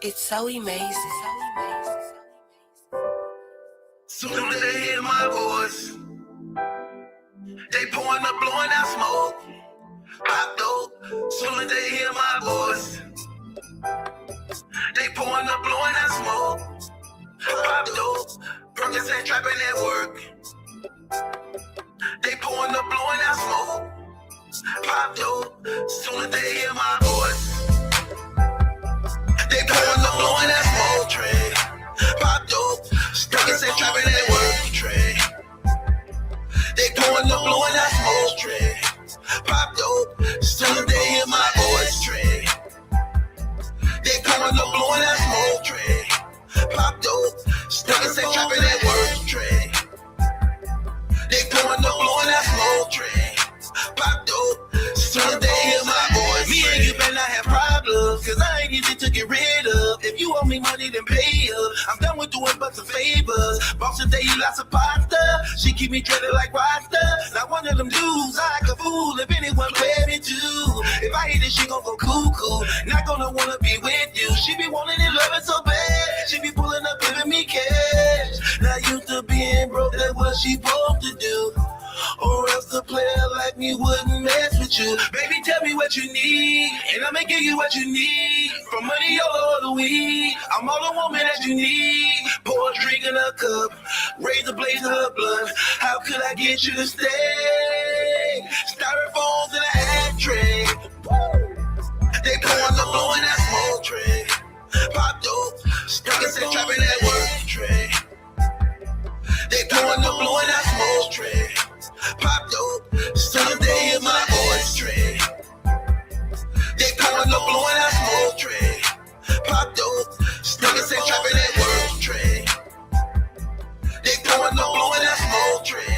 It's so amazing. Soon as they hear my voice, they pouring up, blowing out smoke. Pop dope. Soon as they hear my voice, they pouring up, blowing out smoke. Pop dope. Percocet trapping at work. They pouring up, blowing out smoke. Pop dope. Soon as they hear my voice, they pouring up, blowing out smoke. Tray. Pop dope. Percocet trapping at work. Tray. They pouring up, blowing out smoke. Tray. Pop dope. Soon as they hear my voice. Tray. They pouring up, blowing out smoke. Tray. Pop dope. Percocet trapping at work. Tray. They pouring up, blowing out smoke. Tray. Pop dope. Soon as they hear my voice. Me and you better not have problems, cause I ain't easy to get rid of. If you owe me money, then pay up. I'm done with doing bucks and favors. Bosses, they eat lots of pasta. She keep me dreaded like Rasta. Not one of them dudes I can fool if anyone play me too. If I hit it, she gon' go cuckoo. Not gonna wanna be with you. She be wanting it, loving so bad. She be pulling up, giving me cash. Not used to being broke, that's what she supposed to do. Or else a player like me wouldn't mess with you. Baby, tell me what you need, and I'ma give you what you need. From money all the weed, I'm all the woman that you need. Pour a drink in a cup, raise the blaze of her blood. How could I get you to stay? Styrofoams in an ashtray. They pouring the blowing that smoke tray. Pop dope, Percocet trapping at work tray. They pouring the blowing that smoke tray. Pop dope, soon as they hear my voice tray. They pouring the blowing that smoke tray. Pop dope, Percocet trapping at work tray. They pouring the blowing that smoke tray.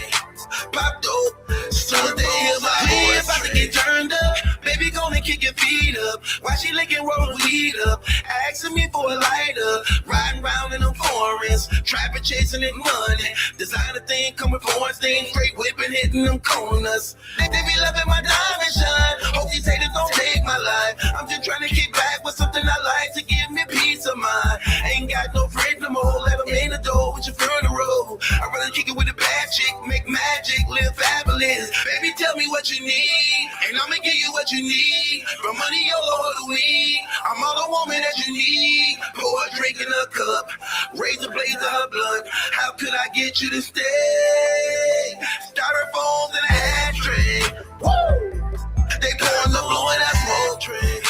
Pop dope, soon as they hear my voice about to get turned up. Baby, gonna kick your feet up. Why she licking roll weed up? Asking me for a lighter. Riding round in them foreigns. Trapping, chasing it money. Designer thing, coming foreign thing. Straight whipping, hitting them corners. They be loving my diamond shine. Hope these haters don't take my life. I'm just trying to kick back with something I like to give me peace of mind. Ain't got no friends no more. Let them in the door with your funeral. I'd rather kick it with a bad chick. Make magic, live fabulous. Baby, tell me what you need, and I'ma give you what you need. From money all the weed, I'm all the woman that you need. Pour a drink in a cup, raise the blaze of her blood. How could I get you to stay? Styrofoams in an ashtray. Woo! They pouring the blowing that smoke tray.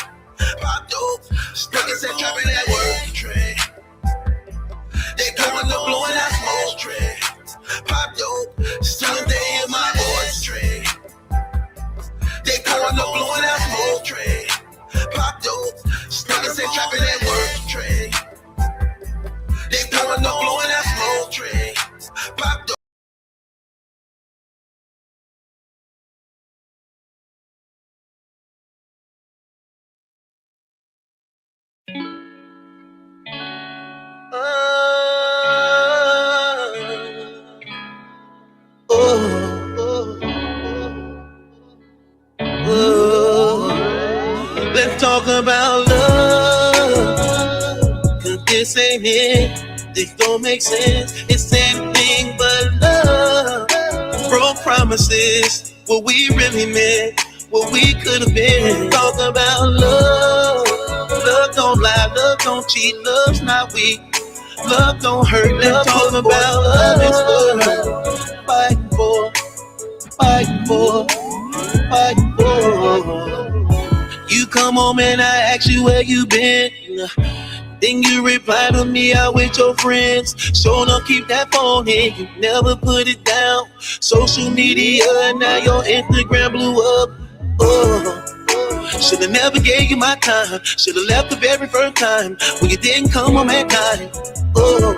Pop dope, Percocet trapping at work tray. They pouring the blowing that smoke tray. Pop dope, soon as they hear my voice tray. They pouring the blowing that smoke tray. Pop dope, Percocet trapping at work tray. They pouring the blowing that smoke tray. Pop dope. Let's talk about love, cause this ain't it, this don't make sense. It's anything but love. Broke promises, what we really meant, what we could have been. Talk about love, love don't lie, love don't cheat, love's not weak, love don't hurt. Let's talk about love is love. Fight for, fight for, fight for. You come home and I ask you where you been. Then you reply to me out with your friends. So don't keep that phone in, you never put it down. Social media, now your Instagram blew up. Oh, should've never gave you my time. Should've left the very first time when you didn't come home at night. Oh,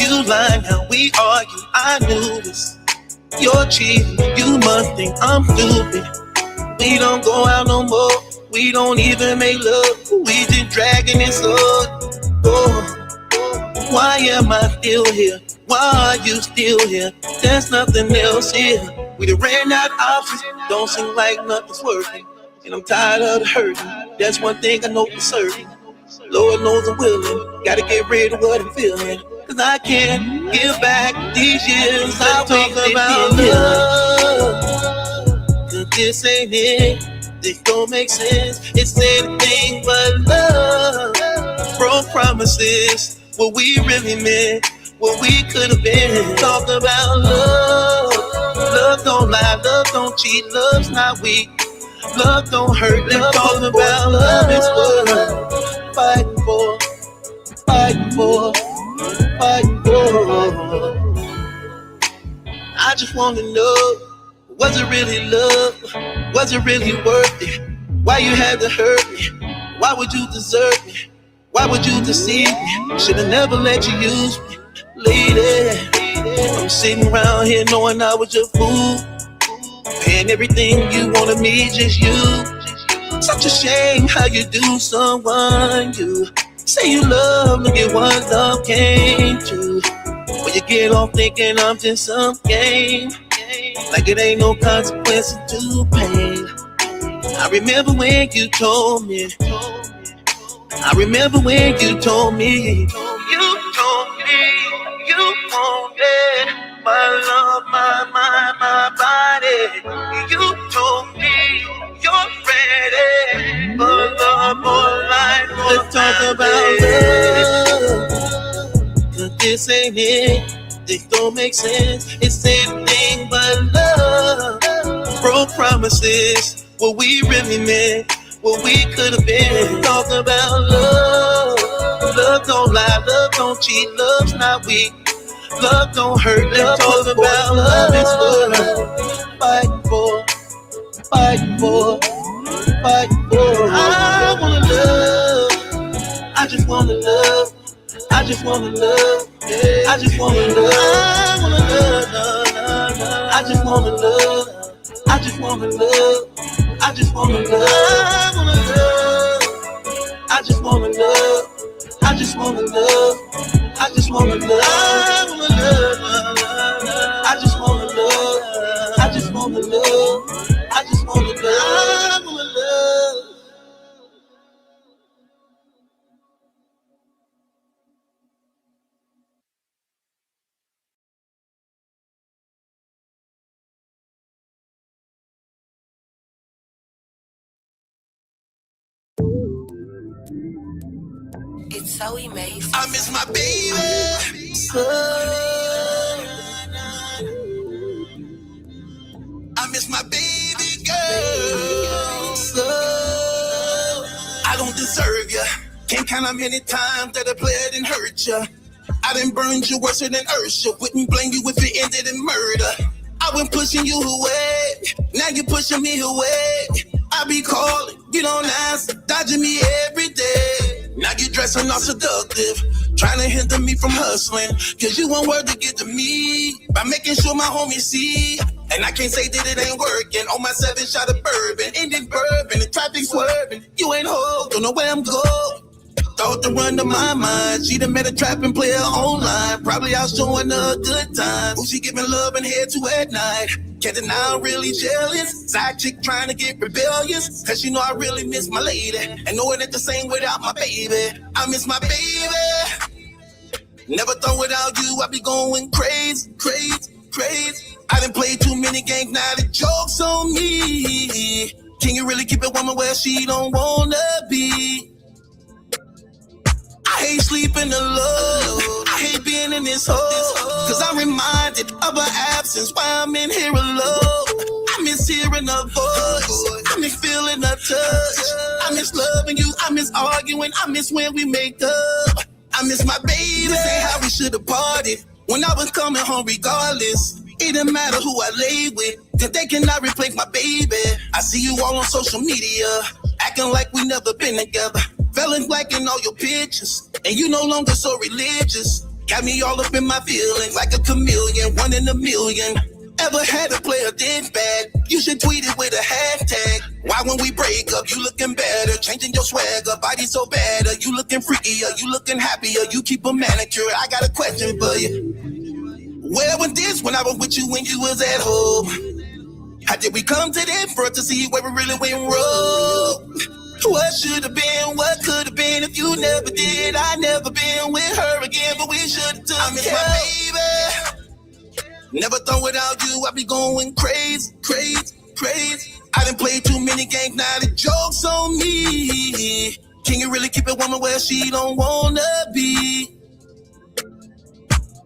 you lying, how we argue, I knew this. You're cheating, you must think I'm stupid. We don't go out no more, we don't even make love. We just dragging this up. Oh, why am I still here? Why are you still here? There's nothing else here. We done ran out of options, don't seem like nothing's working. And I'm tired of the hurting, that's one thing I know for certain. Lord knows I'm willing. Gotta get rid of what I'm feeling. Cause I can't give back these years I wasted about love. Cause this ain't it. This don't make sense. It's anything but love. Broke promises. What we really meant. What we could have been. Talk about love. Love don't lie. Love don't cheat. Love's not weak. Love don't hurt. Let's talk about love is what I'm fighting for. Fighting for. Fighting for. I just wanna know, was it really love? Was it really worth it? Why you had to hurt me? Why would you desert me? Why would you deceive me? Should've never let you use me. Lady, I'm sitting around here knowing I was your fool. Paying everything you wanted me, just you. Such a shame how you do someone you say you love, look at what love came to. When you get off thinking I'm just some game, like it ain't no consequences to pain. I remember when you told me, I remember when you told me, you wanted my love, my body. You told me you're ready for love, for life. Let's talk about love. Cause this ain't it. This don't make sense. It's anything but love. Broke promises. What we really meant. What we could have been. Talk about love. Love don't lie. Love don't cheat. Love's not weak. Love don't hurt. Let's talk about love is what I'm fighting for. Fighting for. Fighting for. I wanna love. I just wanna love. I just wanna love. I just wanna love. I wanna love. I just wanna love. I just wanna love. I just wanna love. I wanna love. I just wanna love. I just wanna love. I just wanna love. I wanna love. I just wanna love. I just wanna love. I just wanna love. I wanna love. It's so amazing. I miss my baby. I miss my baby girl. I don't deserve ya. Can't count how many times that I played and hurt ya. I done burned you worse than Ursula. Wouldn't blame you if it ended in murder. I been pushing you away. Now you pushing me away. I be calling, you don't answer, dodging me every day. Now you dressing all seductive, trying to hinder me from hustling. Cause you want word to get to me by making sure my homies see. And I can't say that it ain't working. On my 7 shot of bourbon, ending bourbon, the traffic swerving. You ain't hold, don't know where I'm going. Thought to run to my mind. She done met a trapping player online. Probably out showing her a good time. Who she giving love and head to at night. Can't deny I'm really jealous. Side chick trying to get rebellious. Cause she know I really miss my lady. And know it ain't the same without my baby. I miss my baby. Never thought without you I'd be going crazy, crazy, crazy. I done played too many games, now the joke's on me. Can you really keep a woman where she don't wanna be? I hate sleeping alone. I hate being in this hole. Cause I'm reminded of her absence while I'm in here alone. I miss hearing her voice. I miss feeling her touch. I miss loving you. I miss arguing. I miss when we make up. I miss my baby. This ain't how we should've parted. When I was coming home regardless. It didn't matter who I lay with. Cause they cannot replace my baby. I see you all on social media. Acting like we never been together. Fellas liking all your pictures, and you no longer so religious. Got me all up in my feelings like a chameleon, 1 in a million. Ever had a player this bad? You should tweet it with a hashtag. Why when we break up, you looking better, changing your swagger, body so bad. You looking freakier, you looking happier, you keep a manicure. I got a question for you. Where was this when I was with you when you was at home? How did we come to that for us to see where we really went wrong? What should have been, what could have been if you never did. I never been with her again, but we should have took I miss my baby. Never thought without you I'd be going crazy, crazy, crazy. I done played too many games, now the joke's on me. Can you really keep a woman where she don't wanna be?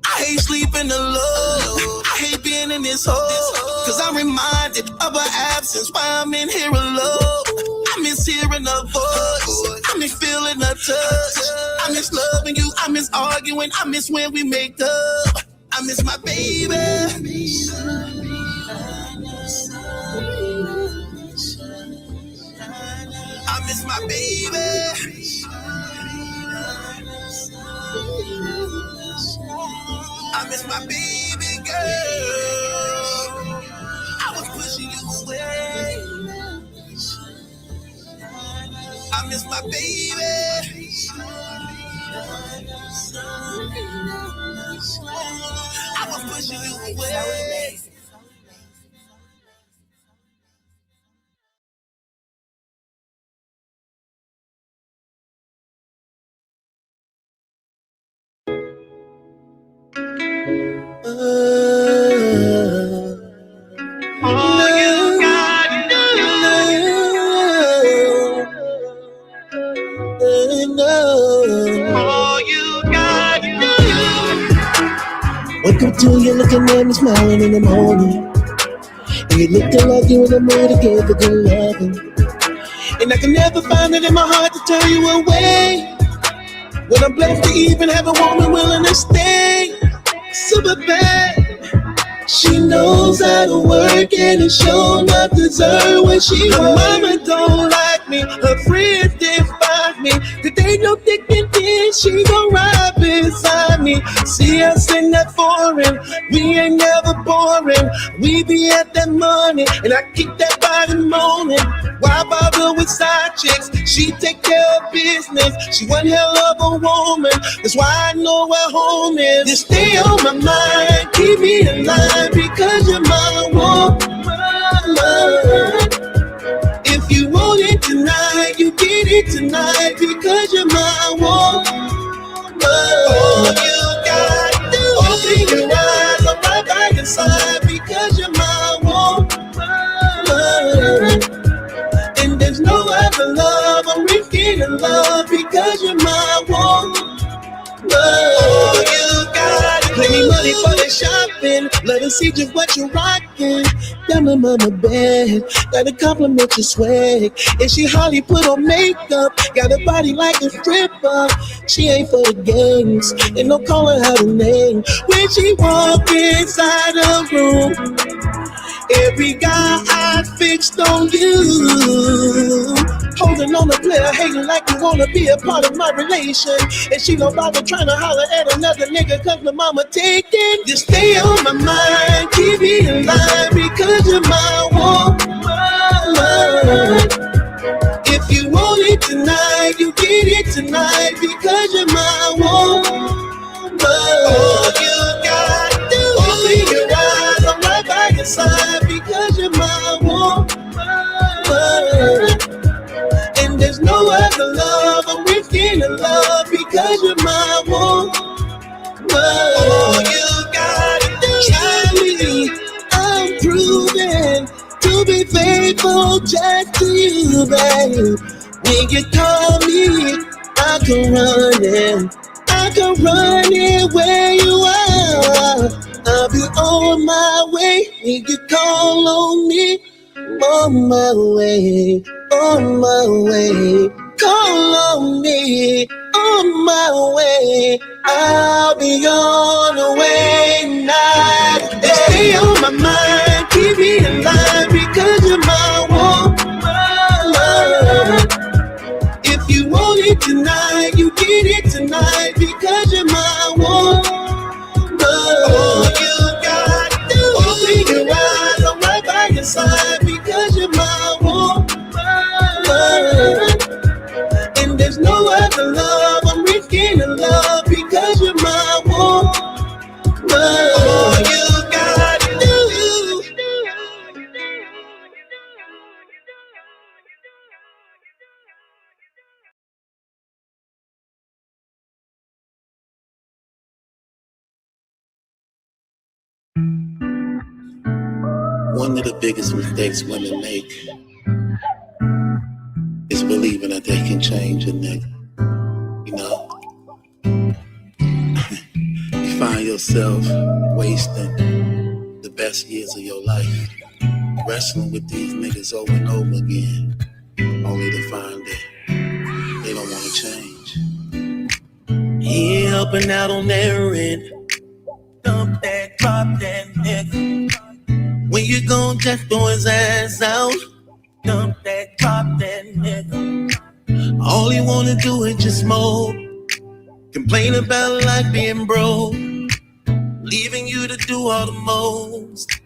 I hate sleeping alone. I hate being in this hole. Cause I'm reminded of her absence while I'm in here alone. I miss hearing her voice. I miss feeling her touch. I miss loving you. I miss arguing. I miss when we make up. I miss my baby. I miss my baby. I miss my baby girl. I was pushing you away. I miss my baby. I was pushing you away. All you gotta do. All you gotta do. Wake up to you looking at me smiling in the morning. And you looking like you in the mood again for good loving. And I can never find it in my heart to turn you away. When I'm blessed to even have a woman willing to stay. Super bad. She knows how to work and it's sure not deserve when she her mama don't like me, her friends despise me. Cause they know thick and thin, she gon' ride beside me. See us in that foreign, we ain't never boring. We be at that money and I keep that body moaning. Why bother with side chicks? She take care of business. She one hell of a woman. That's why I know where home is. You stay on my mind, keep me alive because you're my woman. If you want it tonight, you get it tonight because you're my woman. All you gotta do, open your eyes, I'm right by your side because you're my woman. And there's no other love, I'm risking in love because you're my woman. All you gotta plenty money for the shopping. Let her see just what you're rocking. Down my mama bed, gotta compliment your swag. And she hardly put on makeup, got a body like a stripper. She ain't for the games, and no calling her the name. When she walk inside the room, every guy I fixed on you. Holding on the player, hating like you wanna be a part of my relation. And she don't bother trying to holler at another nigga cause the mama taking. You stay on my mind, keep me alive because you're my woman. If you want it tonight, you get it tonight because you're my woman. All you gotta do, open your eyes, I'm right by your side because you're my woman. And there's no other love, I'm risking in love because you're my woman. All you gotta do, try me, I'm proving to be faithful just to you, babe. When you call me, I can run in. I can run it where you are. I'll be on my way. When you call on me, on my way, on my way. Call on me, on my way. I'll be on the way now. Stay on my mind, keep me alive because you're my woman. If you want it tonight, you get it tonight because you're my woman. All you gotta do, open your eyes, I'm right by your side because you're my woman. And there's no other love, I'm risking in love because you're my woman. All you gotta do. One of the biggest mistakes women make is believing that they can change a nigga. You know, you find yourself wasting the best years of your life wrestling with these niggas over and over again, only to find that they don't want to change. He ain't helping out on their end. Dump that, drop that nigga. When you gon' just throw his ass out, dump that, drop that nigga. All he wanna do is just smoke, complain about life being broke, leaving you to do all the most.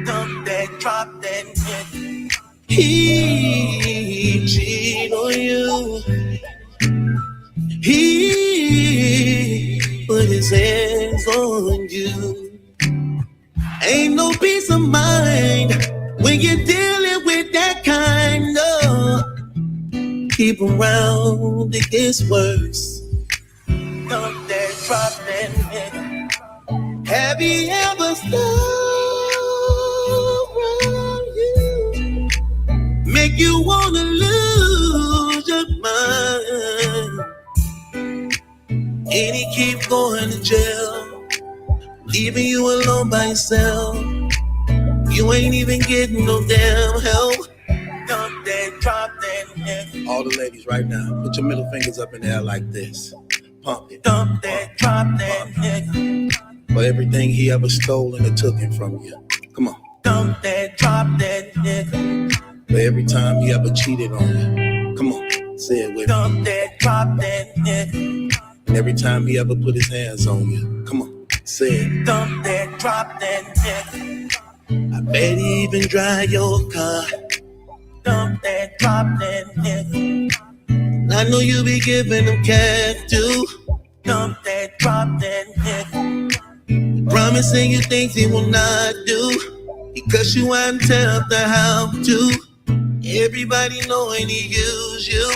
Dump that, drop that nigga. He cheat on you. He put his hands on you. Ain't no peace of mind when you're dealing with that kind of. Keep around, it gets worse. Dump that, drop that nigga. Have you ever stood around you? Make you wanna lose your mind. And he keep going to jail, leaving you alone by yourself. You ain't even getting no damn help. Dump that, drop that nigga. All the ladies right now, put your middle fingers up in the air like this. Pump it. Dump that, drop that nigga. For everything he ever stolen or took it from you. Come on. Dump that, drop that nigga. For every time he ever cheated on you. Come on, say it with me. Dump that, drop that nigga. And every time he ever put his hands on you. Come on, say it. Dump that, drop that nigga. I bet he even drive your car. Dump that, drop that nigga. I know you be giving him cash too. Dump that, drop that nigga. Promising you things he will not do. Because you ain't tell the how to. Everybody knowing he use you.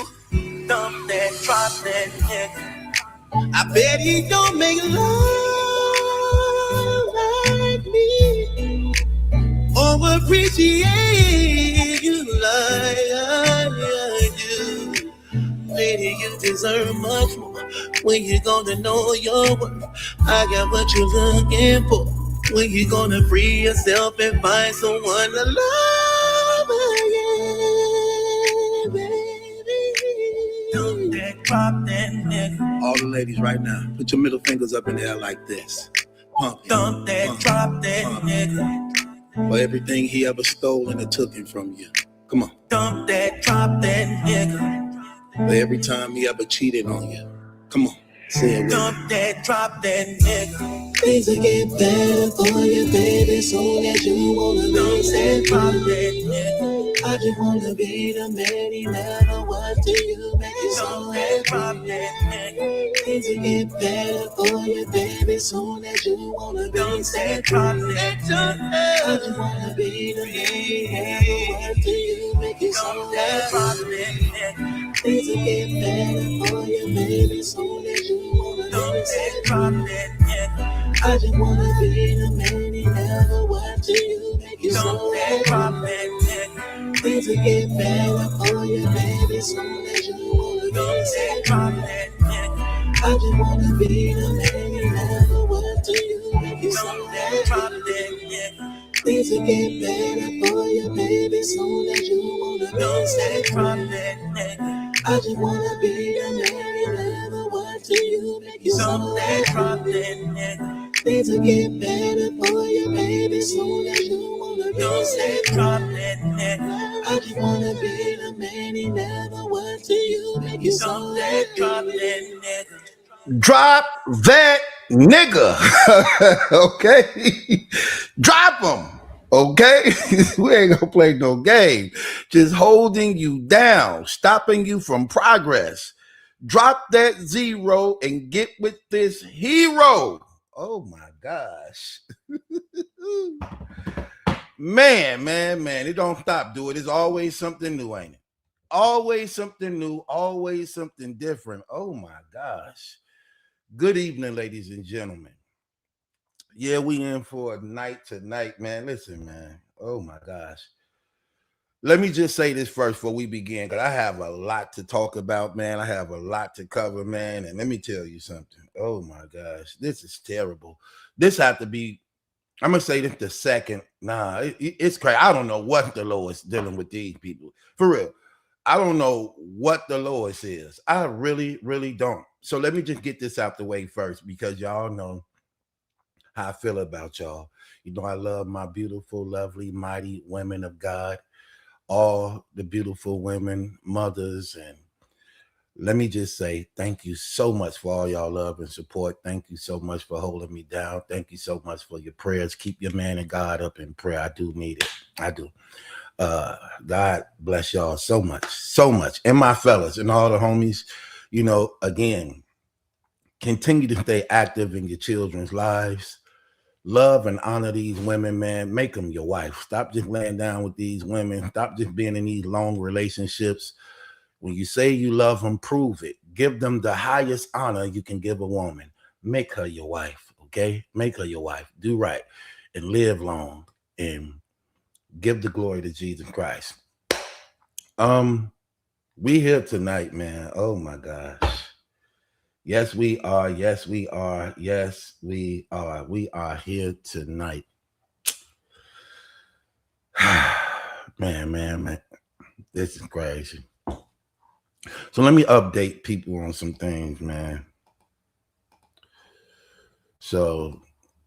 Dump that, drop that nigga. I bet he don't make love like me, or appreciate you like I do. Lady, you deserve much more. When you gonna know your worth? I got what you're looking for. When you gonna free yourself and find someone to love again, baby? Dump that, drop that nigga. All the ladies right now, put your middle fingers up in the air like this. Pump it. Dump that, drop that nigga. For everything he ever stolen or took it from you. Come on. Dump that, drop that nigga. For every time he ever cheated on you. Come on, say it with Dump me. That, drop that nigga. Things will get better for you, baby, soon as you wanna be. Say drop that nigga. I just wanna be the man he never was to you, make you so happy. Drop that nigga. Things will get better for you, baby, soon as you wanna be. Say drop that nigga. I just wanna be the man he never was to you, make you so happy. Things will get better for you, baby, soon as you wanna be. Say drop that nigga. I just wanna be the man he never was to you, make you so happy. Things will get better for you, baby, soon as you wanna be. Say drop that nigga. I just wanna be the man he never was to you, make you so happy. Things will get better for you, baby, soon as you wanna be. Say drop that nigga. I just wanna be the man he never was to you, make you so happy. Things will get better for you, baby, soon as you wanna be. Say drop that nigga. I just wanna be the man he never was to you, make you so happy. Drop that nigga. Drop that nigga. Okay? Drop him. Okay? We ain't gonna play no game. Just holding you down, stopping you from progress. Drop that zero and get with this hero. Oh my gosh. Man. It don't stop, dude. It's always something new, ain't it? Always something new, always something different. Oh my gosh. Good evening, ladies and gentlemen. Yeah, we in for a night tonight, man. Listen, man. Oh my gosh. Let me just say this first before we begin, because I have a lot to talk about, man. I have a lot to cover, man. And let me tell you something. Oh my gosh, this is terrible. This have to be, I'm gonna say this the second. Nah, it's crazy. I don't know what the Lord is dealing with these people. For real. I don't know what the Lord says. I really, really don't. So let me just get this out the way first, because y'all know how I feel about y'all. You know, I love my beautiful, lovely, mighty women of God, all the beautiful women, mothers, and let me just say thank you so much for all y'all love and support. Thank you so much for holding me down. Thank you so much for your prayers. Keep your man of God up in prayer. I do need it. I do. God bless y'all so much, so much. And my fellas and all the homies, you know, again, continue to stay active in your children's lives. Love and honor these women, man. Make them your wife. Stop just laying down with these women. Stop just being in these long relationships. When you say you love them, prove it. Give them the highest honor you can give a woman. Make her your wife, okay? Make her your wife. Do right and live long and give the glory to Jesus Christ. We here tonight, man. Oh my gosh. Yes, we are. Yes, we are. Yes, we are. We are here tonight. man. This is crazy. So let me update people on some things, man. So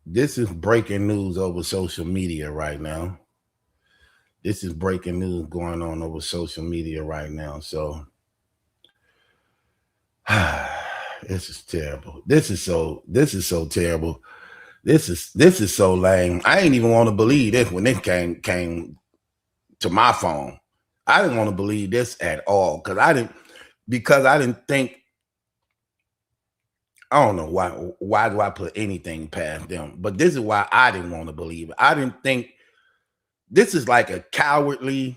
this is breaking news over social media right now. This is breaking news going on over social media right now. So this is terrible. This is so terrible. This is so lame. I ain't even want to believe this when it came to my phone. I didn't want to believe this at all because I didn't think. I don't know why do I put anything past them, but this is why I didn't want to believe it. I didn't think this is like a cowardly,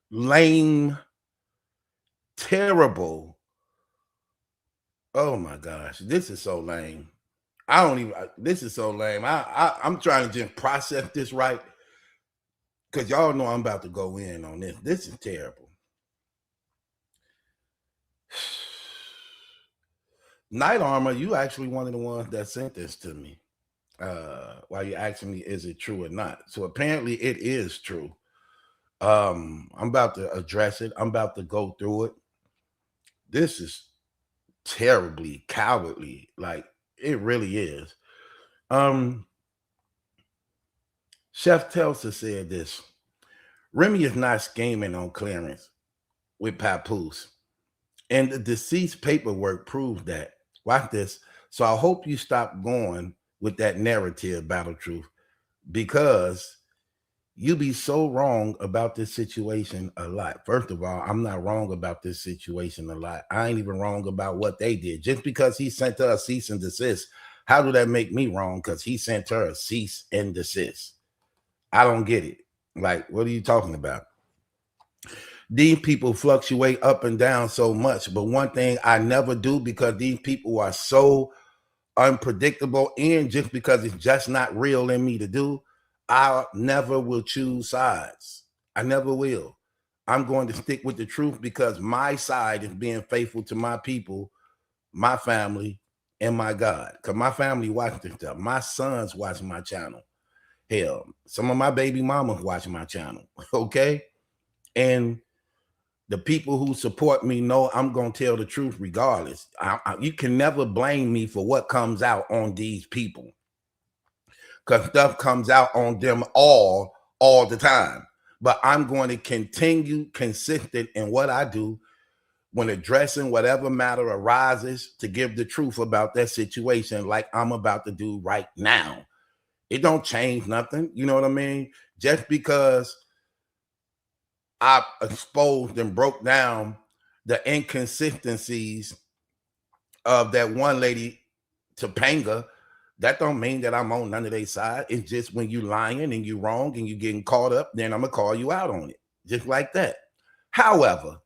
lame, terrible. Oh my gosh, this is so lame. This is so lame. I'm trying to just process this right because y'all know I'm about to go in on this. This is terrible. Night Armor, you actually one of the ones that sent this to me. While you're asking me, is it true or not? So apparently it is true. I'm about to address it. I'm about to go through it. This is terribly cowardly. Like it really is. Chef Telsa said this. Remy is not scheming on Clarence with Papoose. And the deceased paperwork proves that. Watch this. So I hope you stop going with that narrative, Battle Truth, because you be so wrong about this situation a lot. First of all, I'm not wrong about this situation a lot. I ain't even wrong about what they did. Just because he sent her a cease and desist, how do that make me wrong? Because he sent her a cease and desist. I don't get it. Like, what are you talking about? These people fluctuate up and down so much. But one thing I never do, because these people are so unpredictable, and just because it's just not real in me to do, I never will choose sides. I never will. I'm going to stick with the truth because my side is being faithful to my people, my family, and my God. Because my family watches this stuff. My sons watch my channel. Hell, some of my baby mamas watch my channel. Okay? And the people who support me know I'm going to tell the truth regardless. You can never blame me for what comes out on these people, because stuff comes out on them all the time. But I'm going to continue consistent in what I do when addressing whatever matter arises to give the truth about that situation, like I'm about to do right now. It don't change nothing. You know what I mean? Just because I exposed and broke down the inconsistencies of that one lady, Topanga, that don't mean that I'm on none of their side. It's just when you lying and you wrong and you getting caught up, then I'm gonna call you out on it, just like that. However,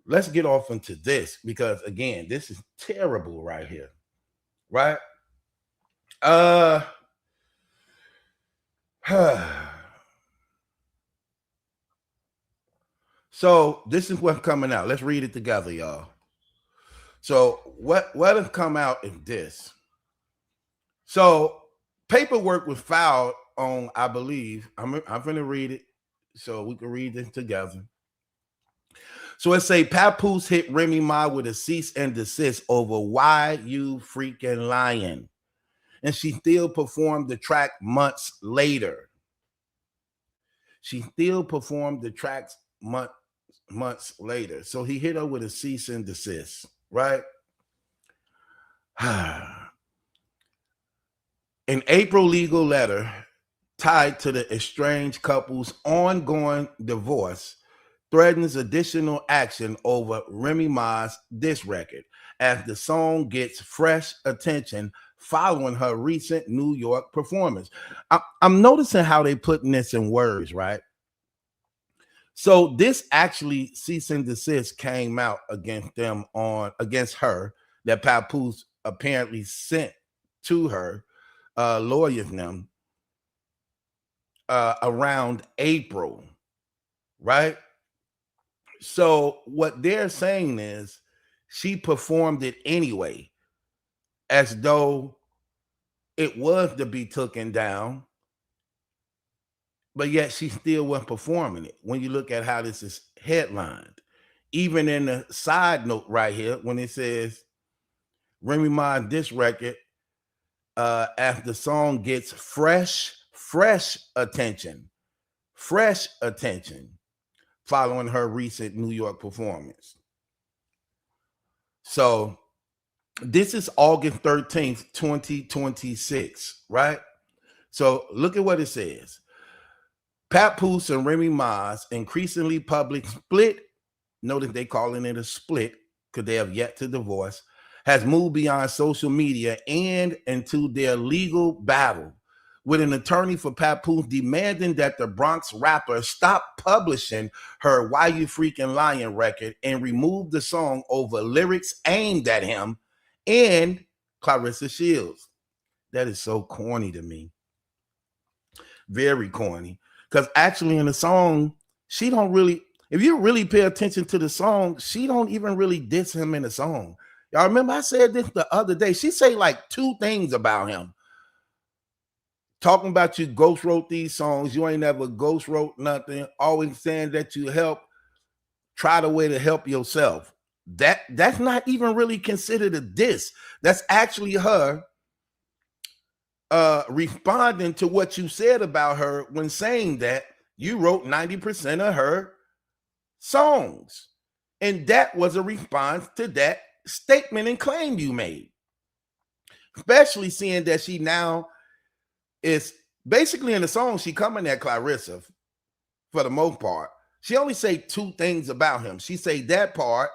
let's get off into this, because again, this is terrible right here, right? So this is what's coming out. Let's read it together, y'all. So what has come out is this. So paperwork was filed on, I believe, I'm going to read it so we can read this together. So it say Papoose hit Remy Ma with a cease and desist over Why You Freaking Lying. And she still performed the track months later. She still performed the tracks months later. So he hit her with a cease and desist, right? An April legal letter tied to the estranged couple's ongoing divorce threatens additional action over Remy Ma's diss record as the song gets fresh attention following her recent New York performance. I'm noticing how they putting this in words, right? So this actually cease and desist came out against her that Papoose apparently sent to her lawyers them around April, right? So what they're saying is she performed it anyway, as though it was to be taken down, but yet she still wasn't performing it. When you look at how this is headlined, even in the side note right here, when it says Remy Ma this record, after the song gets fresh attention following her recent New York performance. So this is August 13th, 2026, right? So look at what it says. Papoose and Remy Ma's increasingly public split, notice they calling it a split because they have yet to divorce, has moved beyond social media and into their legal battle, with an attorney for Papoose demanding that the Bronx rapper stop publishing her Why You Freaking Lying record and remove the song over lyrics aimed at him and Claressa Shields. That is so corny to me. Very corny. Because actually in the song, she don't really, if you really pay attention to the song, she don't even really diss him in the song. Y'all remember I said this the other day. She say like two things about him. Talking about you ghost wrote these songs. You ain't never ghost wrote nothing. Always saying that you try the way to help yourself. That's not even really considered a diss. That's actually her responding to what you said about her when saying that you wrote 90% of her songs. And that was a response to that statement and claim you made. Especially seeing that she now is basically in the song, she coming at Claressa for the most part. She only say two things about him. She say that part,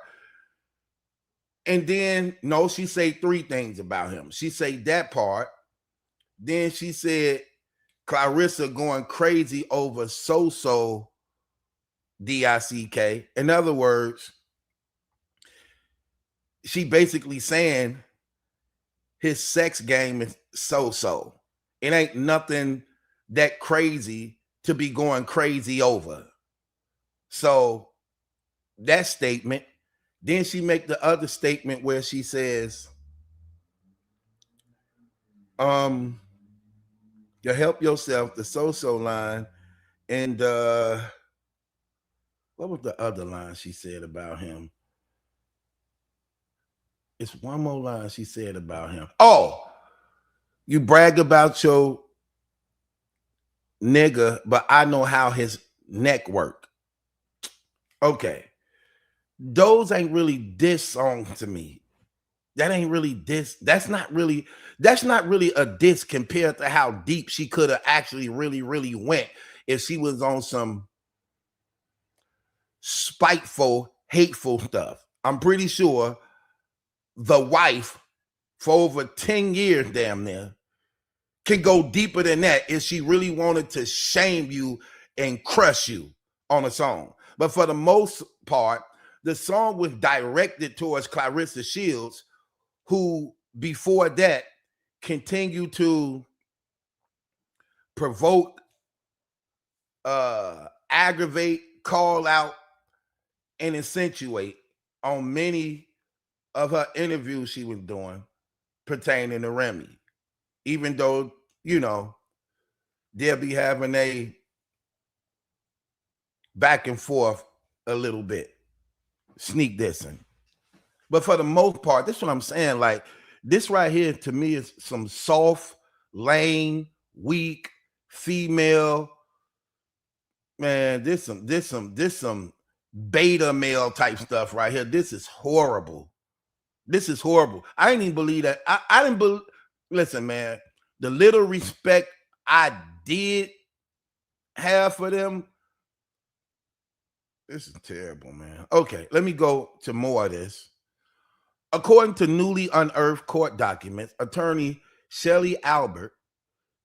and then no, she say three things about him. She say that part, then she said Claressa going crazy over so DICK. In other words, she basically saying his sex game is so. It ain't nothing that crazy to be going crazy over. So that statement, then she make the other statement where she says, you help yourself, the so line, and what was the other line she said about him? It's one more line she said about him. Oh, you brag about your nigga, but I know how his neck work. Okay. Those ain't really diss songs to me. That ain't really diss. That's not really a diss compared to how deep she could have actually really went if she was on some spiteful, hateful stuff. I'm pretty sure the wife for over 10 years damn near can go deeper than that if she really wanted to shame you and crush you on a song. But for the most part, the song was directed towards Claressa Shields, who before that continued to provoke, aggravate, call out and insinuate on many of her interviews she was doing pertaining to Remy, even though, you know, they'll be having a back and forth a little bit, sneak dissing. But for the most part, this is what I'm saying. Like, this right here to me is some soft, lame, weak, female. Man, this some beta male type stuff right here. This is horrible. This is horrible. I didn't even believe that. I didn't believe. Listen, man, the little respect I did have for them. This is terrible, man. Okay, let me go to more of this. According to newly unearthed court documents, attorney Shelley Albert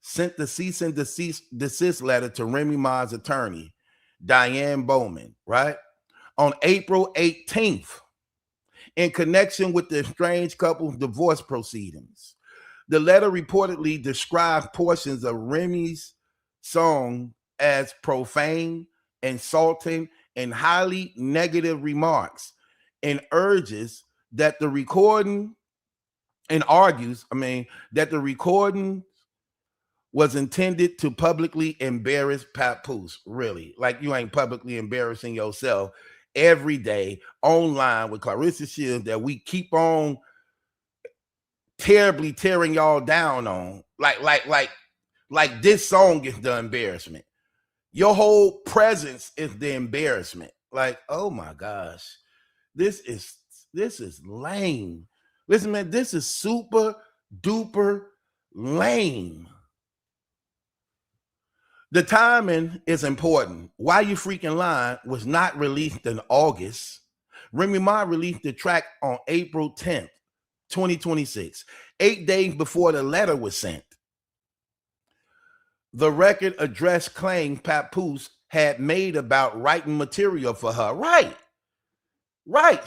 sent the cease and desist letter to Remy Ma's attorney, Diane Bowman, right? On April 18th, in connection with the estranged couple's divorce proceedings. The letter reportedly described portions of Remy's song as profane, insulting, and highly negative remarks, and urges that the recording and argues, that the recording was intended to publicly embarrass Papoose. Really, like you ain't publicly embarrassing yourself every day online with Claressa Shields that we keep on terribly tearing y'all down on. Like this song is the embarrassment. Your whole presence is the embarrassment. Like, oh my gosh, this is lame. Listen, man, this is super duper lame. The timing is important. Why You Freaking Lying was not released in August. Remy Ma released the track on April 10th, 2026, 8 days before the letter was sent. The record addressed claims Papoose had made about writing material for her. Right.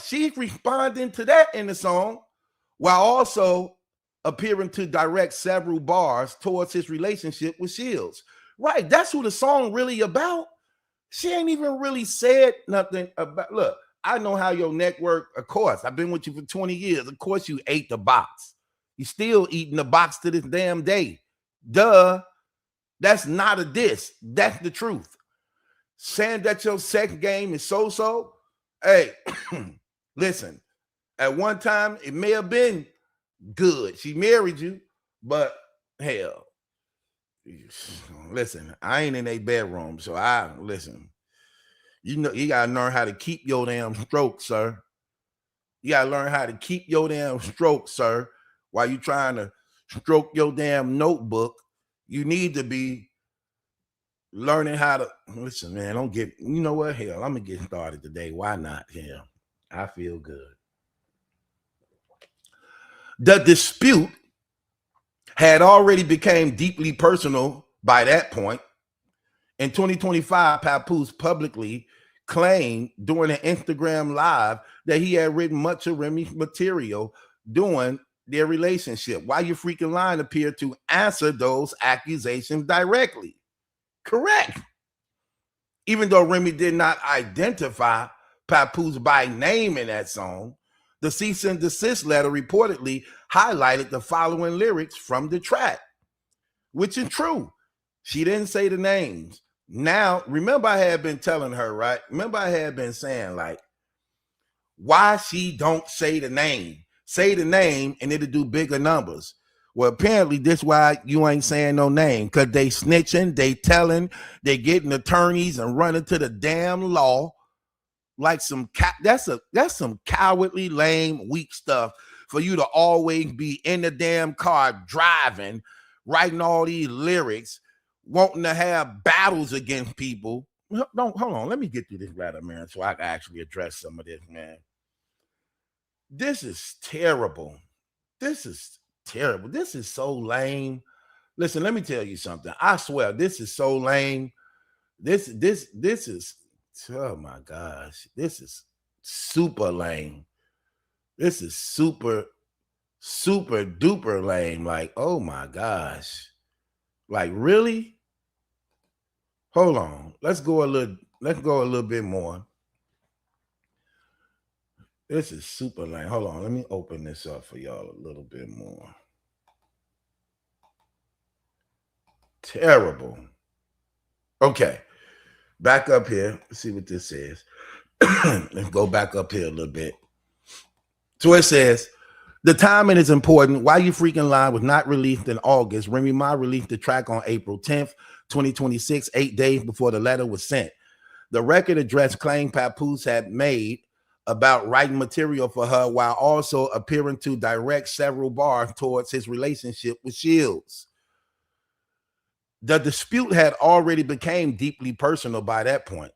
She's responding to that in the song, while also appearing to direct several bars towards his relationship with Shields. Right, that's who the song really about. She ain't even really said nothing about. Look, I know how your network, of course, I've been with you for 20 years. Of course you ate the box. You still eating the box to this damn day. Duh. That's not a diss. That's the truth. Saying that your sex game is so-so, hey, listen, at one time it may have been good. She married you, but hell, listen, I ain't in a bedroom, so listen. You know, you gotta learn how to keep your damn stroke, sir. You gotta learn how to keep your damn stroke, sir. While you trying to stroke your damn notebook, you need to be learning how to listen, man. Don't get, you know what? Hell, I'm gonna get started today. Why not? Hell, I feel good. The dispute had already became deeply personal by that point. In 2025, Papoose publicly claimed during an Instagram live that he had written much of Remy's material during their relationship. Why You Freaking Lying appeared to answer those accusations directly. Correct. Even though Remy did not identify Papoose by name in that song, the cease and desist letter reportedly highlighted the following lyrics from the track, which is true. She didn't say the names. Now, remember I had been telling her, right? Remember I had been saying, like, why she don't say the name? Say the name and it'll do bigger numbers. Well, apparently this why you ain't saying no name, because they snitching, they telling, they getting attorneys and running to the damn law. Like that's some cowardly, lame, weak stuff for you to always be in the damn car driving, writing all these lyrics, wanting to have battles against people. Don't hold on. Let me get through this letter, man, so I can actually address some of this, man. This is terrible. This is terrible. This is so lame. Listen, let me tell you something. I swear, this is so lame. This is, oh my gosh, this is super lame. This is super duper lame. Like, oh my gosh. Like, really? Hold on. Let's go a little bit more. This is super lame. Hold on, let me open this up for y'all a little bit more. Terrible. Okay, back up here. Let's see what this says. Let's go back up here a little bit. So it says, the timing is important. Why You Freaking Lying was not released in August. Remy Ma released the track on April 10th, 2026, 8 days before the letter was sent. The record addressed claim Papoose had made about writing material for her while also appearing to direct several bars towards his relationship with Shields. The dispute had already become deeply personal by that point.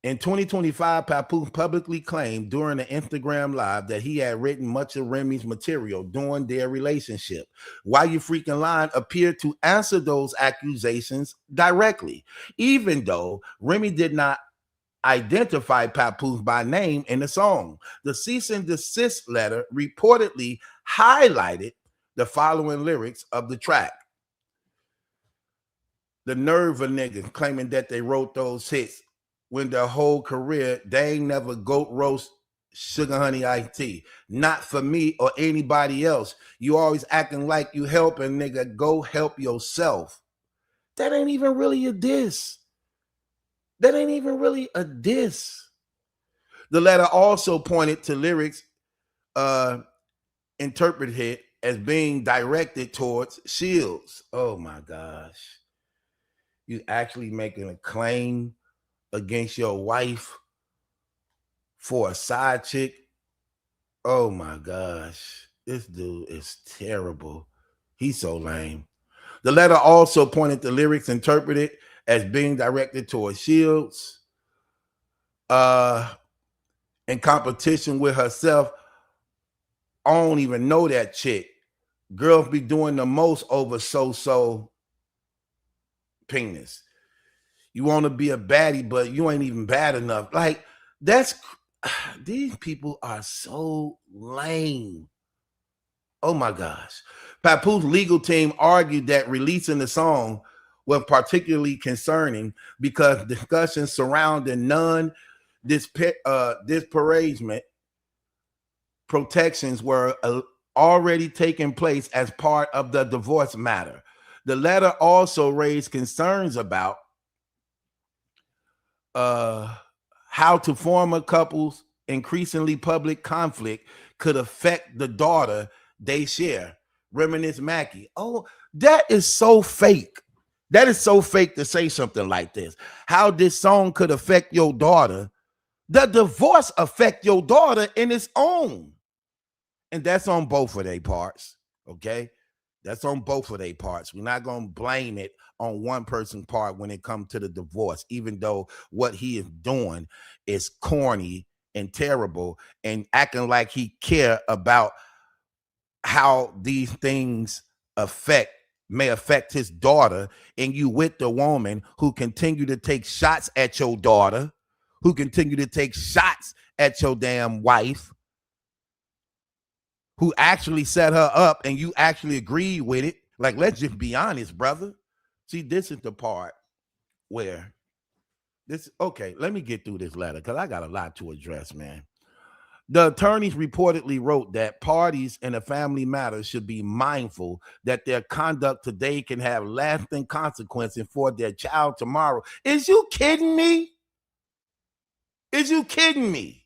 In 2025, Papoose publicly claimed during an Instagram Live that he had written much of Remy's material during their relationship. Why You Freaking Lying appeared to answer those accusations directly, even though Remy did not identify Papoose by name in the song. The cease and desist letter reportedly highlighted the following lyrics of the track. The nerve of niggas claiming that they wrote those hits when their whole career they ain't never goat roast sugar honey iced tea. Not for me or anybody else. You always acting like you helping, nigga. Go help yourself. That ain't even really a diss. That ain't even really a diss. The letter also pointed to lyrics interpreted as being directed towards Shields. Oh my gosh. You actually making a claim against your wife for a side chick? Oh my gosh. This dude is terrible. He's so lame. The letter also pointed to lyrics interpreted as being directed towards Shields. In competition with herself. I don't even know that chick. Girls be doing the most over so penis. You want to be a baddie, but you ain't even bad enough. Like, these people are so lame. Oh my gosh. Papoose legal team argued that releasing the song was particularly concerning because discussions surrounding disparagement protections were already taking place as part of the divorce matter. The letter also raised concerns about how to form a couple's increasingly public conflict could affect the daughter they share. Reminisce Mackey. Oh, that is so fake. That is so fake to say something like this. How this song could affect your daughter. The divorce affect your daughter in its own. And that's on both of their parts, okay? That's on both of their parts. We're not going to blame it on one person's part when it comes to the divorce, even though what he is doing is corny and terrible and acting like he care about how these things may affect his daughter, and you with the woman who continue to take shots at your daughter, who continue to take shots at your damn wife, who actually set her up and you actually agreed with it. Like, let's just be honest, brother. See, this is the part where okay, let me get through this letter because I got a lot to address, man. The attorneys reportedly wrote that parties in a family matter should be mindful that their conduct today can have lasting consequences for their child tomorrow. Is you kidding me? Is you kidding me?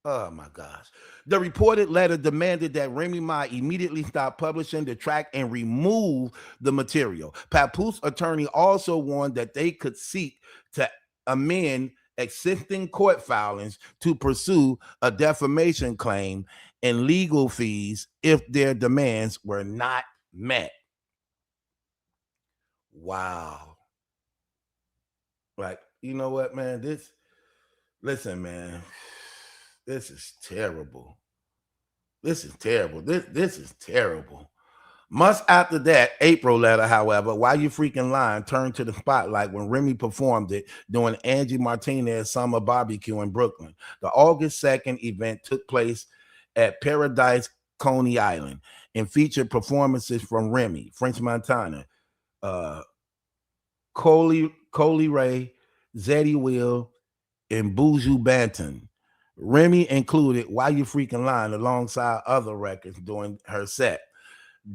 Oh my gosh. The reported letter demanded that Remy Ma immediately stop publishing the track and remove the material. Papoose attorney also warned that they could seek to amend existing court filings to pursue a defamation claim and legal fees if their demands were not met. Wow. Like, you know what, man? Listen, man. This is terrible. This is terrible. This is terrible. Months after that April letter, however, Why You Freaking Lying turned to the spotlight when Remy performed it during Angie Martinez's summer barbecue in Brooklyn. The August 2nd event took place at Paradise Coney Island and featured performances from Remy, French Montana, Coley Ray, Zeddy Will, and Buju Banton. Remy included Why You Freaking Lying alongside other records during her set.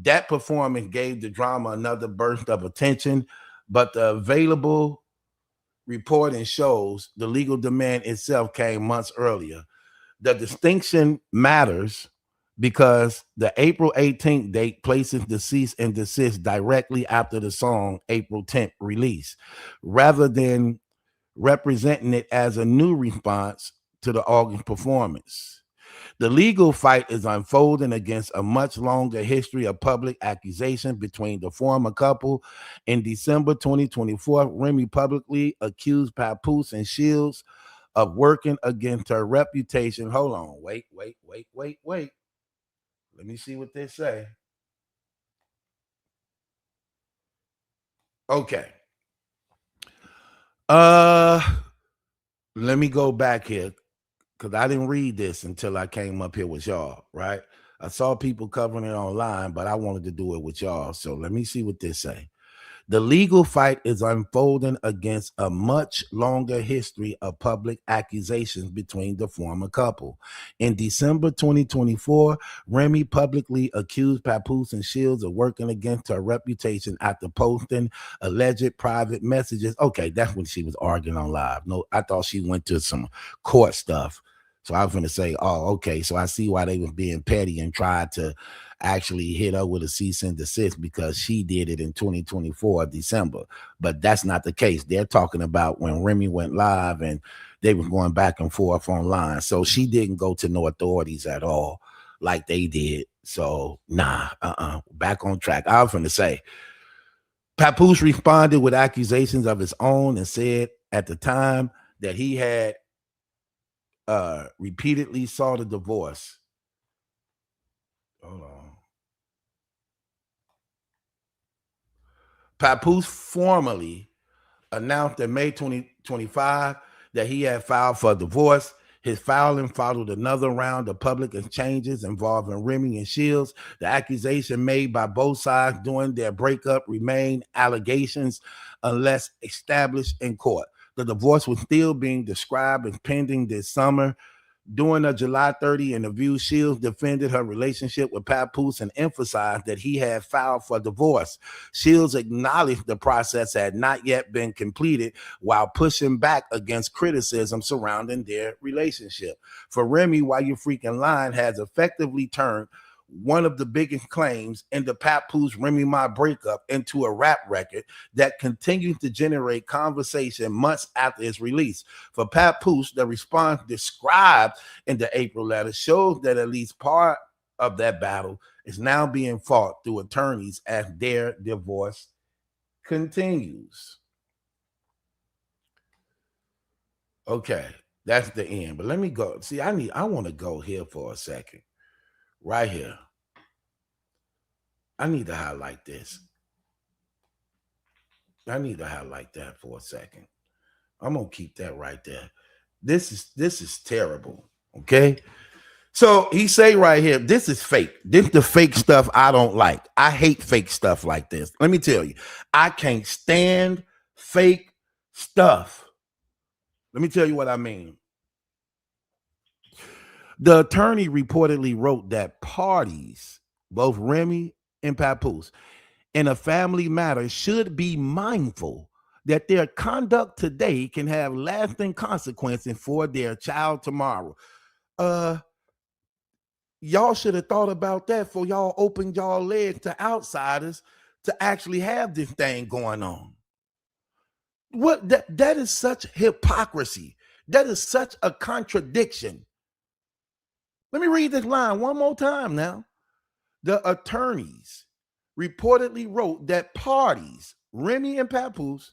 That performance gave the drama another burst of attention, but the available reporting shows the legal demand itself came months earlier. The distinction matters because the April 18th date places the cease and desist directly after the song April 10th release, rather than representing it as a new response to the August performance. The legal fight is unfolding against a much longer history of public accusation between the former couple. In December 2024, Remy publicly accused Papoose and Shields of working against her reputation. Hold on, wait. Let me see what they say. Okay. Let me go back here because I didn't read this until I came up here with y'all, right? I saw people covering it online, but I wanted to do it with y'all. So let me see what they say. The legal fight is unfolding against a much longer history of public accusations between the former couple. In December 2024, Remy publicly accused Papoose and Shields of working against her reputation after posting alleged private messages. Okay, that's when she was arguing on live. No, I thought she went to some court stuff. So I was going to say, oh, okay, so I see why they was being petty and tried to actually hit her with a cease and desist because she did it in 2024 December. But that's not the case. They're talking about when Remy went live and they were going back and forth online. So she didn't go to no authorities at all like they did. So back on track. I was going to say, Papoose responded with accusations of his own and said at the time that he had repeatedly sought a divorce. Hold on. Papoose formally announced in May 2025 that he had filed for divorce. His filing followed another round of public exchanges involving Remy and Shields. The accusation made by both sides during their breakup remain allegations unless established in court. The divorce was still being described as pending this summer. During a July 30 interview, Shields defended her relationship with Papoose and emphasized that he had filed for divorce. Shields acknowledged the process had not yet been completed while pushing back against criticism surrounding their relationship. For Remy, Why You Freaking Lying has effectively turned one of the biggest claims in the Papoose Remy Ma breakup into a rap record that continues to generate conversation months after its release. For Papoose, the response described in the April letter shows that at least part of that battle is now being fought through attorneys as their divorce continues. Okay, that's the end. But let me go. See, I want to go here for a second. Right here. I need to highlight this. I need to highlight that for a second. I'm gonna keep that right there. This is terrible. Okay. So he say right here, this is fake. This is the fake stuff I don't like. I hate fake stuff like this. Let me tell you, I can't stand fake stuff. Let me tell you what I mean. The attorney reportedly wrote that parties, both Remy and Papoose, in a family matter should be mindful that their conduct today can have lasting consequences for their child tomorrow. Y'all should have thought about that before y'all opened y'all legs to outsiders to actually have this thing going on. What that is such hypocrisy. That is such a contradiction. Let me read this line one more time now. The attorneys reportedly wrote that parties, Remy and Papoose,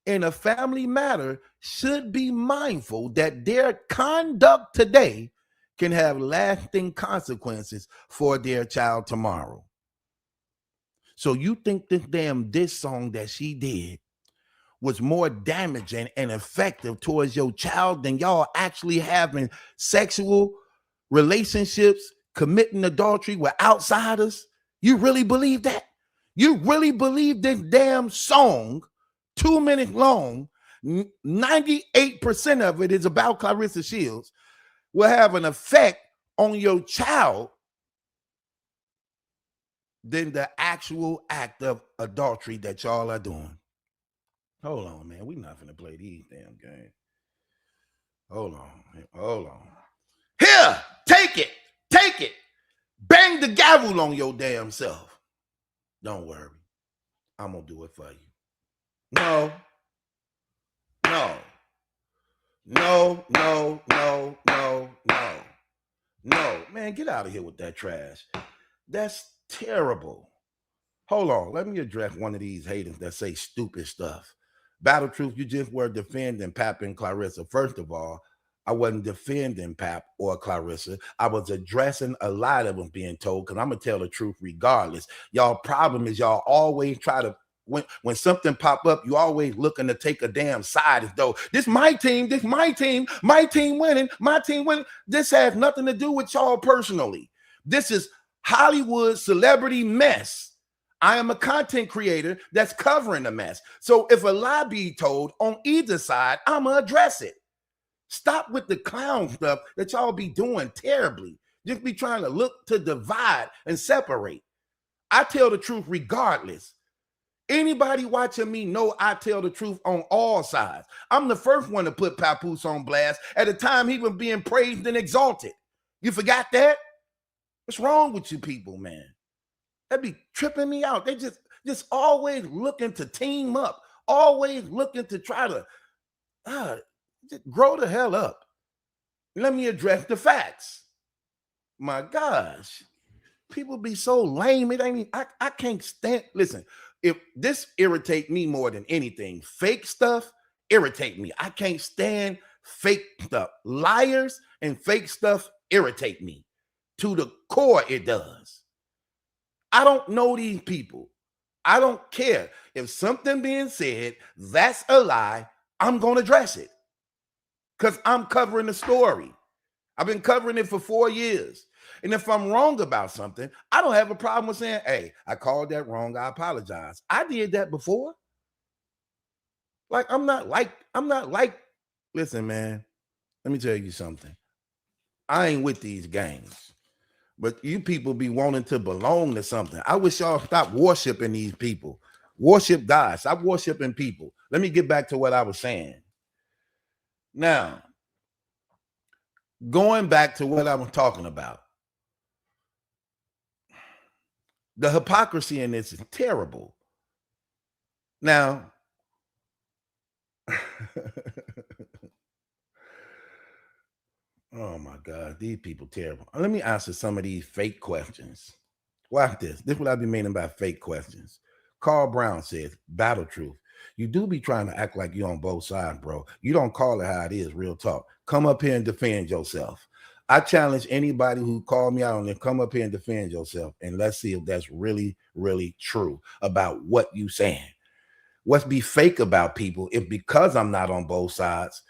in a family matter should be mindful that their conduct today can have lasting consequences for their child tomorrow. So you think this damn diss song that she did was more damaging and effective towards your child than y'all actually having sexual relationships, committing adultery with outsiders? You really believe that? You really believe this damn song, 2 minutes long, 98% of it is about Claressa Shields, will have an effect on your child than the actual act of adultery that y'all are doing. Hold on, man. We're not gonna play these damn games. Hold on. Here, take it. Bang the gavel on your damn self. Don't worry. I'm gonna do it for you. No, man, get out of here with that trash. That's terrible. Hold on, let me address one of these haters that say stupid stuff. Battle Truth, you just were defending Pap and Claressa. First of all, I wasn't defending Pap or Claressa. I was addressing a lie that was being told, because I'm going to tell the truth regardless. Y'all problem is y'all always try to, when something pop up, you always looking to take a damn side as though this my team winning. This has nothing to do with y'all personally. This is Hollywood celebrity mess. I am a content creator that's covering the mess. So if a lie be told on either side, I'm going to address it. Stop with the clown stuff that y'all be doing terribly. Just be trying to look to divide and separate. I tell the truth regardless. Anybody watching me know I tell the truth on all sides. I'm the first one to put Papoose on blast at a time he was being praised and exalted. You forgot that? What's wrong with you people, man? That be tripping me out. They just always looking to team up, always looking to try to just grow the hell up. Let me address the facts. My gosh, people be so lame. It ain't. I can't stand. Listen, if this irritate me more than anything, fake stuff irritate me. I can't stand fake stuff. Liars and fake stuff irritate me to the core. It does. I don't know these people. I don't care. If something being said, that's a lie, I'm going to address it. Because I'm covering the story. I've been covering it for 4 years. And if I'm wrong about something, I don't have a problem with saying, hey, I called that wrong. I apologize. I did that before. Like, I'm not like, listen, man, let me tell you something. I ain't with these games. But you people be wanting to belong to something. I wish y'all stop worshiping these people. Worship God. Stop worshiping people. Let me get back to what I was saying. Now, going back to what I was talking about. The hypocrisy in this is terrible. Now, oh my God, these people terrible. Let me answer some of these fake questions. Watch this. This is what I be meaning by fake questions. Carl Brown says, Battle Truth. You do be trying to act like you're on both sides, bro. You don't call it how it is, real talk. Come up here and defend yourself. I challenge anybody who called me out on it, come up here and defend yourself. And let's see if that's really, really true about what you saying. What's be fake about people, if because I'm not on both sides,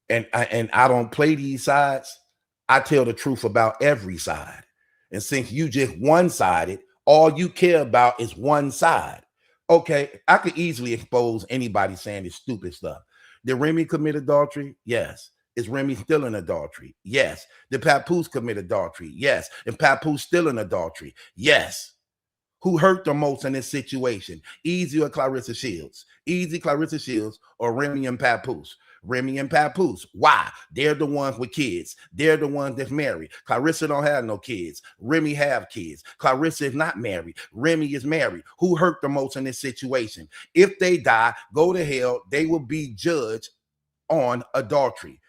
and I don't play these sides, I tell the truth about every side. And since you just one-sided, all you care about is one side. Okay, I could easily expose anybody saying this stupid stuff. Did Remy commit adultery? Yes. Is Remy still in adultery? Yes. Did Papoose commit adultery? Yes. And Papoose still in adultery? Yes. Who hurt the most in this situation? Easy or Claressa Shields? Easy, Claressa Shields, or Remy and Papoose? Remy and Papoose. Why? They're the ones with kids. They're the ones that's married. Claressa don't have no kids. Remy have kids. Claressa is not married. Remy is married. Who hurt the most in this situation? If they die, go to hell, they will be judged on adultery,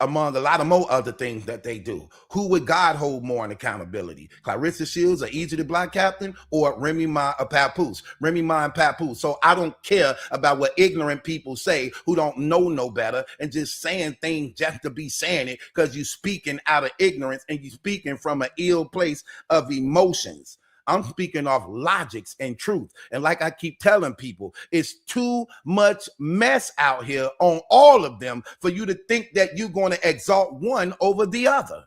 among a lot of more other things that they do. Who would God hold more in accountability? Claressa Shields, or Easy the Black Captain, or Remy Ma or Papoose? Remy Ma and Papoose. So I don't care about what ignorant people say who don't know no better and just saying things just to be saying it because you're speaking out of ignorance and you're speaking from an ill place of emotions. I'm speaking off logics and truth. And like I keep telling people, it's too much mess out here on all of them for you to think that you're going to exalt one over the other.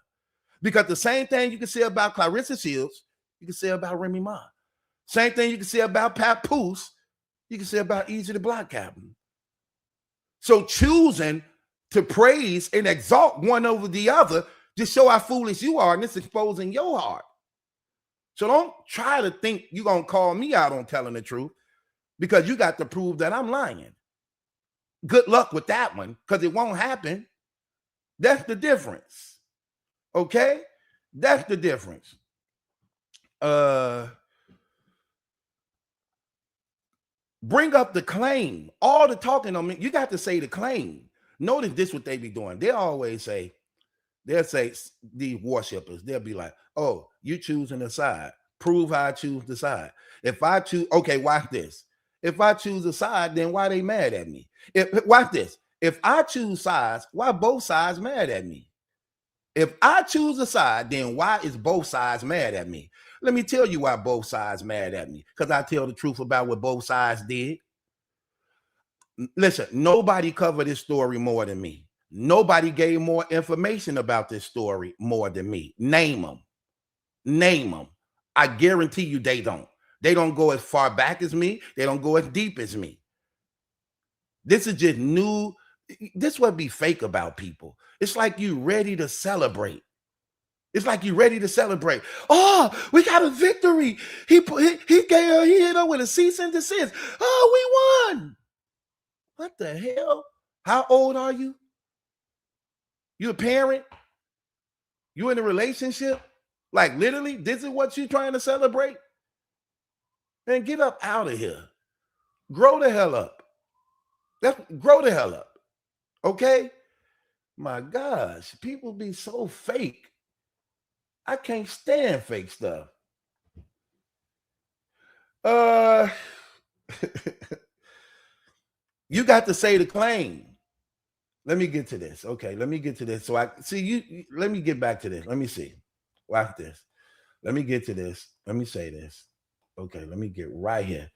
Because the same thing you can say about Claressa Shields, you can say about Remy Ma. Same thing you can say about Papoose, you can say about Easy the Black Captain. So choosing to praise and exalt one over the other, just show how foolish you are, and it's exposing your heart. So don't try to think you're going to call me out on telling the truth, because you got to prove that I'm lying. Good luck with that one, because it won't happen. That's the difference. Okay? That's the difference. Bring up the claim. All the talking on me, you got to say the claim. Notice this what they be doing. They always say, they'll say, these worshippers, they'll be like, oh, you choosing a side. Prove how I choose the side. If I choose, okay, watch this. If I choose a side, then why they mad at me? Watch this. If I choose sides, why both sides mad at me? If I choose a side, then why is both sides mad at me? Let me tell you why both sides mad at me. Because I tell the truth about what both sides did. Listen, nobody covered this story more than me. Nobody gave more information about this story more than me. Name them. Name them. I guarantee you they don't. They don't go as far back as me. They don't go as deep as me. This is just new. This what be fake about people. It's like you ready to celebrate. It's like you ready to celebrate. Oh, we got a victory. He hit up with a cease and desist. Oh, we won. What the hell? How old are you? You a parent? You in a relationship? Like literally, this is what you trying to celebrate? Man, get up out of here. Grow the hell up. Grow the hell up. Okay? My gosh, people be so fake. I can't stand fake stuff. You got to say the claim. Let me get to this. Okay, let me get to this. So I see you. Let me get back to this. Let me see. Watch this. Let me get to this. Let me say this. Okay, let me get right here.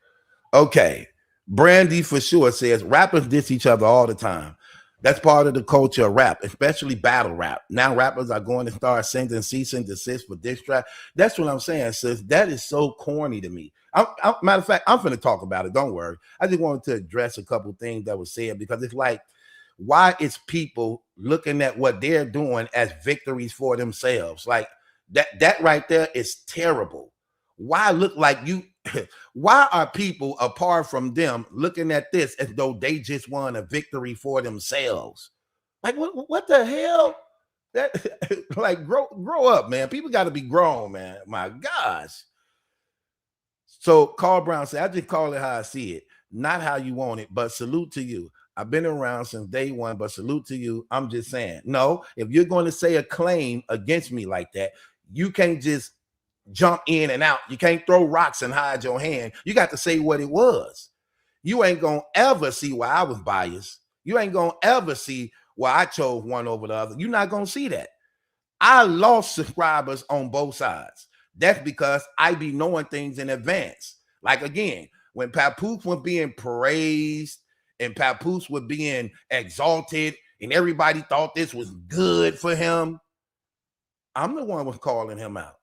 Okay. Brandy for sure says rappers diss each other all the time. That's part of the culture of rap, especially battle rap. Now rappers are going to start sending cease and desist for diss track. That's what I'm saying, sis. That is so corny to me. Matter of fact, I'm finna talk about it. Don't worry. I just wanted to address a couple things that was said, because it's like, why is people looking at what they're doing as victories for themselves? Like that right there is terrible. Why look like you? Why are people apart from them looking at this as though they just won a victory for themselves? Like what the hell? That like grow up, man. People got to be grown, man. My gosh. So Carl Brown said, I just call it how I see it, not how you want it, but salute to you. I've been around since day one, but salute to you. I'm just saying, no, if you're going to say a claim against me like that, you can't just jump in and out. You can't throw rocks and hide your hand. You got to say what it was. You ain't going to ever see why I was biased. You ain't going to ever see why I chose one over the other. You're not going to see that. I lost subscribers on both sides. That's because I be knowing things in advance. Like, again, when Papoose was being praised and Papoose was being exalted and everybody thought this was good for him, I'm the one was calling him out.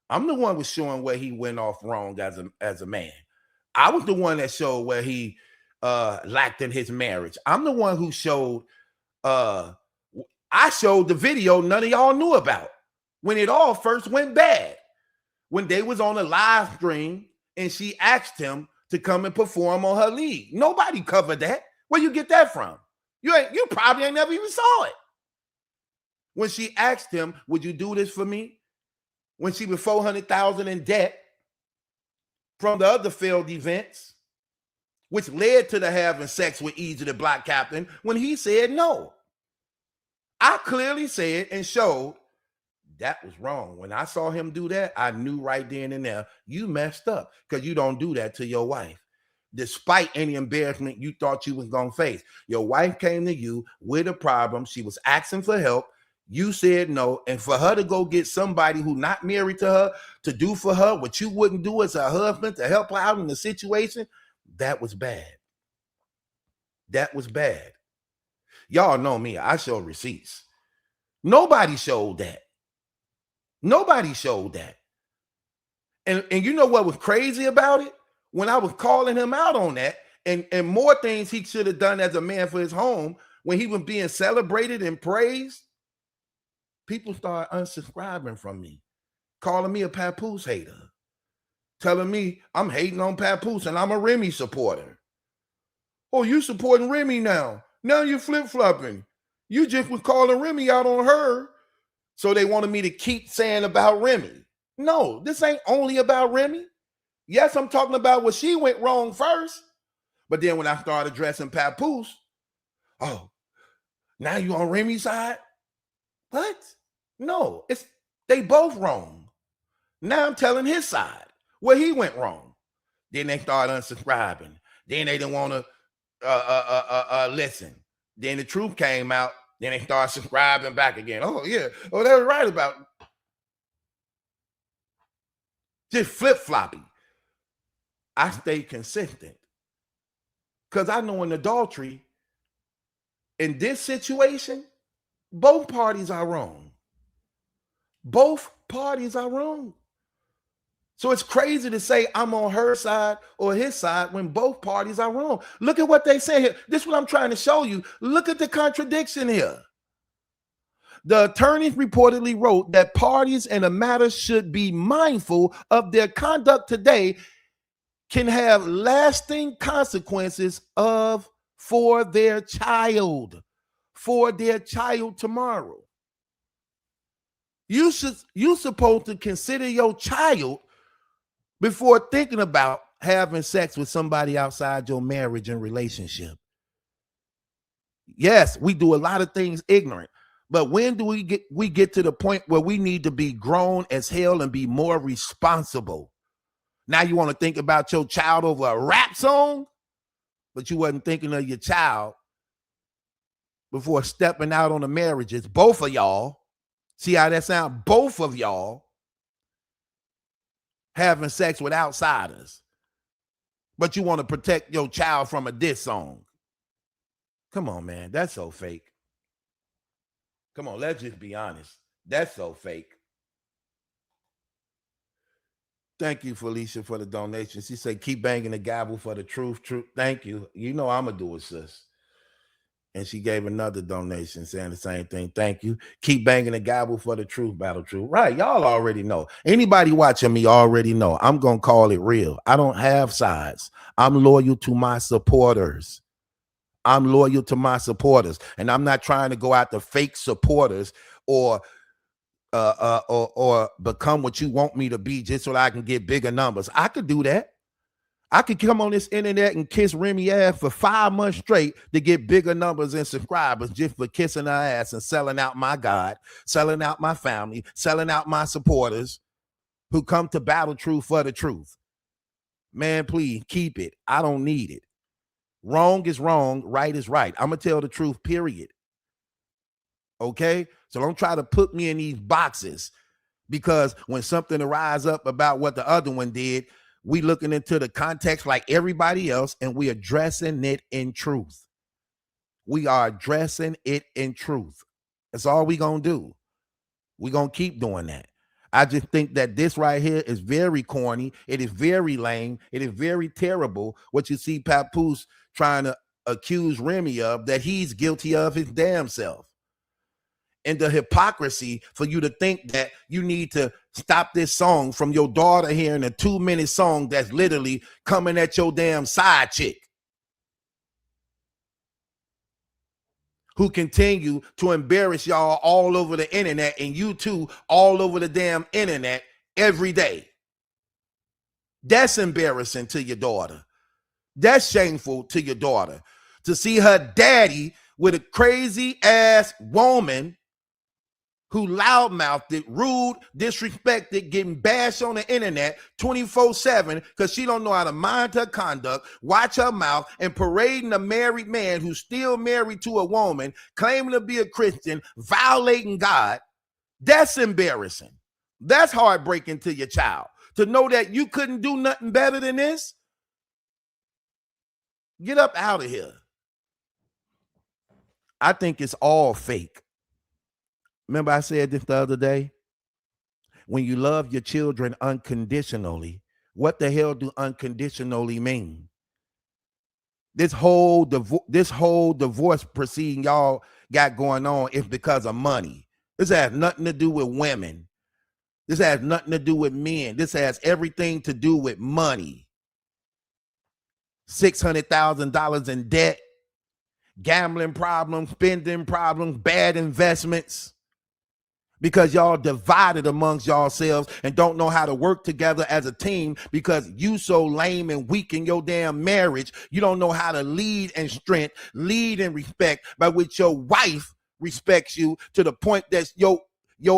I'm the one was showing where he went off wrong as a man. I was the one that showed where he lacked in his marriage. I'm the one who showed, I showed the video none of y'all knew about when it all first went bad. When they was on a live stream and she asked him to come and perform on her league. Nobody covered that. Where you get that from? You probably ain't never even saw it. When she asked him, would you do this for me? When she was $400,000 in debt from the other failed events, which led to the having sex with Easy the Black Captain, when he said no. I clearly said and showed that was wrong. When I saw him do that, I knew right then and there, you messed up, because you don't do that to your wife. Despite any embarrassment you thought you was going to face. Your wife came to you with a problem. She was asking for help. You said no. And for her to go get somebody who not married to her to do for her what you wouldn't do as her husband to help her out in the situation, that was bad. That was bad. Y'all know me. I show receipts. Nobody showed that. Nobody showed that. And you know what was crazy about it? When I was calling him out on that and more things he should have done as a man for his home, when he was being celebrated and praised, people started unsubscribing from me, calling me a Papoose hater, telling me I'm hating on Papoose and I'm a Remy supporter. Oh, you supporting Remy now. Now you're flip-flopping. You just was calling Remy out on her. So they wanted me to keep saying about Remy. No, this ain't only about Remy. Yes, I'm talking about what she went wrong first. But then when I started addressing Papoose, oh, now you on Remy's side? What? No, it's they both wrong. Now I'm telling his side where he went wrong. Then they started unsubscribing. Then they didn't want to listen. Then the truth came out. Then they started subscribing back again. Oh, yeah. Oh, they were right about it. Just flip-flopping. I stay consistent. Because I know in adultery, in this situation, both parties are wrong. Both parties are wrong. So it's crazy to say I'm on her side or his side when both parties are wrong. Look at what they say here. This is what I'm trying to show you. Look at the contradiction here. The attorneys reportedly wrote that parties in a matter should be mindful of their conduct today can have lasting consequences for their child tomorrow. You supposed to consider your child before thinking about having sex with somebody outside your marriage and relationship. Yes, we do a lot of things ignorant, but when do we get to the point where we need to be grown as hell and be more responsible? Now you want to think about your child over a rap song, but you wasn't thinking of your child before stepping out on the marriages. Both of y'all, see how that sounds? Both of y'all having sex with outsiders, but you want to protect your child from a diss song. Come on, man. That's so fake. Come on, let's just be honest. That's so fake. Thank you, Felicia, for the donation. She said, keep banging the gavel for the truth. Thank you. You know I'm going to do it, sis. And she gave another donation saying the same thing. Thank you. Keep banging the gavel for the truth, battle truth. Right. Y'all already know. Anybody watching me already know. I'm going to call it real. I don't have sides. I'm loyal to my supporters. I'm loyal to my supporters. And I'm not trying to go after fake supporters or become what you want me to be just so that I can get bigger numbers. I could do that. I could come on this internet and kiss Remy ass for 5 months straight to get bigger numbers and subscribers just for kissing her ass and selling out my God, selling out my family, selling out my supporters who come to battle truth for the truth. Man, please keep it. I don't need it. Wrong is wrong. Right is right. I'm going to tell the truth, period. Okay? So don't try to put me in these boxes because when something arises up about what the other one did, we looking into the context like everybody else, and we addressing it in truth. We are addressing it in truth. That's all we gonna do. We gonna keep doing that. I just think that this right here is very corny. It is very lame. It is very terrible what you see Papoose trying to accuse Remy of, that he's guilty of his damn self. And the hypocrisy for you to think that you need to stop this song from your daughter hearing a 2-minute song that's literally coming at your damn side chick who continue to embarrass y'all all over the internet, and you too all over the damn internet every day. That's embarrassing to your daughter. That's shameful to your daughter to see her daddy with a crazy ass woman who loudmouthed it, rude, disrespected, getting bashed on the internet 24/7 because she don't know how to mind her conduct, watch her mouth, and parading a married man who's still married to a woman, claiming to be a Christian, violating God. That's embarrassing. That's heartbreaking to your child. To know that you couldn't do nothing better than this. Get up out of here. I think it's all fake. Remember I said this the other day? When you love your children unconditionally, what the hell do unconditionally mean? This whole divorce proceeding y'all got going on is because of money. This has nothing to do with women. This has nothing to do with men. This has everything to do with money. $600,000 in debt, gambling problems, spending problems, bad investments. Because y'all divided amongst yourselves and don't know how to work together as a team because you so lame and weak in your damn marriage. You don't know how to lead and strength, lead and respect, by which your wife respects you to the point that your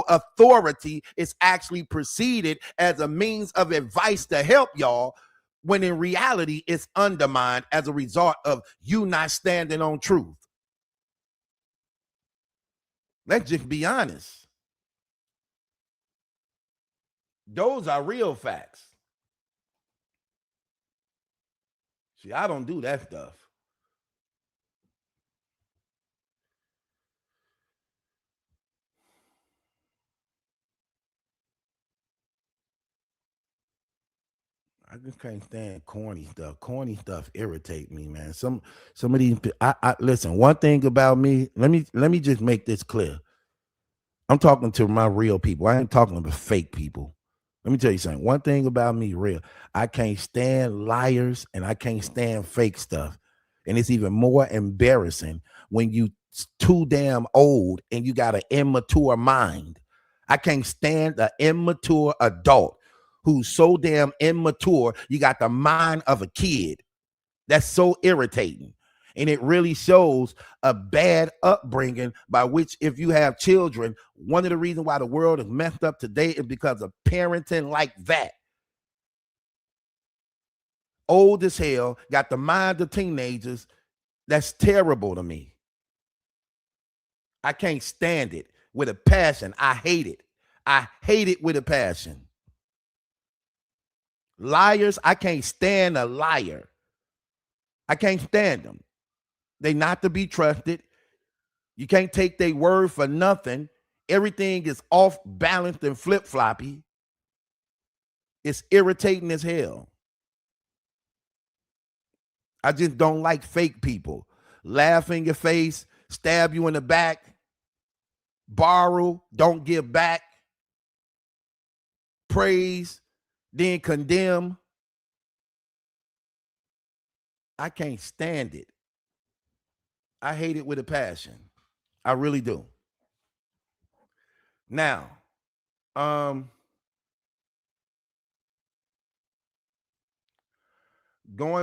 authority is actually preceded as a means of advice to help y'all, when in reality it's undermined as a result of you not standing on truth. Let's just be honest. Those are real facts. See, I don't do that stuff. I just can't stand corny stuff. Corny stuff irritate me, man. Some of these, I listen. One thing about me, let me just make this clear. I'm talking to my real people. I ain't talking to fake people. Let me tell you something. One thing about me, real, I can't stand liars and I can't stand fake stuff. And it's even more embarrassing when you too damn old and you got an immature mind. I can't stand the immature adult who's so damn immature, you got the mind of a kid. That's so irritating. And it really shows a bad upbringing, by which if you have children, one of the reasons why the world is messed up today is because of parenting like that. Old as hell, got the mind of teenagers. That's terrible to me. I can't stand it with a passion. I hate it. I hate it with a passion. Liars, I can't stand a liar. I can't stand them. They not to be trusted. You can't take their word for nothing. Everything is off balanced and flip-floppy. It's irritating as hell. I just don't like fake people. Laugh in your face, stab you in the back, borrow, don't give back, praise, then condemn. I can't stand it. I hate it with a passion. I really do. Now, going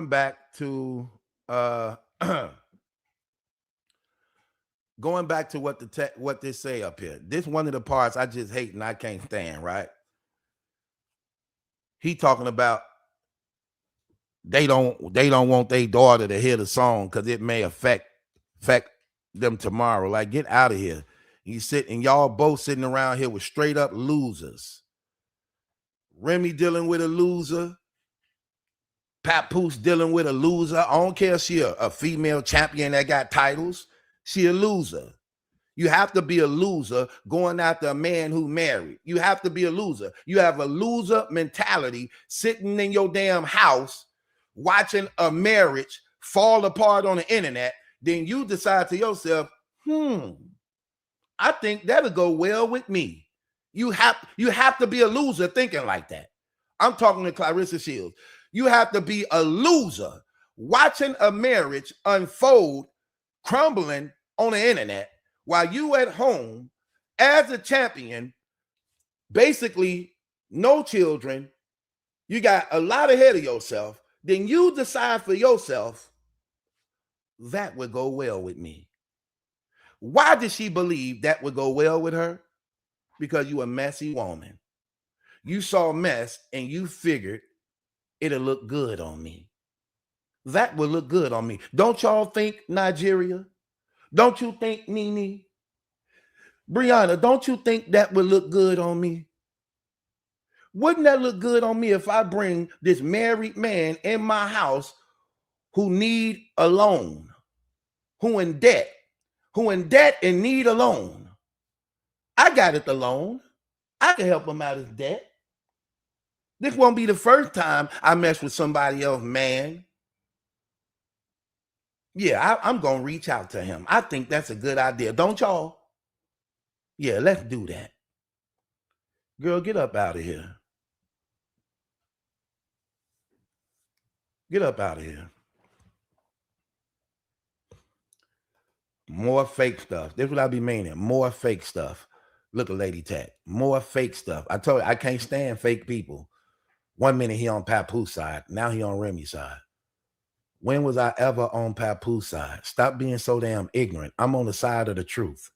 back to going back to what they say up here. This one of the parts I just hate and I can't stand, right? He talking about they don't want their daughter to hear the song because it may affect them tomorrow. Like, get out of here. Y'all both sitting around here with straight up losers. Remy dealing with a loser. Papoose dealing with a loser. I don't care if she a female champion that got titles. She a loser. You have to be a loser going after a man who married. You have to be a loser. You have a loser mentality sitting in your damn house watching a marriage fall apart on the internet. Then you decide to yourself, I think that'll go well with me. You have to be a loser thinking like that. I'm talking to Claressa Shields. You have to be a loser watching a marriage unfold, crumbling on the internet, while you at home as a champion, basically no children, you got a lot ahead of yourself. Then you decide for yourself, that would go well with me. Why did she believe that would go well with her? Because you a messy woman. You saw mess and you figured it'll look good on me. That would look good on me. Don't y'all think, Nigeria? Don't you think, Nene? Brianna, don't you think that would look good on me? Wouldn't that look good on me if I bring this married man in my house who need a loan, who in debt and need a loan? I got it, the loan. I can help him out of debt. This won't be the first time I mess with somebody else, man. Yeah, I'm going to reach out to him. I think that's a good idea. Don't y'all? Yeah, let's do that. Girl, get up out of here. Get up out of here. More fake stuff. This is what I be meaning. More fake stuff. Look at Lady Tech. More fake stuff. I told you, I can't stand fake people. 1 minute he on Papoose side. Now he on Remy side. When was I ever on Papoose side? Stop being so damn ignorant. I'm on the side of the truth.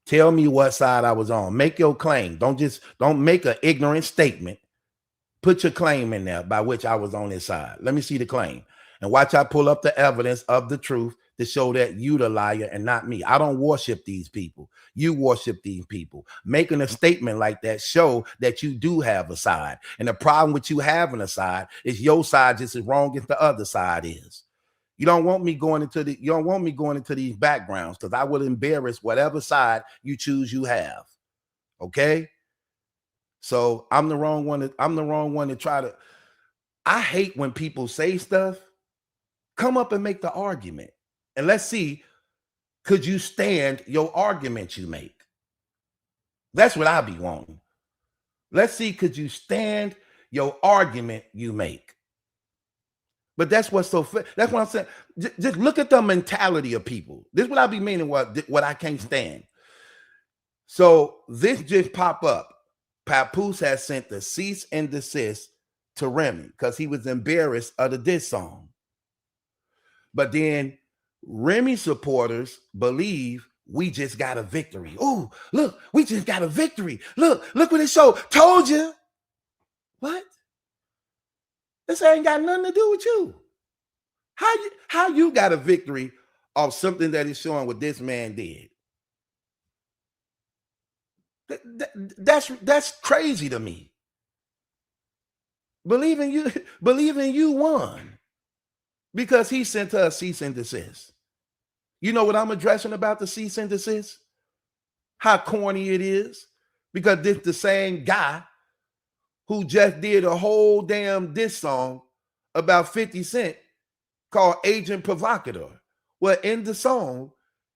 Tell me what side I was on. Make your claim. Don't make an ignorant statement. Put your claim in there by which I was on his side. Let me see the claim. And watch I pull up the evidence of the truth to show that you the liar and not me. I don't worship these people. You worship these people. Making a statement like that show that you do have a side. And the problem with you having a side is your side just as wrong as the other side is. You don't want me going into these backgrounds because I would embarrass whatever side you choose you have. Okay? So I'm the wrong one to try to. I hate when people say stuff. Come up and make the argument. And let's see, could you stand your argument you make? That's what I be wanting. Let's see, could you stand your argument you make? But that's what's so that's what I'm saying. Just look at the mentality of people. This is what I be meaning what I can't stand. So this just pop up. Papoose has sent the cease and desist to Remy because he was embarrassed of the diss song. But then Remy supporters believe we just got a victory. Oh, look, we just got a victory. Look what it showed. Told you. What? This ain't got nothing to do with you. How you got a victory of something that is showing what this man did? That's crazy to me. Believing you won because he sent her a cease and desist. You know what I'm addressing about the cease and desist? How corny it is, because this the same guy who just did a whole damn diss song about 50 Cent called Agent Provocateur. Well, in the song,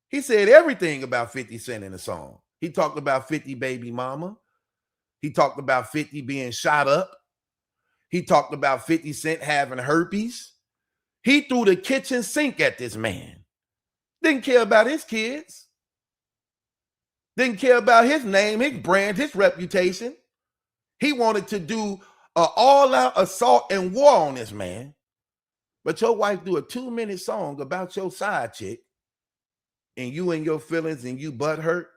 he said everything about 50 Cent in the song. He talked about 50 baby mama. He talked about 50 being shot up. He talked about 50 Cent having herpes. He threw the kitchen sink at this man. Didn't care about his kids. Didn't care about his name, his brand, his reputation. He wanted to do an all-out assault and war on this man. But your wife do a 2-minute song about your side chick and you and your feelings and you butt hurt.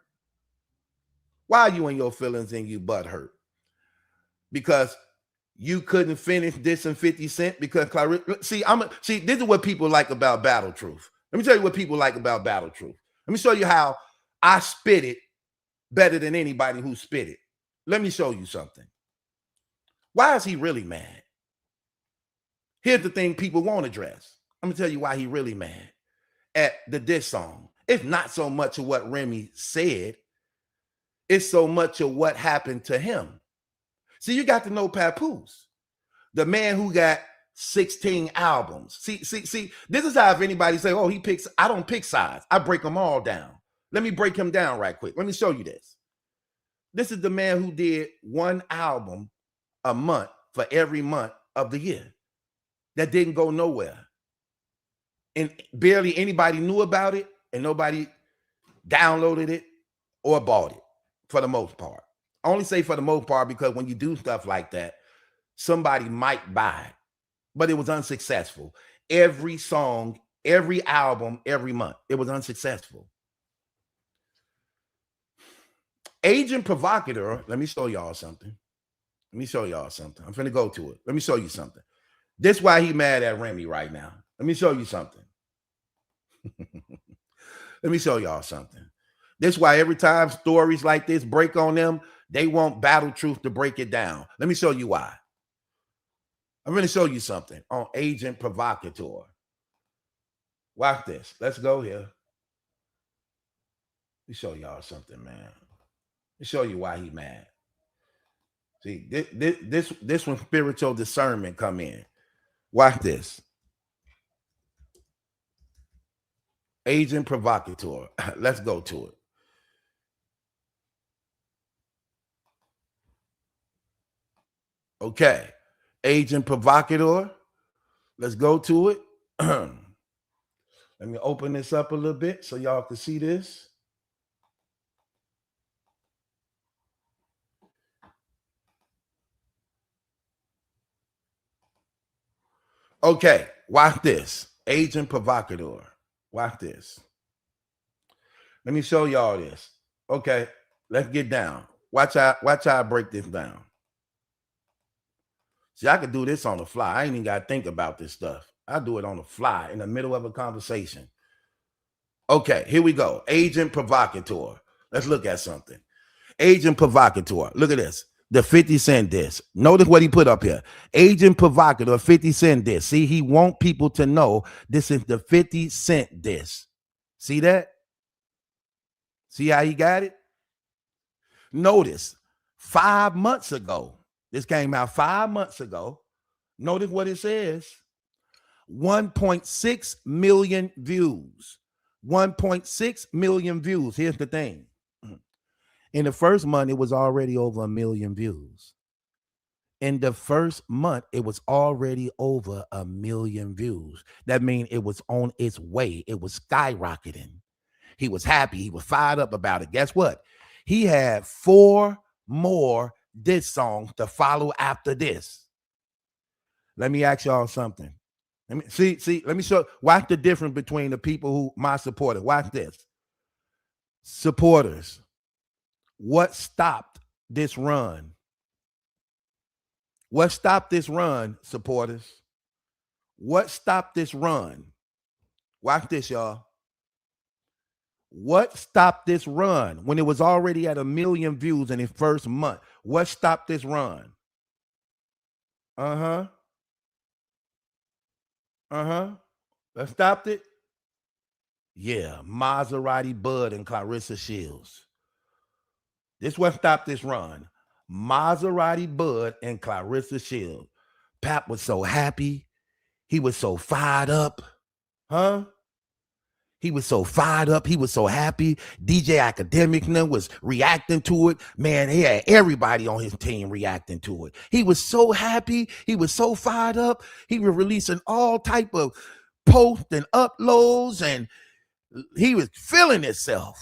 Why are you in your feelings and you butt hurt? Because you couldn't finish dissing 50 Cent because Claressa. See, this is what people like about Battle Truth. Let me tell you what people like about Battle Truth. Let me show you how I spit it better than anybody who spit it. Let me show you something. Why is he really mad? Here's the thing people won't address. I'm going to tell you why he really mad at the diss song. It's not so much of what Remy said. It's so much of what happened to him. See, you got to know Papoose, the man who got 16 albums. See, this is how if anybody say, oh, he picks, I don't pick sides. I break them all down. Let me break him down right quick. Let me show you this. This is the man who did one album a month for every month of the year that didn't go nowhere. And barely anybody knew about it and nobody downloaded it or bought it for the most part. I only say for the most part because when you do stuff like that, somebody might buy it, but it was unsuccessful. Every song, every album, every month, it was unsuccessful. Agent Provocateur, let me show y'all something. I'm finna go to it. Let me show you something. This is why he mad at Remy right now. Let me show you something. Let me show y'all something. This is why every time stories like this break on them, they want Battle Truth to break it down. Let me show you why. I'm going to show you something on Agent Provocateur. Watch this. Let's go here. Let me show y'all something, man. Let me show you why he mad. See, this when spiritual discernment come in. Watch this. Agent provocateur. Let's go to it. Okay. Agent provocateur. Let's go to it. Let me open this up a little bit so y'all can see this. Okay, watch this. Agent provocateur. Watch this. Let me show y'all this. Okay, let's get down. Watch how I break this down. See, I could do this on the fly. I ain't even got to think about this stuff. I do it on the fly in the middle of a conversation. Okay, here we go. Agent provocateur. Let's look at something. Agent provocateur. Look at this. The 50 Cent diss. Notice what he put up here. Agent provocateur, 50 Cent diss. See, he want people to know this is the 50 Cent diss. See that? See how he got it? Notice 5 months ago, this came out 5 months ago. Notice what it says. 1.6 million views. 1.6 million views. Here's the thing. In the first month, it was already over 1 million views. In the first month, it was already over 1 million views. That means it was on its way. It was skyrocketing. He was happy. He was fired up about it. Guess what? He had 4 more diss songs to follow after this. Let me ask y'all something. Let me see. Let me show. Watch the difference between the people who my supporters. Watch this. Supporters. What stopped this run? What stopped this run, supporters? What stopped this run? Watch this, y'all. What stopped this run when it was already at 1 million views in its first month? What stopped this run? That stopped it? Yeah, Maserati Bud and Claressa Shields. This what stopped this run. Maserati Bud and Claressa Shields. Pap was so happy. He was so fired up. He was so fired up. He was so happy. DJ Academic was reacting to it. Man, he had everybody on his team reacting to it. He was so happy. He was so fired up. He was releasing all type of posts and uploads, and he was feeling himself.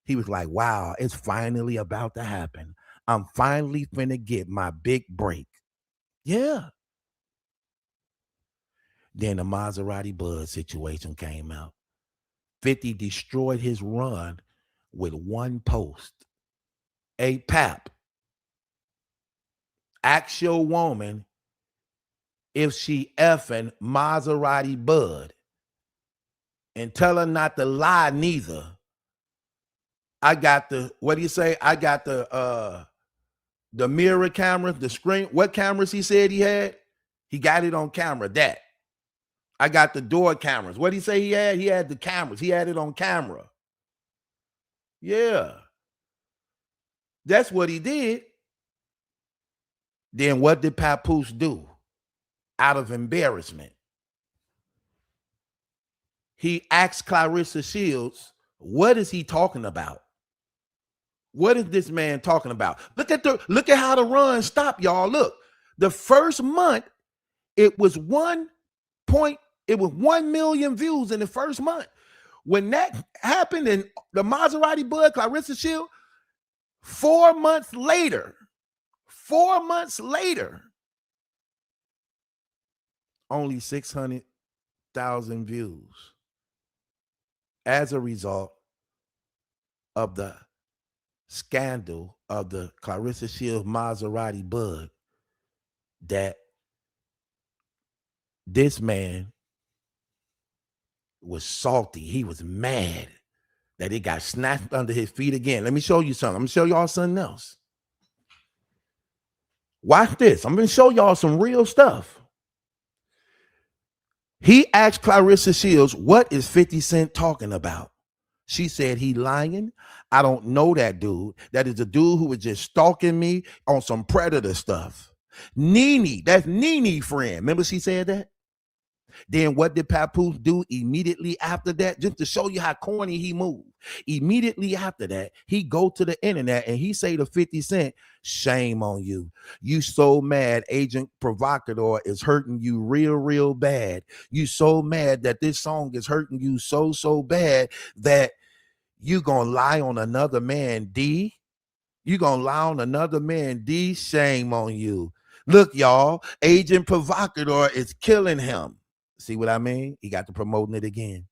He was like, wow, it's finally about to happen. I'm finally finna get my big break. Yeah. Then the Maserati Bud situation came out. 50 destroyed his run with one post. Hey, Pap, ask your woman if she effing Maserati Bud and tell her not to lie neither. I got the, what do you say? I got the mirror camera, the screen. What cameras he said he had? He got it on camera, that. I got the door cameras. What did he say he had? He had the cameras. He had it on camera. Yeah. That's what he did. Then what did Papoose do? Out of embarrassment, he asked Claressa Shields, what is he talking about? What is this man talking about? Look at how the run stopped, y'all. Look, the first month, it was 1 million views in the first month. When that happened in the Maserati Bud, Claressa Shields, 4 months later, only 600,000 views as a result of the scandal of the Claressa Shields Maserati Bud, that this man was salty. He was mad that it got snatched under his feet again. Let me show you something. I'm going to show y'all something else. Watch this. I'm going to show y'all some real stuff. He asked Claressa Shields, what is 50 Cent talking about? She said, he lying. I don't know that dude. That is a dude who was just stalking me on some predator stuff. Nene, that's Nene friend. Remember she said that? Then what did Papoose do immediately after that? Just to show you how corny he moved. Immediately after that, he go to the internet and he say to 50 Cent, shame on you. You so mad Agent Provocateur is hurting you real bad. You so mad that this song is hurting you so bad that you gonna lie on another man, D. You gonna lie on another man, D. Shame on you. Look, y'all, Agent Provocateur is killing him. See what I mean? He got to promoting it again.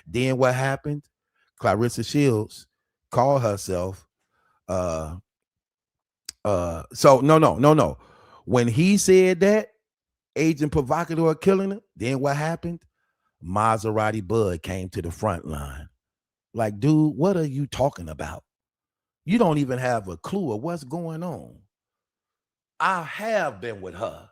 Then what happened? Claressa Shields called herself so no. When he said that, Agent Provocateur killing him, then what happened? Maserati Bud came to the front line. Like, dude, what are you talking about? You don't even have a clue of what's going on. I have been with her.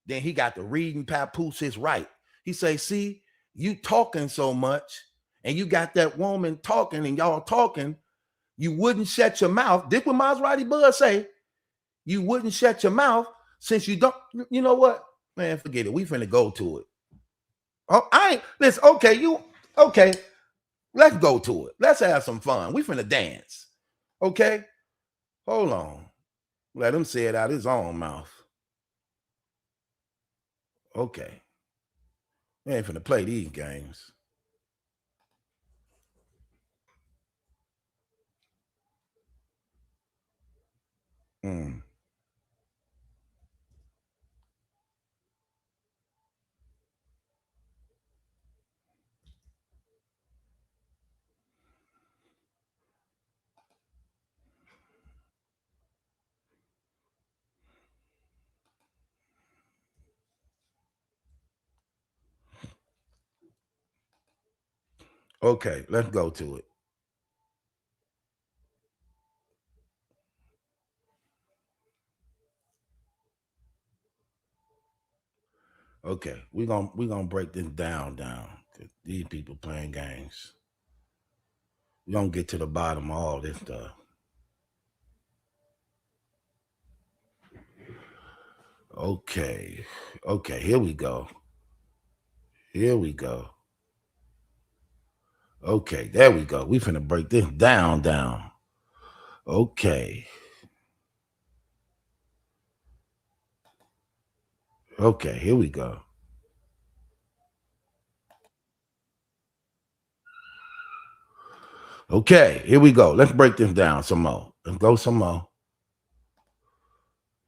Then he got to reading Papoose his right. He say, see, you talking so much and you got that woman talking and y'all talking, you wouldn't shut your mouth. This what Maserati Bud say. You wouldn't shut your mouth since you don't, you know what? Man, forget it. We finna go to it. Oh, I ain't, listen, okay. Let's go to it. Let's have some fun. We finna dance. Okay? Hold on. Let him say it out his own mouth. Okay. We ain't finna play these games. Okay, let's go to it. Okay, we're gonna break this down. These people playing games. We're gonna get to the bottom of all this stuff. Okay, here we go. Okay, there we go. We finna break this down. Okay, here we go. Okay, here we go. Let's break this down some more. Let's go some more.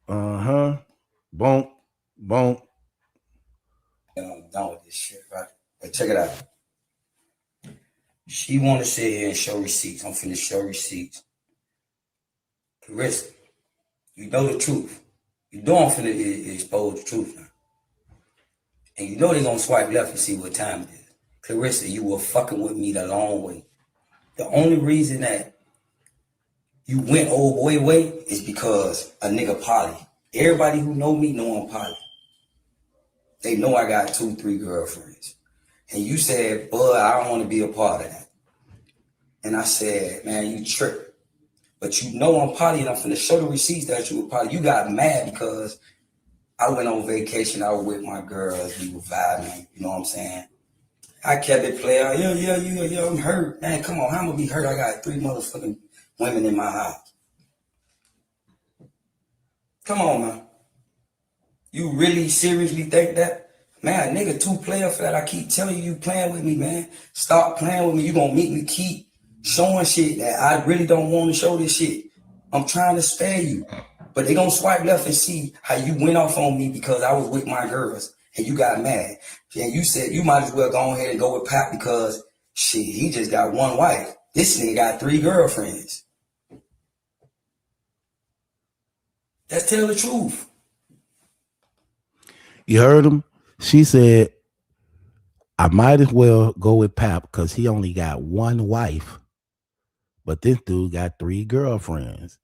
Boom. I'm done with this shit, right? But check it out. She want to sit here and show receipts. I'm finna show receipts. Claressa, you know the truth. You know I'm finna expose the truth now. And you know they gonna swipe left and see what time it is. Claressa, you were fucking with me the long way. The only reason that you went old boy way is because a nigga poly. Everybody who know me know I'm poly. They know I got 2-3 girlfriends. And you said, bud, I don't want to be a part of that. And I said, man, you tripping. But you know I'm poly and I'm finna show the receipts that you were poly. You got mad because I went on vacation. I was with my girls. We were vibing. You know what I'm saying? I kept it playing. Yeah, I'm hurt. Man, come on. How am I gonna be hurt? I got 3 motherfucking women in my house. Come on, man. You really seriously think that? Man, nigga, 2 player for that. I keep telling you playing with me, man. Stop playing with me. You gonna make me keep showing shit that I really don't want to show this shit. I'm trying to spare you. But they gonna swipe left and see how you went off on me because I was with my girls and you got mad. And you said you might as well go ahead and go with Pap because shit, he just got 1 wife. This nigga got 3 girlfriends. Let's tell the truth. You heard him? She said, I might as well go with Pap because he only got 1 wife. But this dude got 3 girlfriends.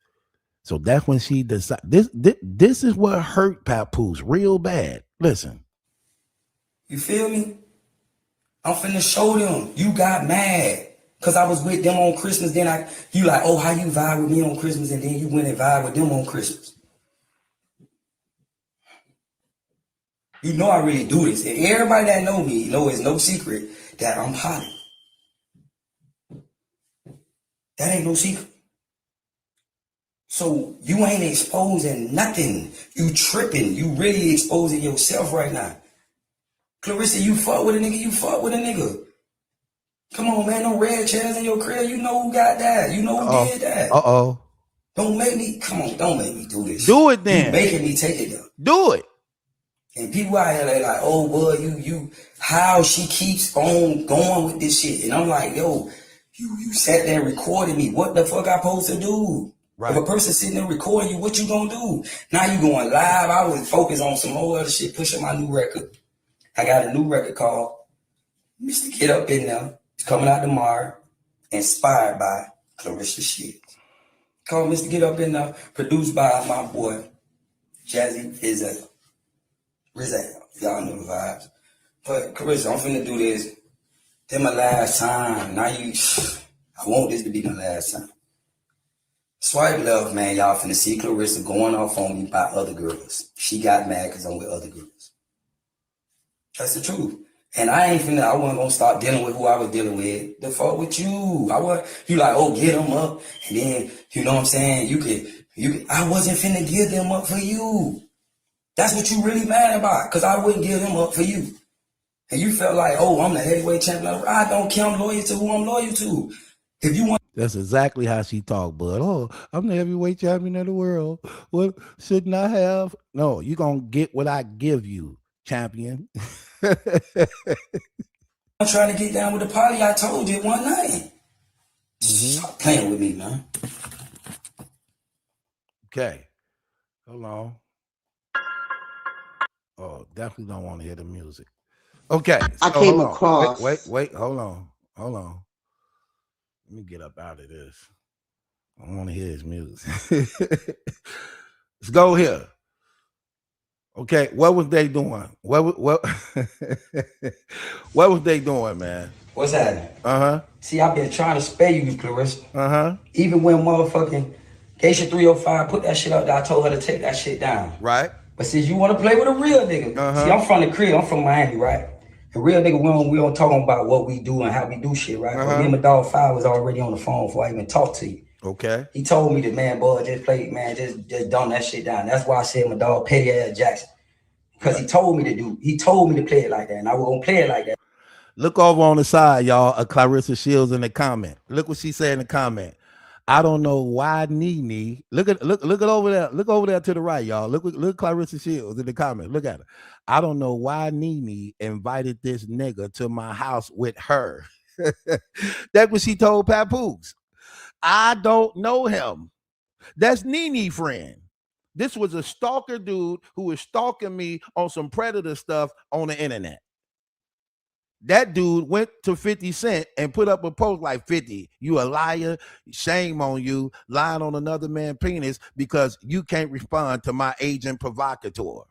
So that's when she decided. This is what hurt Papoose real bad. Listen. You feel me? I'm finna show them. You got mad because I was with them on Christmas. Then you like, oh, how you vibe with me on Christmas? And then you went and vibe with them on Christmas. You know I really do this. And everybody that know me know it's no secret that I'm potty. That ain't no secret. So you ain't exposing nothing. You tripping. You really exposing yourself right now. Claressa, you fuck with a nigga, you fuck with a nigga. Come on, man, no red chairs in your crib. You know who got that. You know who did that. Uh-oh. Don't make me, come on, don't make me do this. Do it then. You making me take it though. Do it. And people out here like, oh, boy, how she keeps on going with this shit. And I'm like, yo, you sat there recording me. What the fuck I supposed to do? Right. If a person sitting there recording you, what you gonna do? Now you going live. I was focused on some whole other shit, pushing my new record. I got a new record called Mr. Get Up In There. It's coming out tomorrow. Inspired by Claressa Shields. Called Mr. Get Up In There. Produced by my boy, Jazzy Rizal. Y'all know the vibes. But Claressa, I'm finna do this. This my last time. Now I want this to be my last time. Swipe left, man. Y'all finna see Claressa going off on me by other girls. She got mad because I'm with other girls. That's the truth. And I wasn't gonna stop dealing with who I was dealing with. The fuck with you. You like, oh, get them up. And then, you know what I'm saying? I wasn't finna give them up for you. That's what you really mad about. Because I wouldn't give them up for you. And you felt like, oh, I'm the heavyweight champion. I don't care. I'm loyal to who I'm loyal to. If you want. That's exactly how she talk, bud. Oh, I'm the heavyweight champion of the world. What shouldn't I have? No, you're going to get what I give you, champion. I'm trying to get down with the party. I told you one night. Stop playing with me, man. Okay. Hold on. Oh, definitely don't want to hear the music. Okay. So I came across. Wait. Hold on. Let me get up out of this. I don't want to hear his music. Let's go here. Okay, what was they doing? What what was they doing, man? What's happening? See, I've been trying to spare you, Claressa. Even when motherfucking Geisha 305 put that shit up there, I told her to take that shit down. Right. But since you want to play with a real nigga, see, I'm from the crib. I'm from Miami, right? A real nigga, we don't talk about what we do and how we do shit, right? But me and my dog 5 was already on the phone before I even talked to you. Okay. He told me that, man, boy, just dumb that shit down. That's why I said my dog Petty Ass Jackson. Because he told me to play it like that, and I was gonna play it like that. Look over on the side, y'all, Claressa Shields in the comment. Look what she said in the comment. I don't know why Nene. Look over there. Look over there to the right, y'all. Look Claressa Shields in the comment. Look at her. I don't know why Nene invited this nigga to my house with her. That's what she told Papoose. I don't know him. That's Nene friend. This was a stalker dude who was stalking me on some predator stuff on the internet. That dude went to 50 Cent and put up a post like, 50, you a liar, shame on you, lying on another man's penis because you can't respond to my agent provocateur.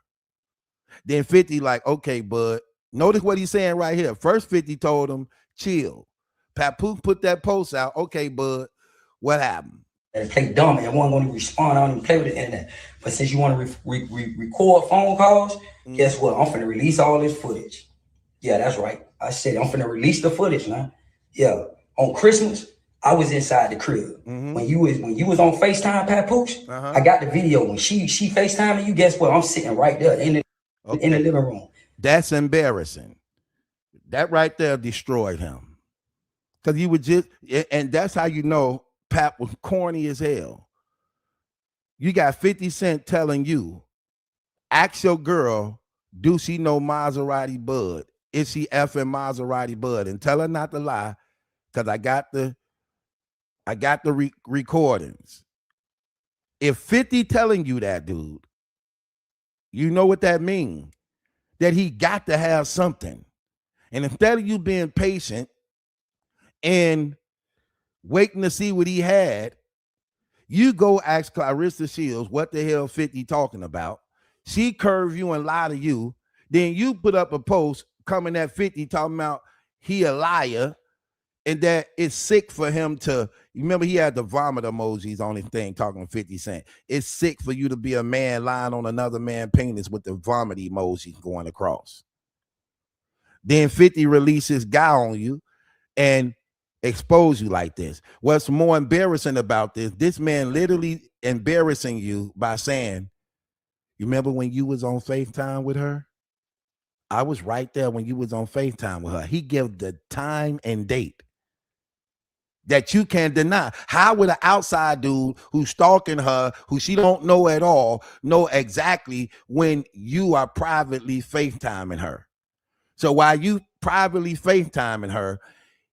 Then 50 like, okay, bud. Notice what he's saying right here. First 50 told him, chill. Papoose put that post out. Okay, bud, what happened? And play dumb and wasn't going to respond. I don't even play with the internet. But since you want to record phone calls, guess what? I'm finna release all this footage. Yeah, that's right. I said I'm finna release the footage, man. Yeah. On Christmas, I was inside the crib. When you was on FaceTime, Papoose, I got the video. When she FaceTiming you, guess what? I'm sitting right there in the living room. That's embarrassing. That right there destroyed him. Because he would just, and that's how you know Pap was corny as hell. You got 50 Cent telling you, ask your girl, do she know Maserati Bud? Is she effing Maserati Bud? And tell her not to lie, because I got the recordings. If 50 telling you that, dude, you know what that means. That he got to have something. And instead of you being patient and waiting to see what he had, you go ask Claressa Shields what the hell 50 talking about. She curve you and lie to you. Then you put up a post coming at 50 talking about he a liar and that it's sick for him to, remember he had the vomit emojis on his thing talking 50 Cent. It's sick for you to be a man lying on another man's penis with the vomit emoji going across. Then 50 releases guy on you and expose you like this. What's more embarrassing about this man literally embarrassing you by saying, you remember when you was on FaceTime with her? I was right there when you was on FaceTime with her. He gave the time and date that you can't deny. How would an outside dude who's stalking her, who she don't know at all, know exactly when you are privately FaceTiming her? So while you privately FaceTiming her,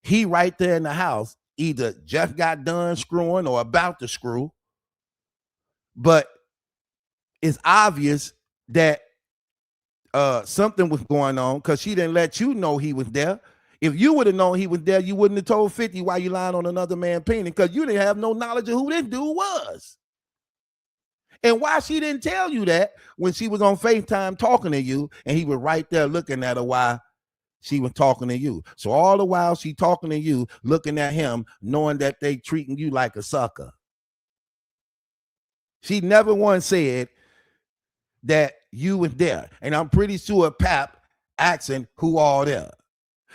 he right there in the house, either just got done screwing or about to screw. But it's obvious that something was going on because she didn't let you know he was there. If you would have known he was there, you wouldn't have told 50 why you lying on another man's penis, because you didn't have no knowledge of who this dude was. And why she didn't tell you that when she was on FaceTime talking to you and he was right there looking at her while she was talking to you. So all the while she talking to you, looking at him, knowing that they treating you like a sucker. She never once said that you was there. And I'm pretty sure Pap asking who all there.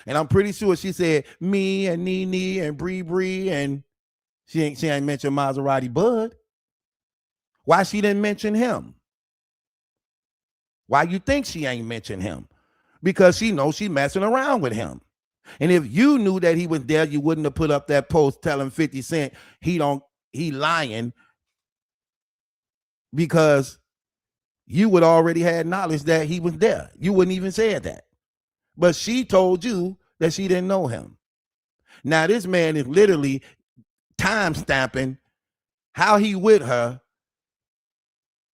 And I'm pretty sure she said me and Nene and Bree and she ain't mentioned Maserati Bud. Why she didn't mention him? Why you think she ain't mentioned him? Because she knows she messing around with him. And if you knew that he was there, you wouldn't have put up that post telling 50 Cent he lying, because you would already had knowledge that he was there. You wouldn't even say that. But she told you that she didn't know him. Now this man is literally time stamping how he with her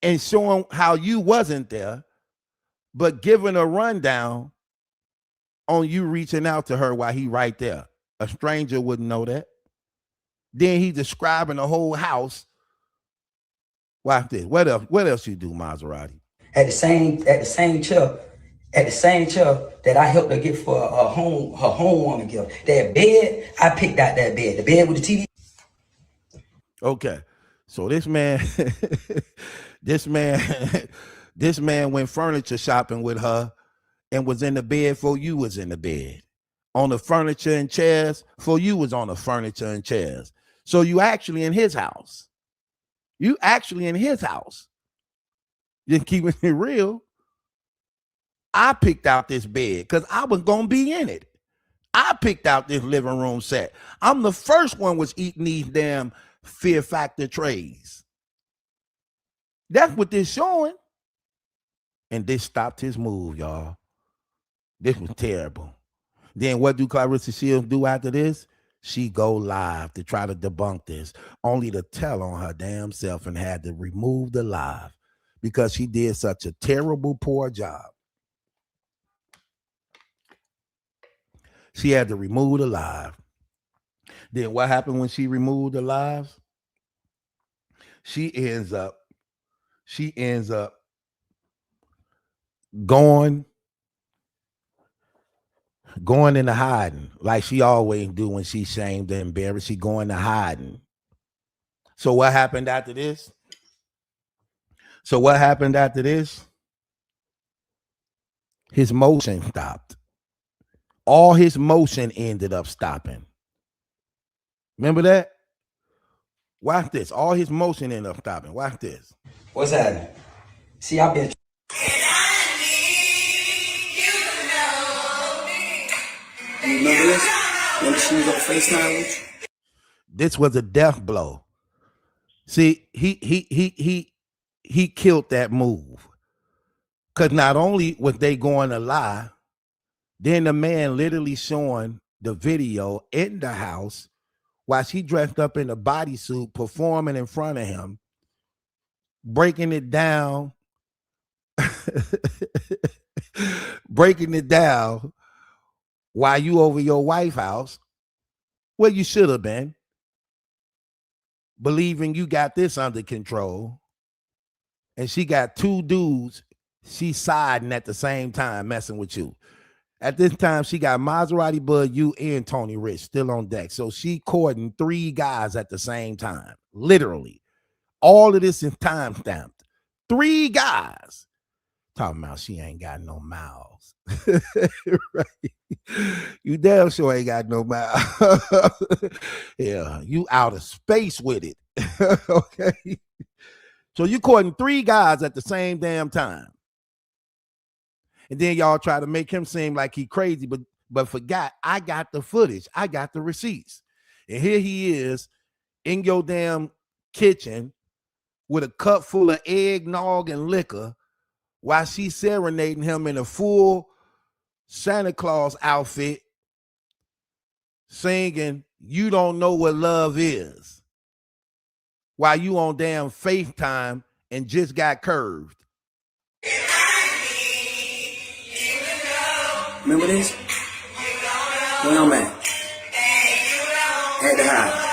and showing how you wasn't there, but giving a rundown on you reaching out to her while he right there. A stranger wouldn't know that. Then he describing the whole house. Watch this. What else you do, Maserati? At the same chair that I helped her get for her homewarming gift. That bed, I picked out that bed. The bed with the TV. Okay. So this man, this man went furniture shopping with her and was in the bed before you was in the bed. On the furniture and chairs before you was on the furniture and chairs. So you actually in his house. You keeping it real. I picked out this bed because I was going to be in it. I picked out this living room set. I'm the first one was eating these damn Fear Factor trays. That's what this showing. And this stopped his move, y'all. This was terrible. Then what do Claressa Shields do after this? She go live to try to debunk this, only to tell on her damn self and had to remove the live because she did such a terrible, poor job. She had to remove the live. Then what happened when she removed the lives? She ends up going into hiding like she always do when she's shamed and embarrassed. She going to hiding. So what happened after this? His motion stopped. All his motion ended up stopping. Remember that? Watch this. All his motion ended up stopping. Watch this. What's happening? See, I've been. You remember this? When she was on FaceTime with you? This was a death blow. See, he killed that move. Because not only was they going to lie, then the man literally showing the video in the house while she dressed up in a bodysuit performing in front of him, breaking it down, while you over your wife's house, where you should have been, believing you got this under control, and she got two dudes, she siding at the same time, messing with you. At this time, she got Maserati, Bud, you, and Tony Rich still on deck. So she courting 3 guys at the same time. Literally. All of this is time stamped. 3 guys. Talking about she ain't got no mouths. Right? You damn sure ain't got no mouths. Yeah, you out of space with it. Okay. So you courting 3 guys at the same damn time. And then y'all try to make him seem like he crazy, but forgot, I got the footage. I got the receipts. And here he is in your damn kitchen with a cup full of eggnog and liquor while she's serenading him in a full Santa Claus outfit, singing, "You Don't Know What Love Is," while you on damn FaceTime and just got curved. Remember this? Where I'm at the house.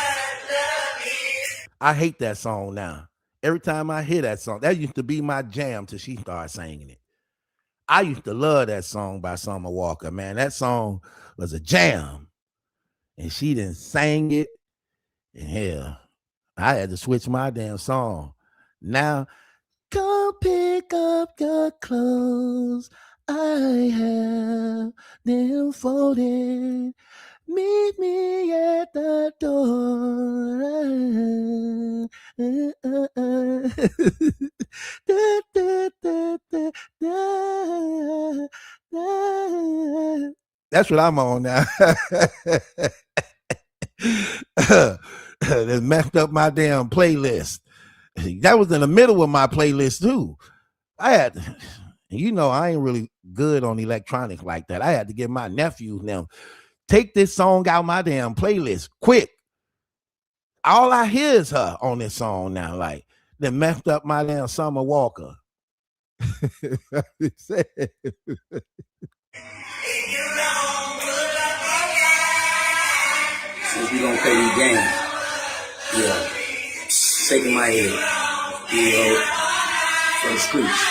I hate that song now. Every time I hear that song, that used to be my jam till she started singing it. I used to love that song by Summer Walker, man. That song was a jam. And she didn't sing it. And hell, I had to switch my damn song. Now, come pick up your clothes. I have them folded. Meet me at the door. That's what I'm on now. That messed up my damn playlist. That was in the middle of my playlist too. I had, I ain't really good on electronics like that. I had to get my nephews now, take this song out my damn playlist quick. All I hear is her on this song now, like that messed up my damn Summer Walker. Since we gonna play these games, yeah, shaking my head, from the streets.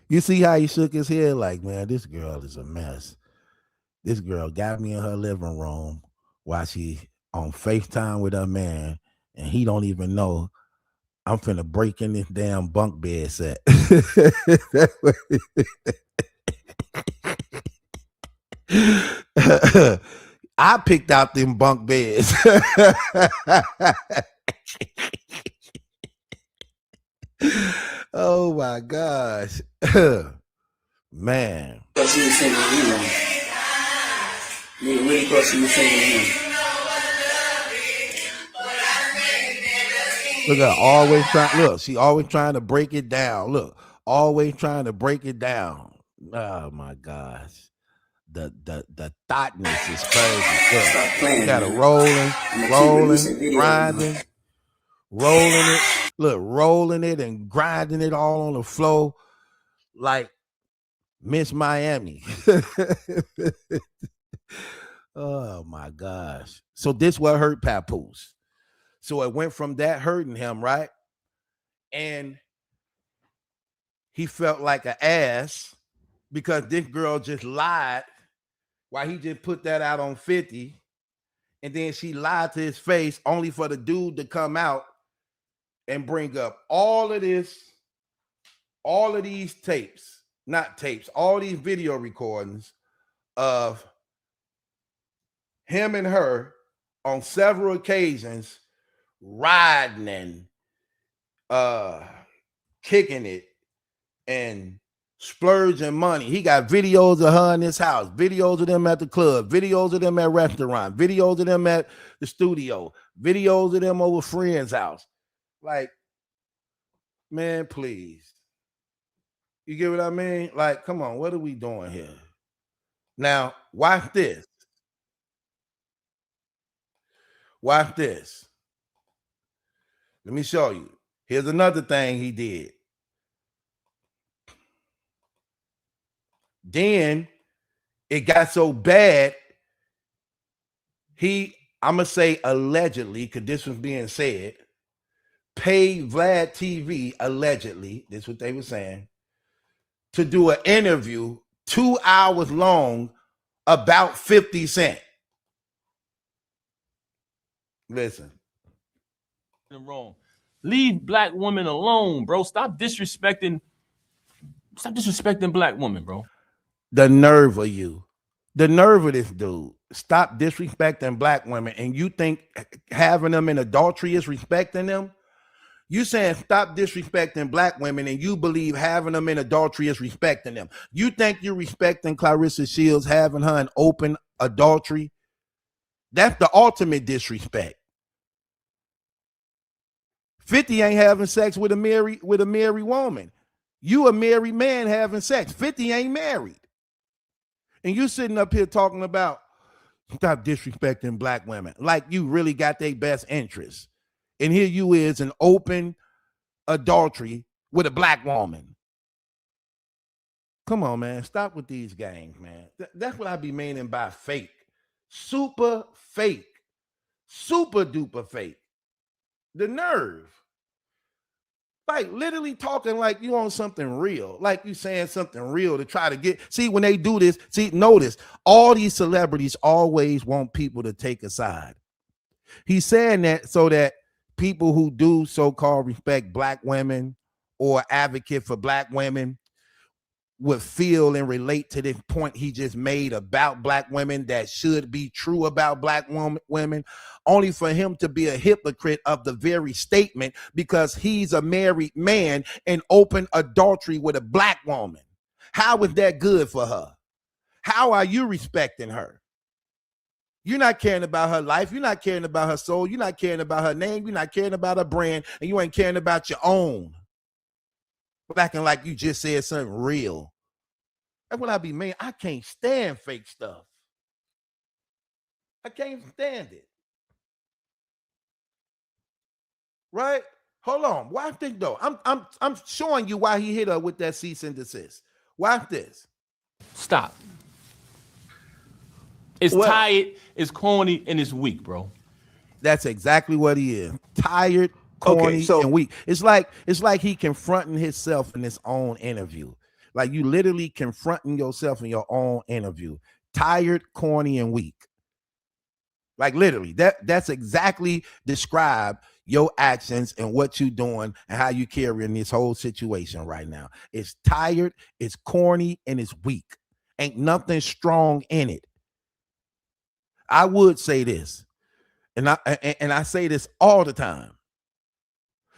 You see how he shook his head like, man, this girl is a mess. This girl got me in her living room while she on FaceTime with her man, and he don't even know I'm finna break in this damn bunk bed set. I picked out them bunk beds. Oh my gosh. Man. Because she was singing him. Nigga really thought she was singing him. Look at her, always trying. Look, she always trying to break it down. Look, always trying to break it down. Oh my gosh. The thoughtness is crazy. Look, got her rolling, grinding, rolling it. Look, rolling it and grinding it all on the floor like Miss Miami. Oh my gosh. So this what hurt Papoose. So it went from that hurting him, right? And he felt like an ass because this girl just lied while he just put that out on 50. And then she lied to his face only for the dude to come out and bring up all of these tapes, not tapes, all these video recordings of him and her on several occasions riding and kicking it and splurging money. He got videos of her in his house, videos of them at the club, videos of them at restaurant, videos of them at the studio, videos of them over a friend's house. Like, man, please. You get what I mean? Like, come on, what are we doing here? Now, watch this. Watch this. Let me show you. Here's another thing he did. Then it got so bad, I'm going to say allegedly, because this was being said, paid Vlad TV, allegedly, that's what they were saying, to do an interview 2 hours long about 50 Cent. Listen. Wrong. Leave black women alone, bro. Stop disrespecting black women, bro. The nerve of you. The nerve of this dude. Stop disrespecting black women. And you think having them in adultery is respecting them? You saying stop disrespecting black women, and you believe having them in adultery is respecting them. You think you're respecting Claressa Shields having her in open adultery? That's the ultimate disrespect. 50 ain't having sex with a married woman. You a married man having sex. 50 ain't married. And you sitting up here talking about stop disrespecting black women like you really got their best interests. And here you is an open adultery with a black woman. Come on, man. Stop with these games, man. That's what I be meaning by fake. Super fake. Super duper fake. The nerve. Like literally talking like you on something real, like you saying something real to try to get. See, when they do this, notice all these celebrities always want people to take a side. He's saying that so that people who do so-called respect black women or advocate for black women would feel and relate to this point he just made about black women that should be true about black women, only for him to be a hypocrite of the very statement because he's a married man in open adultery with a black woman. How is that good for her? How are you respecting her? You're not caring about her life. You're not caring about her soul. You're not caring about her name. You're not caring about her brand, and you ain't caring about your own. Acting like you just said something real. That's what I be mean. I can't stand fake stuff. I can't stand it. Right? Hold on. Watch this though. I'm showing you why he hit her with that cease and desist. Watch this. Stop. It's tired, it's corny, and it's weak, bro. That's exactly what he is. Tired, corny, and weak. It's like he confronting himself in his own interview. Like you literally confronting yourself in your own interview. Tired, corny, and weak. Like literally, that's exactly describe your actions and what you doing and how you carrying this whole situation right now. It's tired, it's corny, and it's weak. Ain't nothing strong in it. I would say this, and I say this all the time.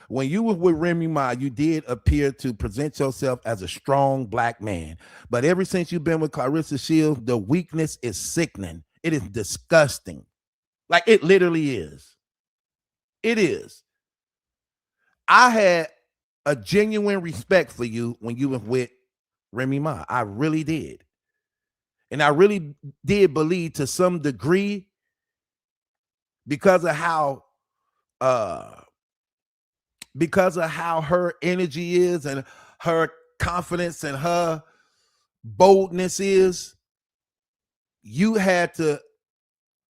When you were with Remy Ma, you did appear to present yourself as a strong black man. But ever since you've been with Claressa Shields, the weakness is sickening. It is disgusting. Like it literally is. It is. I had a genuine respect for you when you were with Remy Ma. I really did. And I really did believe to some degree because of how her energy is and her confidence and her boldness is, you had to,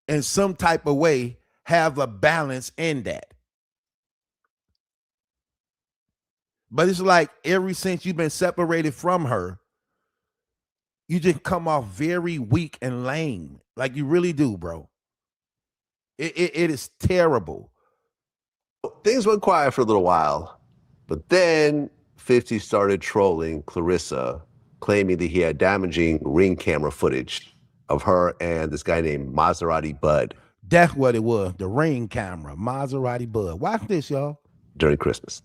in some type of way, have a balance in that. But it's like ever since you've been separated from her, you just come off very weak and lame. Like you really do, bro. It is terrible. Things went quiet for a little while, but then 50 started trolling Claressa, claiming that he had damaging ring camera footage of her and this guy named Maserati Bud. That's what it was, the ring camera, Maserati Bud. Watch this, y'all. During Christmas.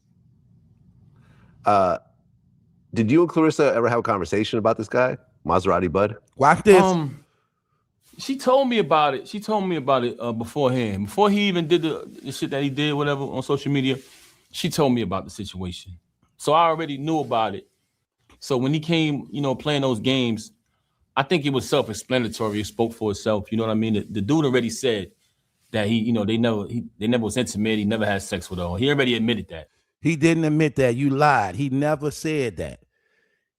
Did you and Claressa ever have a conversation about this guy, Maserati Bud? Watch this. She told me about it. She told me about it beforehand. Before he even did the shit that he did, whatever, on social media, she told me about the situation. So I already knew about it. So when he came, playing those games, I think it was self-explanatory. It spoke for itself. You know what I mean? The dude already said that they never was intimate. He never had sex with her. He already admitted that. He didn't admit that. You lied. He never said that.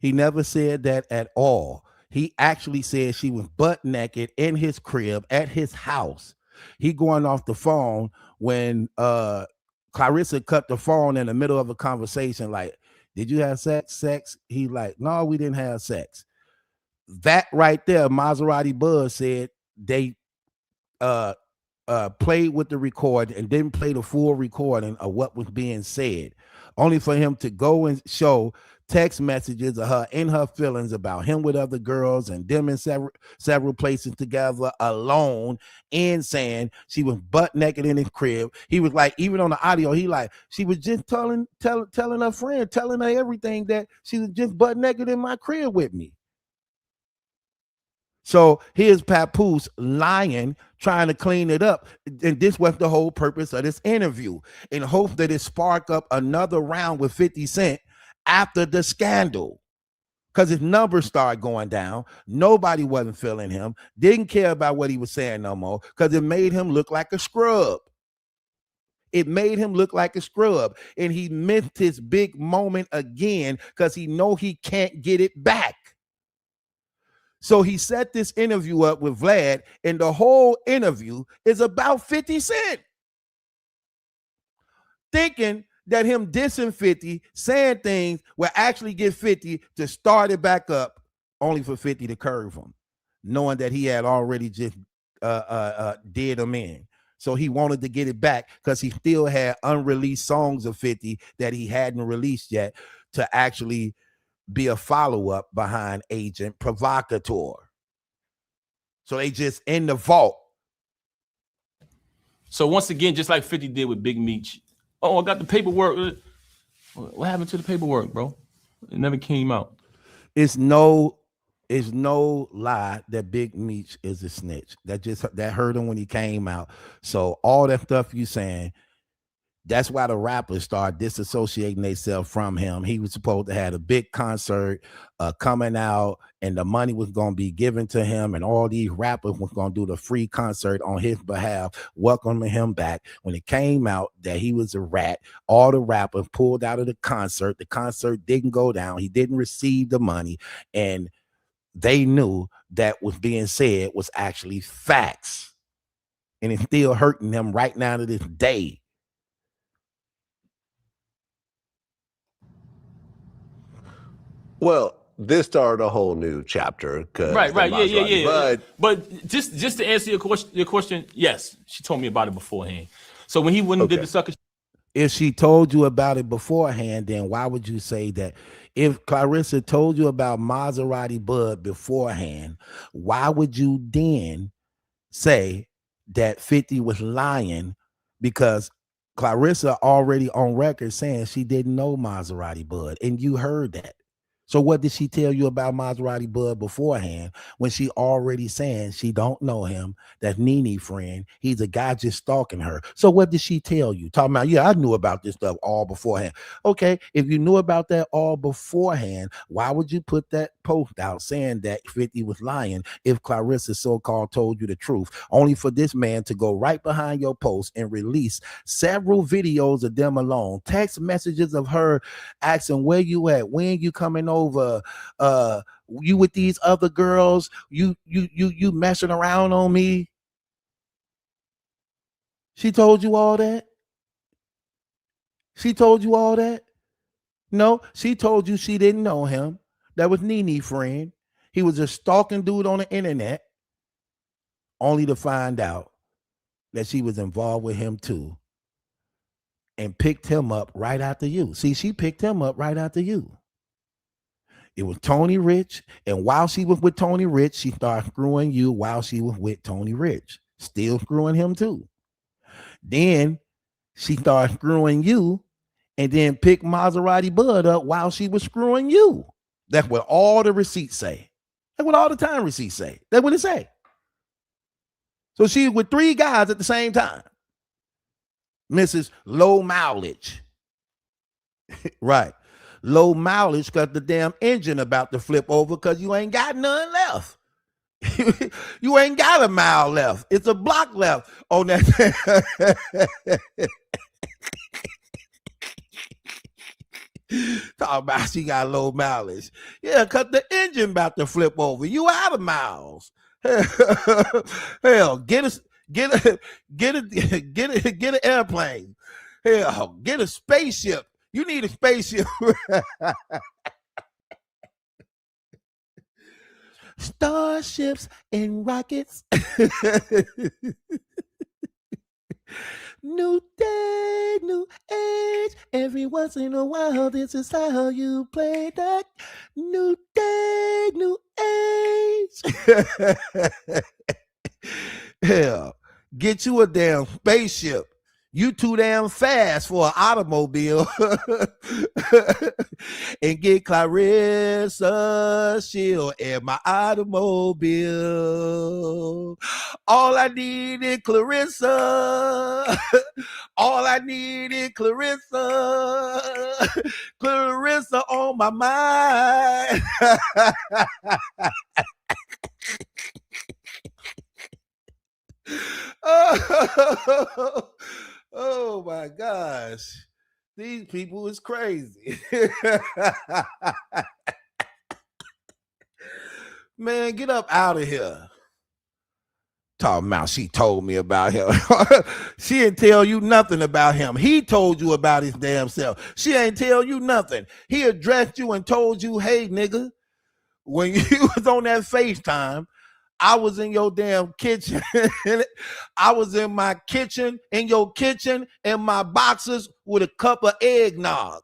He never said that at all. He actually said she was butt naked in his crib at his house. He going off the phone when Claressa cut the phone in the middle of a conversation like, did you have sex? He like, no, we didn't have sex. That right there, Maserati Bud said they played with the record and didn't play the full recording of what was being said, only for him to go and show text messages of her in her feelings about him with other girls and them in several places together alone, and saying she was butt naked in his crib. He was like, even on the audio, he like, she was just telling her friend, telling her everything, that she was just butt naked in my crib with me. So here's Papoose lying, trying to clean it up. And this was the whole purpose of this interview, in hopes that it spark up another round with 50 Cent after the scandal. Because his numbers started going down. Nobody wasn't feeling him. Didn't care about what he was saying no more, because it made him look like a scrub. It made him look like a scrub. And he missed his big moment again because he know he can't get it back. So he set this interview up with Vlad, and the whole interview is about 50 Cent. Thinking that him dissing 50, saying things will actually get 50 to start it back up, only for 50 to curve him, knowing that he had already just did him in. So he wanted to get it back because he still had unreleased songs of 50 that he hadn't released yet, to actually be a follow-up behind Agent Provocateur. So they just in the vault. So once again, just like 50 did with Big Meech. Oh, I got the paperwork. What happened to the paperwork, bro? It never came out. It's no lie that Big Meech is a snitch. That hurt him when he came out. So all that stuff you saying, that's why the rappers start disassociating themselves from him. He was supposed to have a big concert coming out, and the money was going to be given to him, and all these rappers was going to do the free concert on his behalf, welcoming him back. When it came out that he was a rat, all the rappers pulled out of the concert. The concert didn't go down. He didn't receive the money, and they knew that was being said was actually facts, and it's still hurting him right now to this day. Well, this started a whole new chapter. Right, yeah. But just to answer your question, yes, she told me about it beforehand. So when he wouldn't did the sucker, if she told you about it beforehand, then why would you say that? If Claressa told you about Maserati Bud beforehand, why would you then say that 50 was lying? Because Claressa already on record saying she didn't know Maserati Bud, and you heard that. So what did she tell you about Maserati Bud beforehand, when she already saying she don't know him? That's Nene friend. He's a guy just stalking her. So what did she tell you? Talking about, yeah, I knew about this stuff all beforehand. Okay, if you knew about that all beforehand, why would you put that post out saying that 50 was lying if Claressa so-called told you the truth? Only for this man to go right behind your post and release several videos of them alone, text messages of her asking where you at, when you coming over, you with these other girls, you messing around on me. She told you all that? She told you all that? No, she told you she didn't know him. That was Nene friend. He was a stalking dude on the internet, only to find out that she was involved with him too, and picked him up right after you. See, she picked him up right after you. It was Tony Rich, and while she was with Tony Rich, she started screwing you while she was with Tony Rich, still screwing him too. Then she started screwing you, and then picked Maserati Bud up while she was screwing you. That's what all the receipts say. That's what all the time receipts say. That's what it say. So she was with 3 guys at the same time. Mrs. Low Mileage. Right. Low mileage because the damn engine about to flip over because you ain't got none left. You ain't got a mile left. It's a block left on that. Talk about she got low mileage. Yeah, because the engine about to flip over. You out of miles. Hell, get an airplane. Hell, get a spaceship. You need a spaceship. Starships and rockets. New day, new age. Every once in a while, this is how you play that. New day, new age. Hell, get you a damn spaceship. You too damn fast for an automobile. And get Claressa Shield in my automobile. All I need is Claressa. All I need is Claressa. Claressa on my mind. Oh my gosh. These people is crazy. Man, get up out of here. Talking about she told me about him. She didn't tell you nothing about him. He told you about his damn self. She ain't tell you nothing. He addressed you and told you, hey, nigga, when you was on that FaceTime, I was in your damn kitchen. I was in my kitchen, in your kitchen, in my boxes with a cup of eggnog.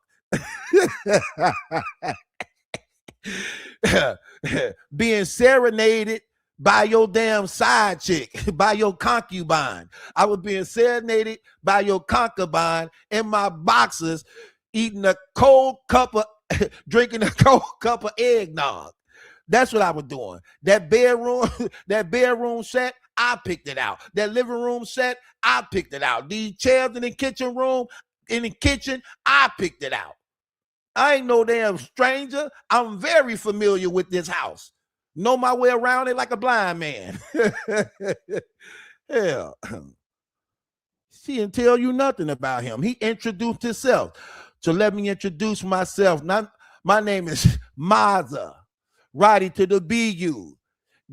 Being serenaded by your damn side chick, by your concubine. I was being serenaded by your concubine in my boxes, eating a cold cup of, drinking a cold cup of eggnog. That's what I was doing. That bedroom set, I picked it out. That living room set, I picked it out. These chairs in the kitchen room, in the kitchen, I picked it out. I ain't no damn stranger. I'm very familiar with this house. Know my way around it like a blind man. Hell. She didn't tell you nothing about him. He introduced himself. So let me introduce myself. My name is Maza. Roddy to the BU.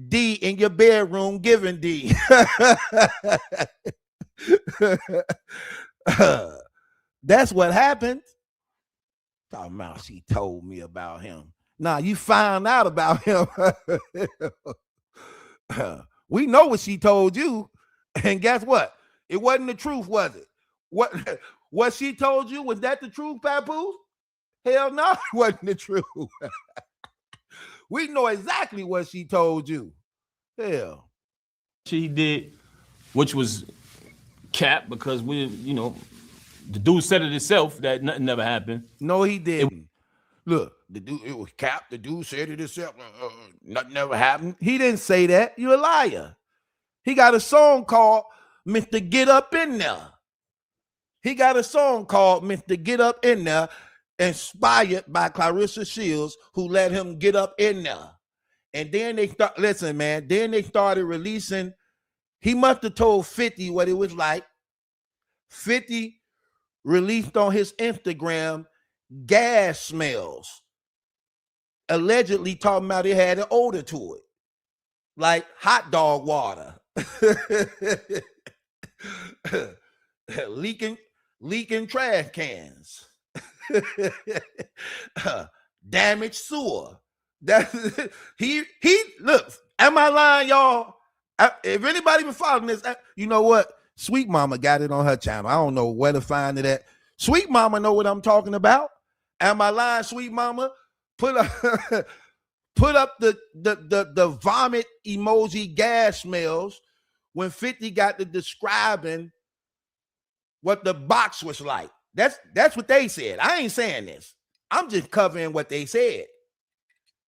D in your bedroom, giving D. That's what happened. Talking about she told me about him. Nah, you found out about him. We know what she told you. And guess what? It wasn't the truth, was it? What she told you, was that the truth, Papoose? Hell no, it wasn't the truth. We know exactly what she told you. Hell. She did, which was cap, because we, the dude said it himself that nothing never happened. No, he didn't. Look, it was cap. The dude said it himself. Nothing ever happened. He didn't say that. You're a liar. He got a song called Mr. Get Up In There. He got a song called Mr. Get Up In There, inspired by Claressa Shields, who let him get up in there. And then they then they started releasing. He must have told 50 what it was like. 50 released on his Instagram gas smells, allegedly talking about it had an odor to it, like hot dog water. leaking trash cans. Damaged sewer. He look. Am I lying, y'all? If anybody been following this, you know what? Sweet Mama got it on her channel. I don't know where to find it at. Sweet Mama know what I'm talking about. Am I lying, Sweet Mama? Put up the vomit emoji gas smells when 50 got to describing what the box was like. That's what they said. I ain't saying this. I'm just covering what they said.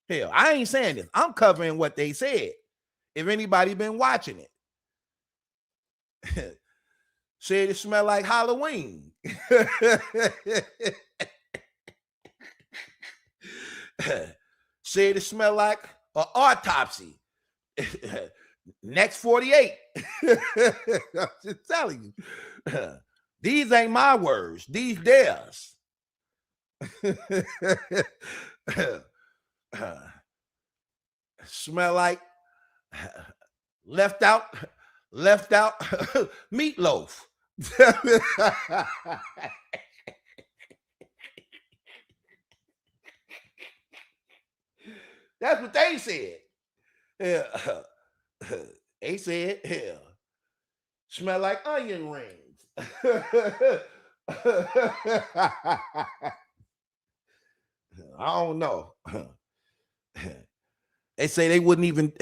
Hell, I ain't saying this. I'm covering what they said. If anybody been watching it. Said it smelled like Halloween. Said it smelled like an autopsy. Next 48. I'm just telling you. These ain't my words. These theirs. Smell like left out meatloaf. That's what they said. Yeah. They said, hell, smell like onion rings. I don't know. They say they wouldn't even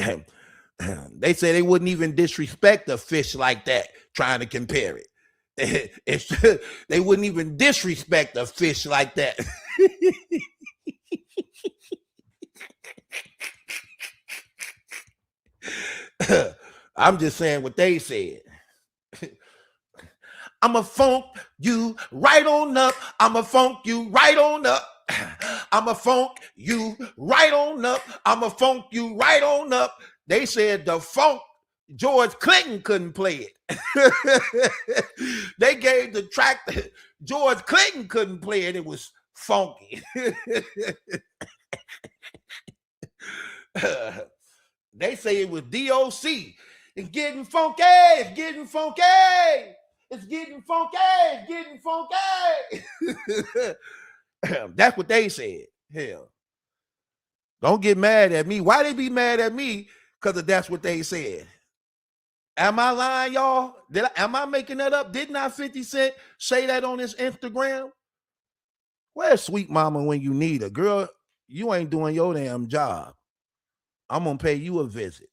they say they wouldn't even disrespect a fish like that, trying to compare it. They wouldn't even disrespect a fish like that. I'm just saying what they said. I'ma funk you right on up. I'ma funk you right on up. I'ma funk you right on up. I'ma funk you right on up. They said the funk, George Clinton couldn't play it. They gave the track that George Clinton couldn't play it. It was funky. They say it was DOC. It's getting funky. It's getting funky. It's getting funky. It's getting funky. That's what they said. Hell. Don't get mad at me. Why they be mad at me? Because that's what they said. Am I lying, y'all? Am I making that up? Didn't I 50 Cent say that on his Instagram? Where's Sweet Mama when you need her? Girl, you ain't doing your damn job. I'm going to pay you a visit.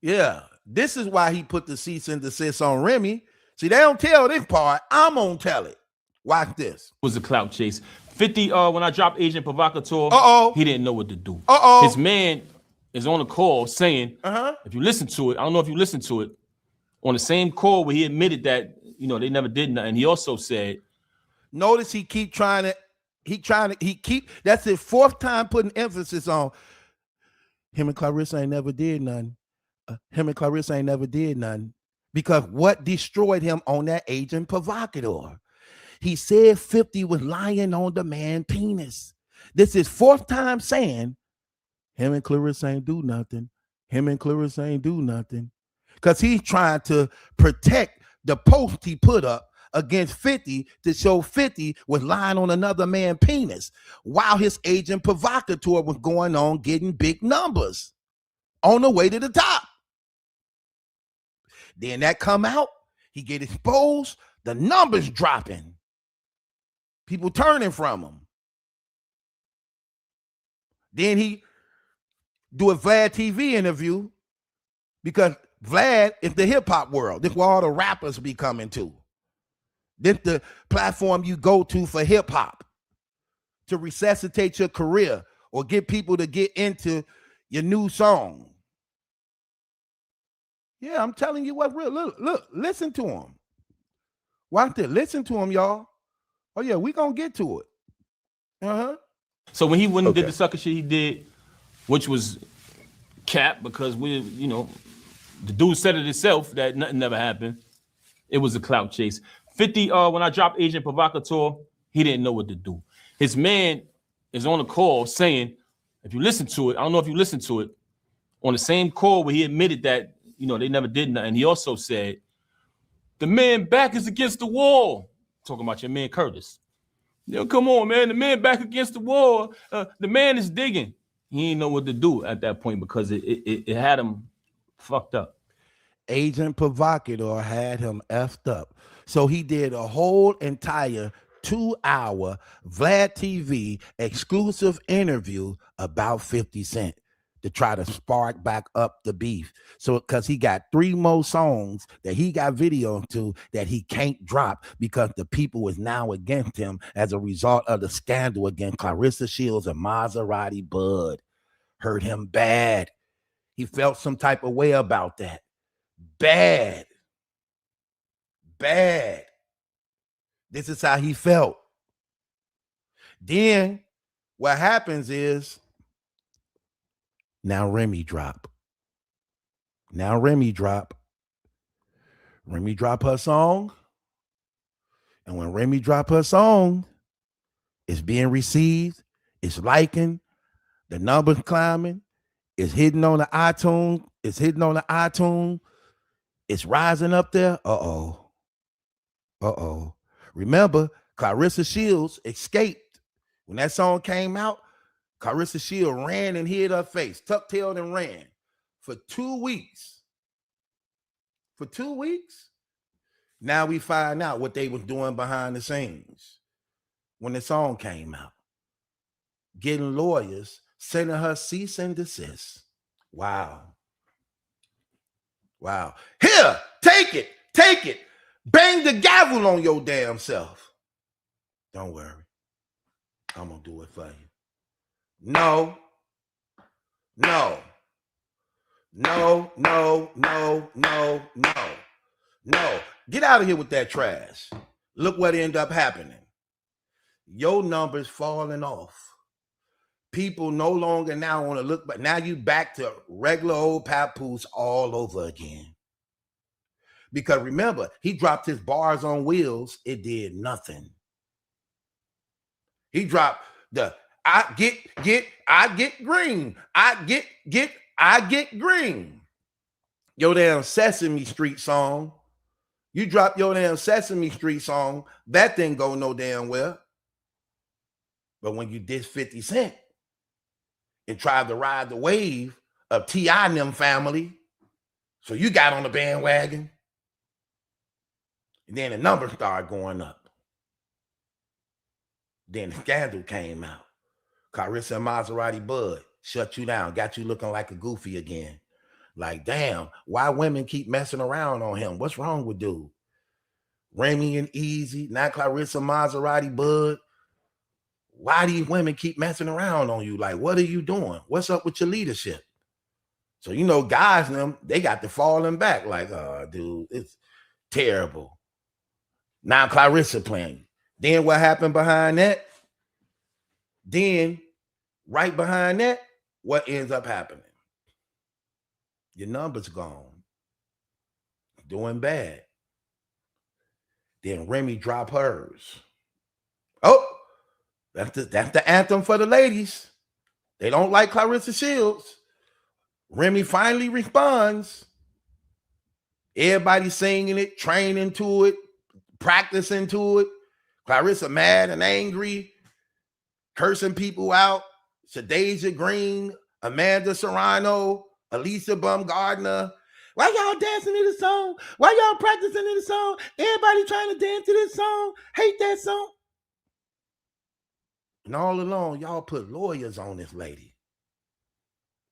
Yeah, this is why he put the cease and desist on Remy. See, they don't tell this part. I'm going to tell it. Watch this. Was a clout chase. 50, when I dropped Agent Provocateur, he didn't know what to do. His man is on a call saying, if you listen to it, I don't know if you listened to it, on the same call where he admitted that, you know, they never did nothing. He also said, notice he keep trying to, that's his fourth time putting emphasis on him and Claressa ain't never did nothing. Him and Claressa ain't never did nothing. Because what destroyed him on that Agent Provocateur? He said 50 was lying on the man penis. This is fourth time saying him and Claressa ain't do nothing. Him and Claressa ain't do nothing. Because he's trying to protect the post he put up against 50 to show 50 was lying on another man's penis while his Agent Provocateur was going on getting big numbers on the way to the top. Then that come out, he get exposed, the numbers dropping. People turning from him. Then he do a Vlad TV interview because Vlad is the hip hop world. This is where all the rappers be coming to. This is the platform you go to for hip hop to resuscitate your career or get people to get into your new song. Yeah, I'm telling you what, real. Look, listen to him. Watch this. Listen to him, y'all. Oh, yeah, we gonna get to it. So when he went and did the sucker shit he did, which was cap because we, you know, the dude said it himself that nothing never happened. It was a clout chase. 50, when I dropped Agent Provocateur, he didn't know what to do. His man is on a call saying, if you listen to it, I don't know if you listened to it, on the same call where he admitted that, you know, they never did nothing. He also said, the man back is against the wall. Talking about your man Curtis. Yo, come on, man. The man back against the wall. The man is digging. He didn't know what to do at that point because it had him fucked up. Agent Provocateur had him effed up. So he did a whole entire 2-hour Vlad TV exclusive interview about 50 Cent to try to spark back up the beef. So because he got 3 more songs that he got video to that he can't drop because the people is now against him as a result of the scandal against Claressa Shields and Maserati Bud. Hurt him bad. He felt some type of way about that. Bad. This is how he felt. Then what happens is now Remy drop. Remy drop her song. And when Remy drop her song, it's being received, it's liking, the numbers climbing, it's hitting on the iTunes It's hitting on the iTunes. It's rising up there. Remember, Claressa Shields escaped. When that song came out, Claressa Shields ran and hid her face, tucktailed and ran for 2 weeks. For 2 weeks? Now we find out what they was doing behind the scenes when the song came out. Getting lawyers, sending her cease and desist. Wow. Here, take it. Bang the gavel on your damn self. Don't worry. I'm going to do it for you. No. Get out of here with that trash. Look what ended up happening. Your numbers falling off. People no longer now want to look, but now you back to regular old Papoose all over again. Because remember, he dropped his bars on wheels. It did nothing. He dropped the I get green. I get green. Your damn Sesame Street song. You drop your damn Sesame Street song. That didn't go no damn well. But when you diss 50 Cent and tried to ride the wave of T.I. and them family, so you got on the bandwagon. And then the numbers started going up. Then the scandal came out. Claressa and Maserati Bud shut you down, got you looking like a goofy again. Like, damn, why women keep messing around on him? What's wrong with dude? Remy and Easy, not Claressa, Maserati Bud. Why these women keep messing around on you? Like, what are you doing? What's up with your leadership? So, you know, guys, them, they got to falling back like, oh, dude, it's terrible. Now Claressa playing. Then what happened behind that? Then, right behind that, what ends up happening? Your numbers gone. Doing bad. Then Remy drop hers. Oh, that's the anthem for the ladies. They don't like Claressa Shields. Remy finally responds. Everybody singing it, training to it, practicing to it. Claressa mad and angry, cursing people out. Shadeja Green, Amanda Serrano, Alicia Baumgardner. Why y'all dancing to the song? Why y'all practicing to the song? Everybody trying to dance to this song. Hate that song. And all along, y'all put lawyers on this lady.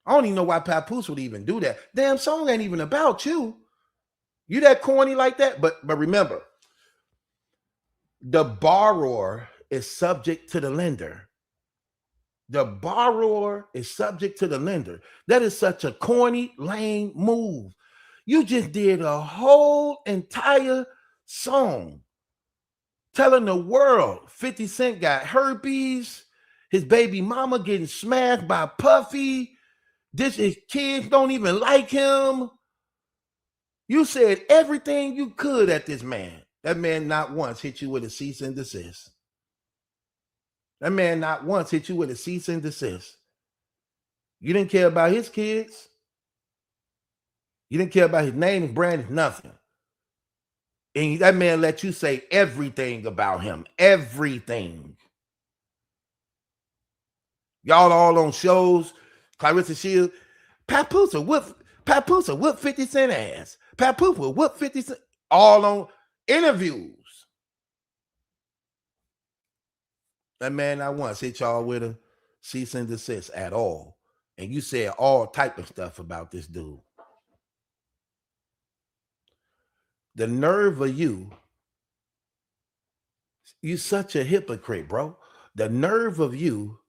I don't even know why Papoose would even do that. Damn song ain't even about you. You that corny like that? But remember, the borrower is subject to the lender. The borrower is subject to the lender. That is such a corny, lame move. You just did a whole entire song telling the world 50 Cent got herpes, his baby mama getting smashed by Puffy, his kids don't even like him. You said everything you could at this man. That man not once hit you with a cease and desist. That man not once hit you with a cease and desist. You didn't care about his kids. You didn't care about his name, his brand, nothing. And that man let you say everything about him. Everything. Y'all all on shows. Claressa Shields. Papoose will whoop 50 Cent ass. Papoose will whoop 50 Cent. All on interviews. That man not once hit y'all with a cease and desist at all. And you said all type of stuff about this dude. The nerve of you such a hypocrite, bro. The nerve of you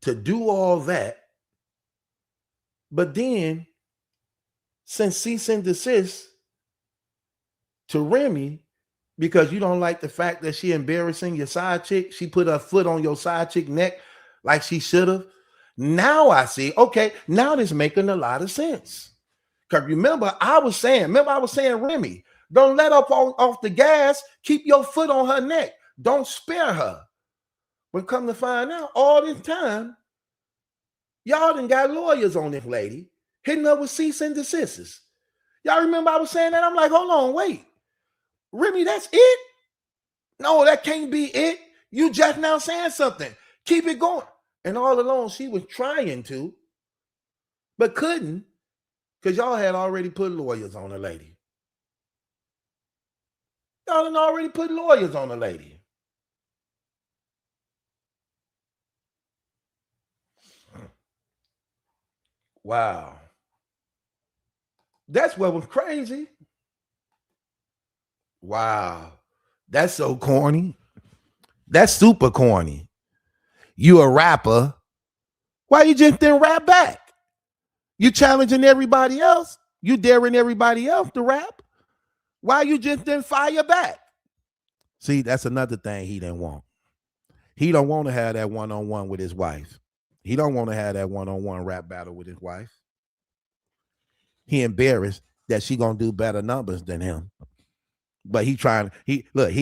to do all that, but then send cease and desist to Remy because you don't like the fact that she embarrassing your side chick. She put her foot on your side chick neck like she should have. Now I see, okay, now this making a lot of sense. Because remember I was saying, Remy, don't let up off the gas. Keep your foot on her neck. Don't spare her. But come to find out, all this time, y'all done got lawyers on this lady. hitting her with cease and desist. Y'all remember I was saying that? I'm like, hold on, wait. Remy, that's it? No, that can't be it. You just now saying something. Keep it going. And all along, she was trying to, but couldn't, because y'all had already put lawyers on the lady. Y'all had already put lawyers on the lady. Wow. That's what was crazy. Wow. That's so corny. That's super corny. You a rapper. Why you just didn't rap back? You challenging everybody else. You daring everybody else to rap. Why you just didn't fire back? See, that's another thing he didn't want. He don't want to have that one-on-one with his wife. He don't want to have that one-on-one rap battle with his wife. He embarrassed that she gonna do better numbers than him. But he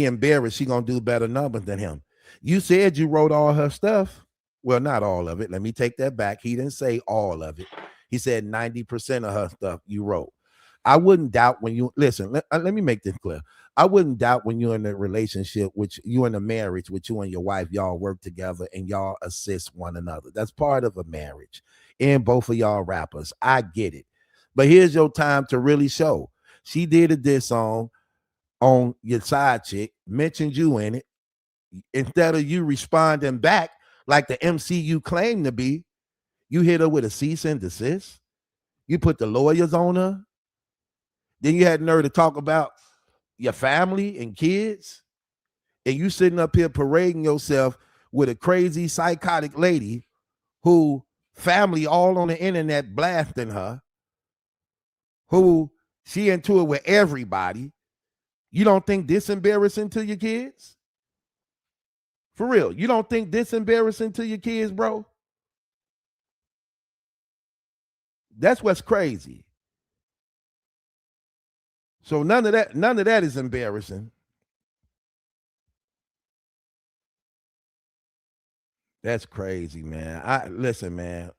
embarrassed she gonna do better numbers than him. You said you wrote all her stuff. Well, not all of it. Let me take that back. He didn't say all of it. He said 90% of her stuff you wrote. I wouldn't doubt when you listen. Let me make this clear. I wouldn't doubt when you're in a relationship, which you in a marriage with you and your wife, y'all work together and y'all assist one another. That's part of a marriage. And both of y'all rappers. I get it. But here's your time to really show. She did a diss song on your side chick, mentioned you in it. Instead of you responding back like the MC you claim to be, you hit her with a cease and desist. You put the lawyers on her. Then you had nerve to talk about your family and kids. And you sitting up here parading yourself with a crazy psychotic lady who family all on the internet blasting her, who she into it with everybody. You don't think this embarrassing to your kids? For real, you don't think this embarrassing to your kids, bro? That's what's crazy. So none of that is embarrassing. That's crazy, man. Listen, man.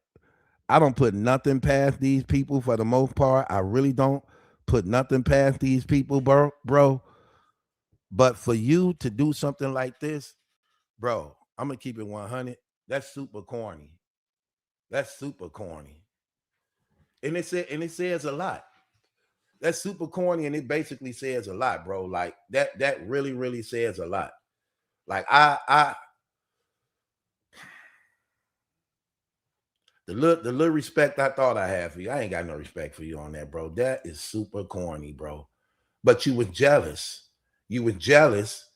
I don't put nothing past these people for the most part. I really don't put nothing past these people, bro. But for you to do something like this, bro, I'm gonna keep it 100. That's super corny. That's super corny. And it says a lot. That's super corny, and it basically says a lot, bro. Like that really, really says a lot. Like the little respect I thought I had for you, I ain't got no respect for you on that, bro. That is super corny, bro. But you was jealous. You were jealous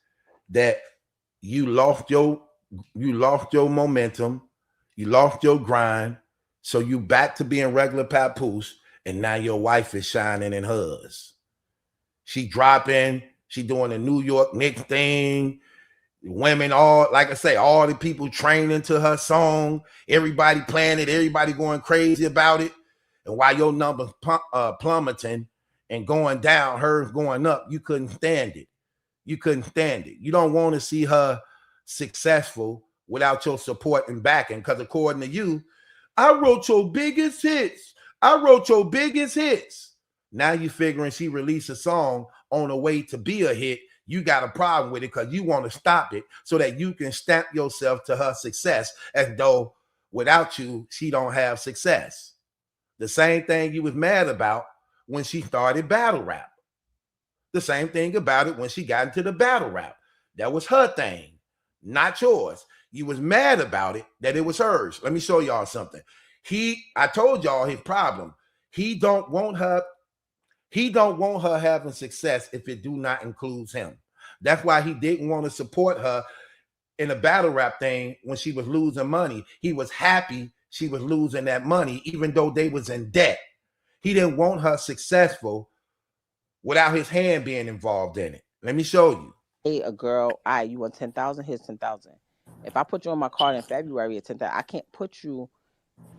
that you lost your momentum, you lost your grind, so you back to being regular Papoose, and now your wife is shining in hers. She dropping, she doing the New York Knicks thing. Women, all like I say, all the people training to her song, everybody playing it, everybody going crazy about it. And while your numbers plummeting and going down, hers going up, you couldn't stand it. You couldn't stand it. You don't want to see her successful without your support and backing, because according to you, I wrote your biggest hits. I wrote your biggest hits. Now you figuring she released a song on the way to be a hit. You got a problem with it because you want to stop it so that you can stamp yourself to her success as though without you, she don't have success. The same thing you was mad about when she started battle rap. The same thing about it when she got into the battle rap. That was her thing, not yours. You was mad about it, that it was hers. Let me show y'all something. I told y'all his problem. He don't want her having success if it do not include him. That's why he didn't want to support her in the battle rap thing when she was losing money. He was happy she was losing that money, even though they was in debt. He didn't want her successful without his hand being involved in it. Let me show you. Hey, a girl, you want 10,000? Here's 10,000. If I put you on my card in February at 10,000, I can't put you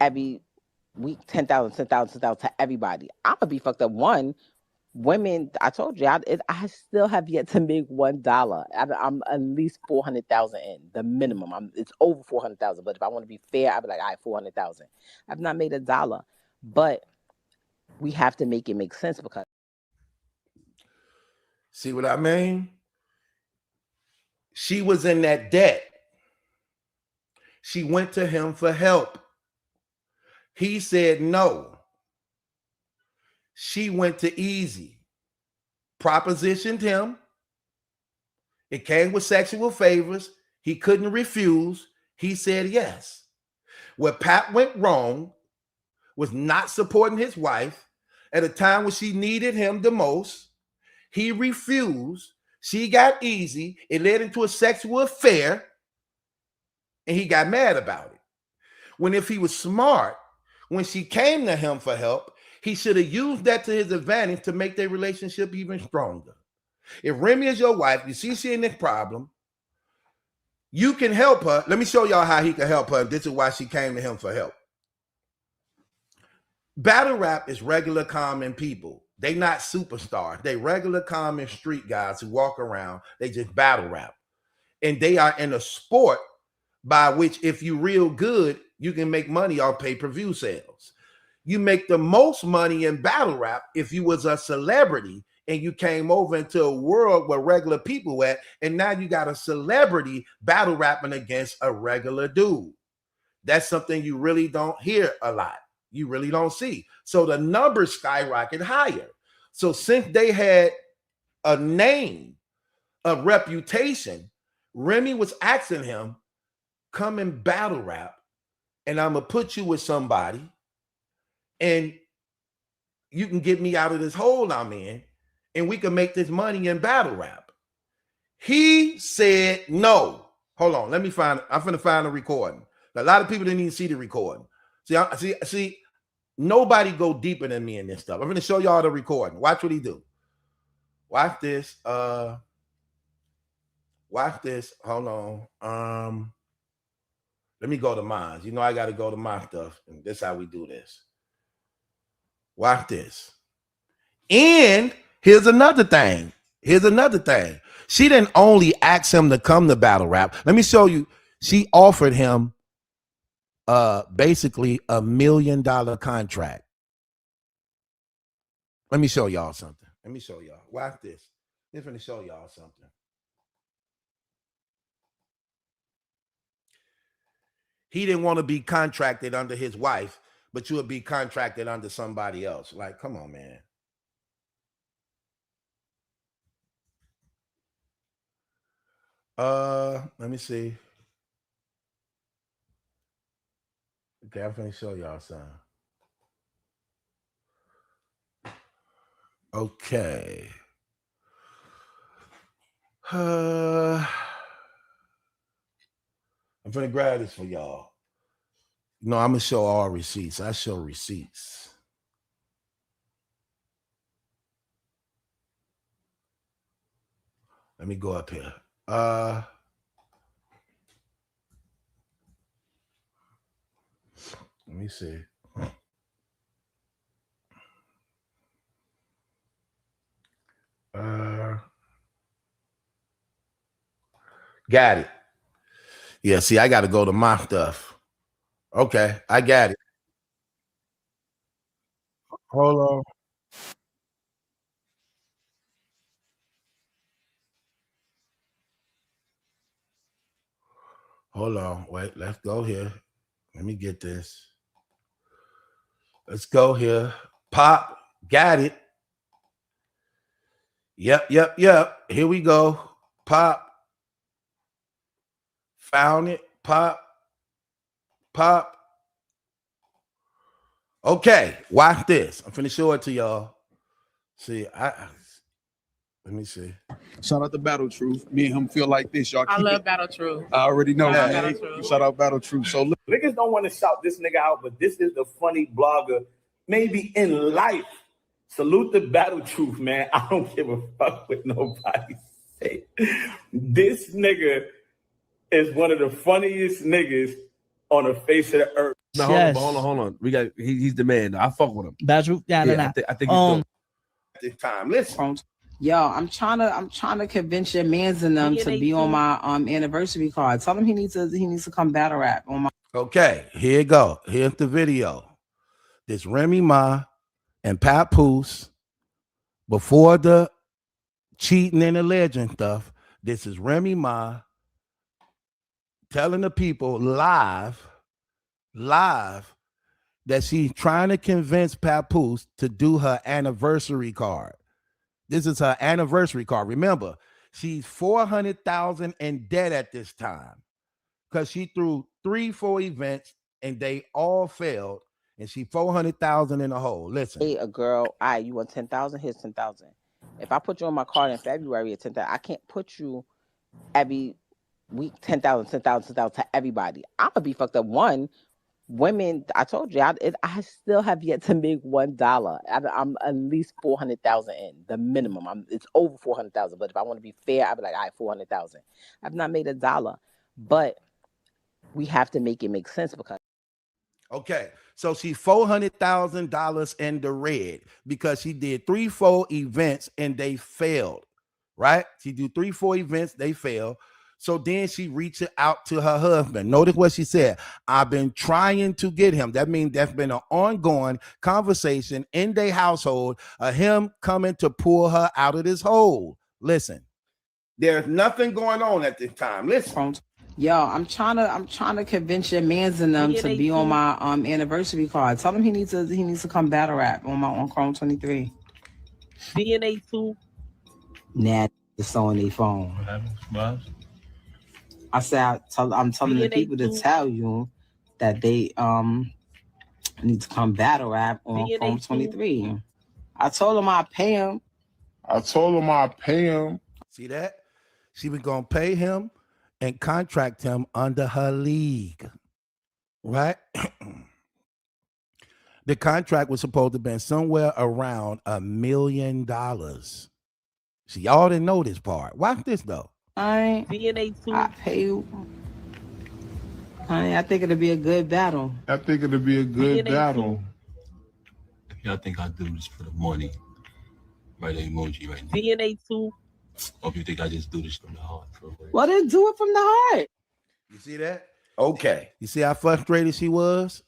every week 10,000 to everybody. I'm gonna be fucked up. One, women, I told you, I still have yet to make $1. I'm at least 400,000 in the minimum. It's over 400,000. But if I want to be fair, I'd be like, all right, 400,000. I've not made $1, but we have to make it make sense because. See what I mean? She was in that debt. She went to him for help. He said no. She went to Easy, propositioned him. It came with sexual favors. He couldn't refuse. He said yes. Where Pat went wrong was not supporting his wife at a time when she needed him the most. He refused. She got Easy. It led into a sexual affair, and he got mad about it. When if he was smart, when she came to him for help, he should have used that to his advantage to make their relationship even stronger. If Remy is your wife, you see she in this problem, you can help her. Let me show y'all how he can help her. This is why she came to him for help. Battle rap is regular common people. They not superstars. They regular common street guys who walk around. They just battle rap. And they are in a sport by which if you real good, you can make money off pay-per-view sales. You make the most money in battle rap if you was a celebrity and you came over into a world where regular people at, and now you got a celebrity battle rapping against a regular dude. That's something you really don't hear a lot. You really don't see. So the numbers skyrocket higher. So since they had a name, a reputation, Remy was asking him, come and battle rap, and I'm going to put you with somebody, and you can get me out of this hole I'm in, and we can make this money in battle rap. He said no. Hold on. Let me find, I'm going to find a recording. A lot of people didn't even see the recording. See, nobody go deeper than me in this stuff. I'm going to show y'all the recording. Watch what he do. Watch this. Watch this. Hold on. Let me go to mine. You know I got to go to my stuff. And this is how we do this. Watch this. And here's another thing. She didn't only ask him to come to battle rap. Let me show you. She offered him basically $1 million contract. Let me show y'all something. Watch this. I'm going to show y'all something. He didn't want to be contracted under his wife, but you would be contracted under somebody else. Like, come on, man. Let me see. Okay, I'm going to show y'all something. Okay. I'm going to grab this for y'all. No, I'm going to show all receipts. I show receipts. Let me go up here. Let me see. Got it. Yeah, see, I got to go to my stuff. Okay, I got it. Hold on. Hold on. Wait, let's go here. Let me get this. Let's go here. Pop, got it. Yep. Here we go. Pop. Found it. Pop. Okay, watch this. I'm finna show it to y'all. See, let me see. Shout out to Battle Truth. Me and him feel like this, y'all. I love Battle Truth. I already know, I love man. Battle Truth. Shout out Battle Truth. So look, Niggas don't want to shout this nigga out, but this is the funny blogger, maybe in life. Salute the Battle Truth, man. I don't give a fuck what nobody say. This nigga is one of the funniest niggas on the face of the earth. No, hold on. We got he's the man. I fuck with him. Battle Truth, I think he's dope. This time, listen. Yo, I'm trying to convince your mans and them to be on my anniversary card. Tell him he needs to come battle rap on my. Okay, here you go. Here's the video. This Remy Ma and Papoose, before the cheating and alleging stuff, this is Remy Ma telling the people live that she's trying to convince Papoose to do her anniversary card. This is her anniversary card. Remember, she's $400,000 in debt at this time because she threw 3-4 events and they all failed, and she $400,000 in the hole. Listen, Hey, a girl, you want 10,000? Here's 10,000. If I put you on my card in February at 10,000, I can't put you every week 10,000, 10,000, 10,000 to everybody. I'm gonna be fucked up. One, women, I told you, I still have yet to make $1. I'm at least 400,000 in the minimum. It's over 400,000. But if I want to be fair, I'd be like, all right, 400,000. I've not made $1, but we have to make it make sense because. okay, so she's $400,000 in the red because she did 3-4 events and they failed, right? She did 3-4 events, they failed. So then she reached out to her husband. Notice what she said. I've been trying to get him. That means there's been an ongoing conversation in their household of him coming to pull her out of this hole. Listen, there's nothing going on at this time. Listen. Yo, I'm trying to convince your mans and them to be on my anniversary card. Tell him he needs to come battle rap on Chrome 23. DNA 2. Nah, it's on their phone. What happened? I said I'm telling the people to tell you that they need to come battle rap on Chrome 23. I told him I'd pay him. See that? She was gonna pay him and contract him under her league, right? The contract was supposed to be somewhere around $1 million. See, y'all didn't know this part. Watch this though. DNA 2. I pay you. I think it'll be a good battle. If y'all think I do this for the money, write an emoji right now. DNA 2. Or if you think I just do this from the heart. Well, then do it from the heart. You see that? Okay. You see how frustrated she was?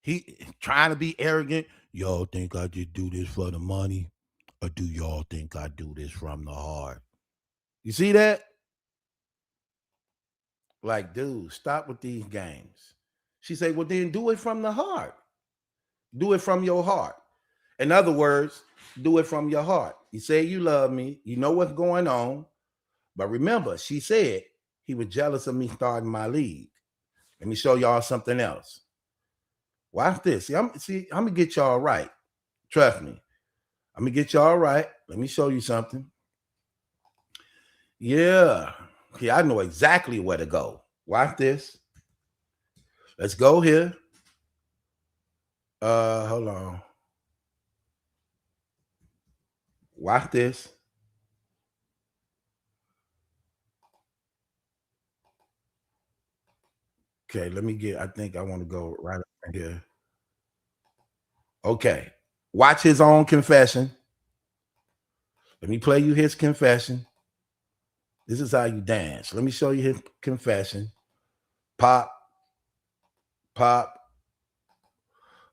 He trying to be arrogant. Y'all think I just do this for the money? Or do y'all think I do this from the heart? You see that? Like, dude, stop with these games. She said, well, then do it from the heart. Do it from your heart. In other words, do it from your heart. You say you love me. You know what's going on. But remember, she said he was jealous of me starting my league. Let me show y'all something else. Watch this. I'm going to get y'all right. Trust me. I'm going to get y'all right. Let me show you something. Yeah. Okay, I know exactly where to go. Watch this. Let's go here. Hold on. Watch this. Okay, I think I want to go right up here. Okay. Watch his own confession. Let me play you his confession. This is how you dance. Let me show you his confession. Pop.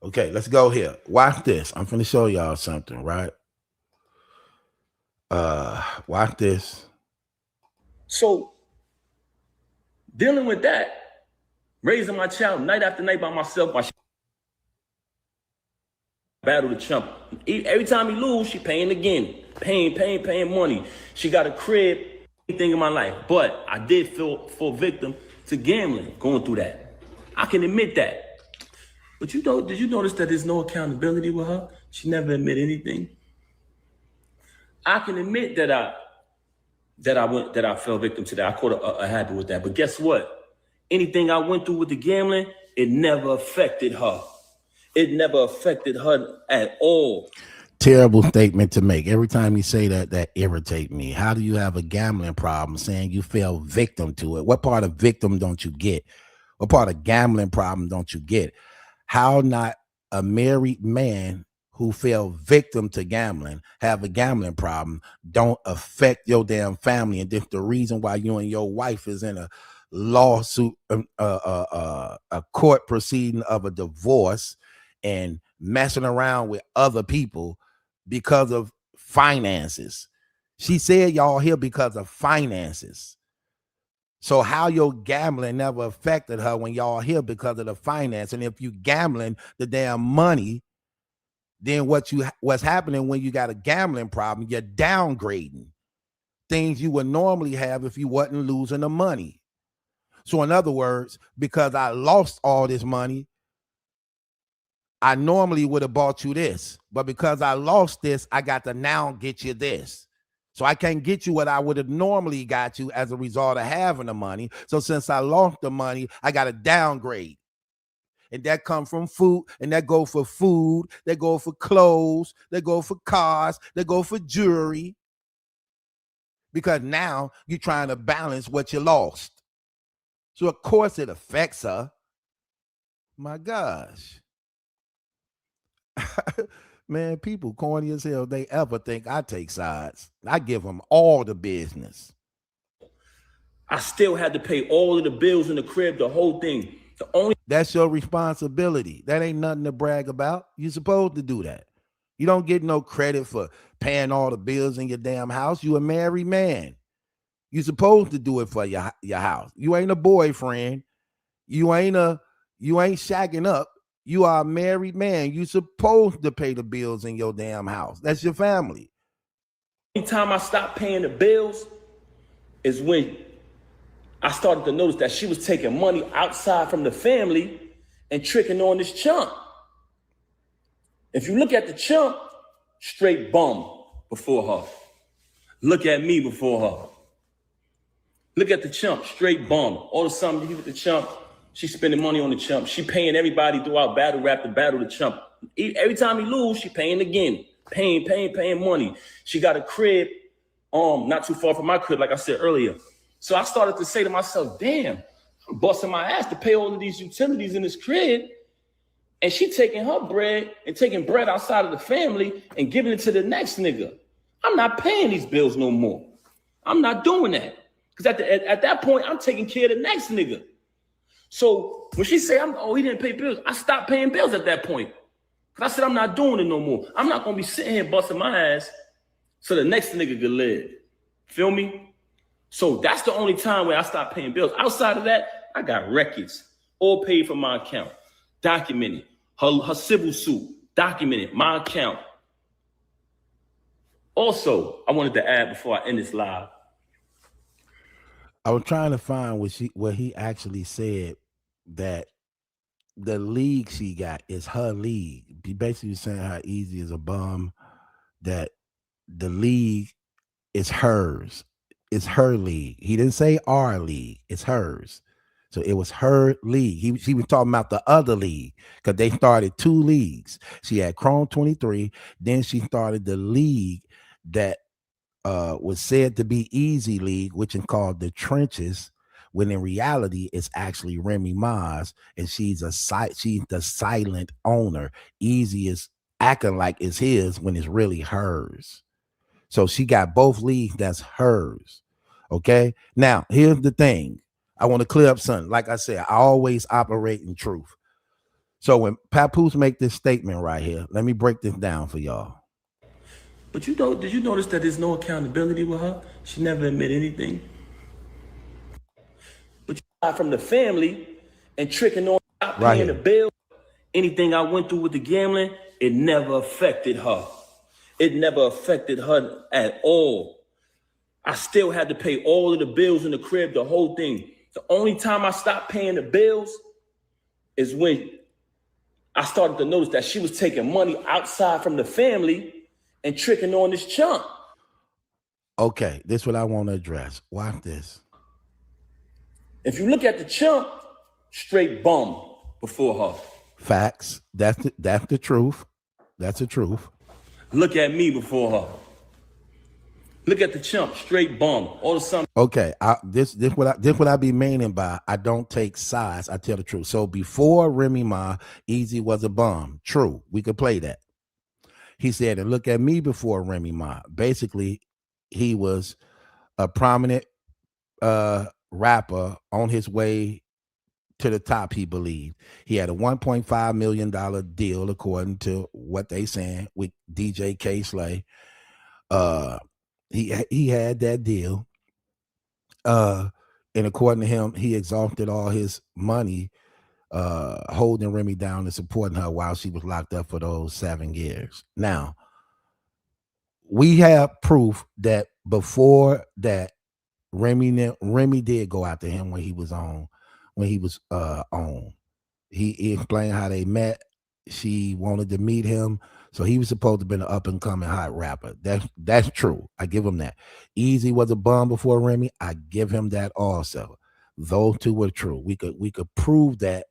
Okay, let's go here. Watch this. I'm going to show y'all something, right? Watch this. So, dealing with that, raising my child night after night by myself, my battle the chump. Every time he lose, she paying again. Paying money. She got a crib, anything in my life. But I did fall victim to gambling, going through that. I can admit that. But did you notice that there's no accountability with her? She never admit anything. I can admit that I fell victim to that. I caught a habit with that. But guess what? Anything I went through with the gambling, it never affected her. It never affected her at all. Terrible statement to make. Every time you say that irritates me. How do you have a gambling problem saying you fell victim to it? What part of victim don't you get? What part of gambling problem don't you get? How not a married man who fell victim to gambling have a gambling problem don't affect your damn family? And this the reason why you and your wife is in a lawsuit, a court proceeding of a divorce, and messing around with other people because of finances. She said y'all here because of finances. So how your gambling never affected her when y'all here because of the finance? And if you gambling the damn money, then what's happening when you got a gambling problem, you're downgrading things you would normally have if you wasn't losing the money. So in other words, because I lost all this money, I normally would have bought you this, but because I lost this, I got to now get you this. So I can't get you what I would have normally got you as a result of having the money. So since I lost the money, I got to downgrade. And that comes from food, and that go for food, that go for clothes, that go for cars, that go for jewelry. Because now you're trying to balance what you lost. So of course it affects her. My gosh. Man, people corny as hell. They ever think I take sides. I give them all the business. I still had to pay all of the bills in the crib, the whole thing. That's your responsibility. That ain't nothing to brag about. You're supposed to do that. You don't get no credit for paying all the bills in your damn house. You a married man. You're supposed to do it for your house. You ain't a boyfriend. You ain't shacking up. You are a married man. You supposed to pay the bills in your damn house. That's your family. Anytime I stopped paying the bills is when I started to notice that she was taking money outside from the family and tricking on this chump. If you look at the chump, straight bum before her. Look at me before her. Look at the chump, straight bum. All of a sudden, you look at the chump, she's spending money on the chump. She paying everybody throughout battle rap to battle the chump. Every time he lose, she paying again. Paying money. She got a crib, not too far from my crib, like I said earlier. So I started to say to myself, damn, I'm busting my ass to pay all of these utilities in this crib. And she taking her bread and taking bread outside of the family and giving it to the next nigga. I'm not paying these bills no more. I'm not doing that. Because at that point, I'm taking care of the next nigga. So when she say, he didn't pay bills, I stopped paying bills at that point. Because I said, I'm not doing it no more. I'm not going to be sitting here busting my ass so the next nigga could live. Feel me? So that's the only time where I stopped paying bills. Outside of that, I got records, all paid from my account, documented. Her civil suit, documented, my account. Also, I wanted to add before I end this live. I was trying to find what he actually said that the league she got is her league. He basically was saying how easy is a bum, that the league is hers. It's her league. He didn't say our league. It's hers. So it was her league. He was talking about the other league because they started two leagues. She had Chrome 23. Then she started the league that was said to be Easy League, which is called the Trenches, when in reality it's actually Remy Ma's, and she's the silent owner. Easy is acting like it's his when it's really hers. So she got both leagues that's hers. Okay. Now here's the thing. I want to clear up something. Like I said, I always operate in truth. So when Papoose make this statement right here, let me break this down for y'all. But did you notice that there's no accountability with her? She never admit anything. But you got from the family and tricking on, not paying the bill. Anything I went through with the gambling, it never affected her. It never affected her at all. I still had to pay all of the bills in the crib, the whole thing. The only time I stopped paying the bills is when I started to notice that she was taking money outside from the family and tricking on this chump. Okay, this is what I want to address. Watch this. If you look at the chump, straight bum before her. Facts. That's the truth. That's the truth. Look at me before her. Look at the chump, straight bum. All of a sudden. Okay, this what I be meaning by I don't take sides. I tell the truth. So before Remy Ma, Easy was a bum. True, we could play that. He said, and look at me before Remy Ma. Basically, he was a prominent rapper on his way to the top, he believed. He had a $1.5 million deal, according to what they saying, with DJ K-Slay. He had that deal. And according to him, he exhausted all his money holding Remy down and supporting her while she was locked up for those 7 years. Now, we have proof that before that, Remy did go after him when he was on. He explained how they met. She wanted to meet him, so he was supposed to be an up and coming hot rapper. That's true. I give him that. Easy was a bum before Remy. I give him that also. Those two were true. We could prove that.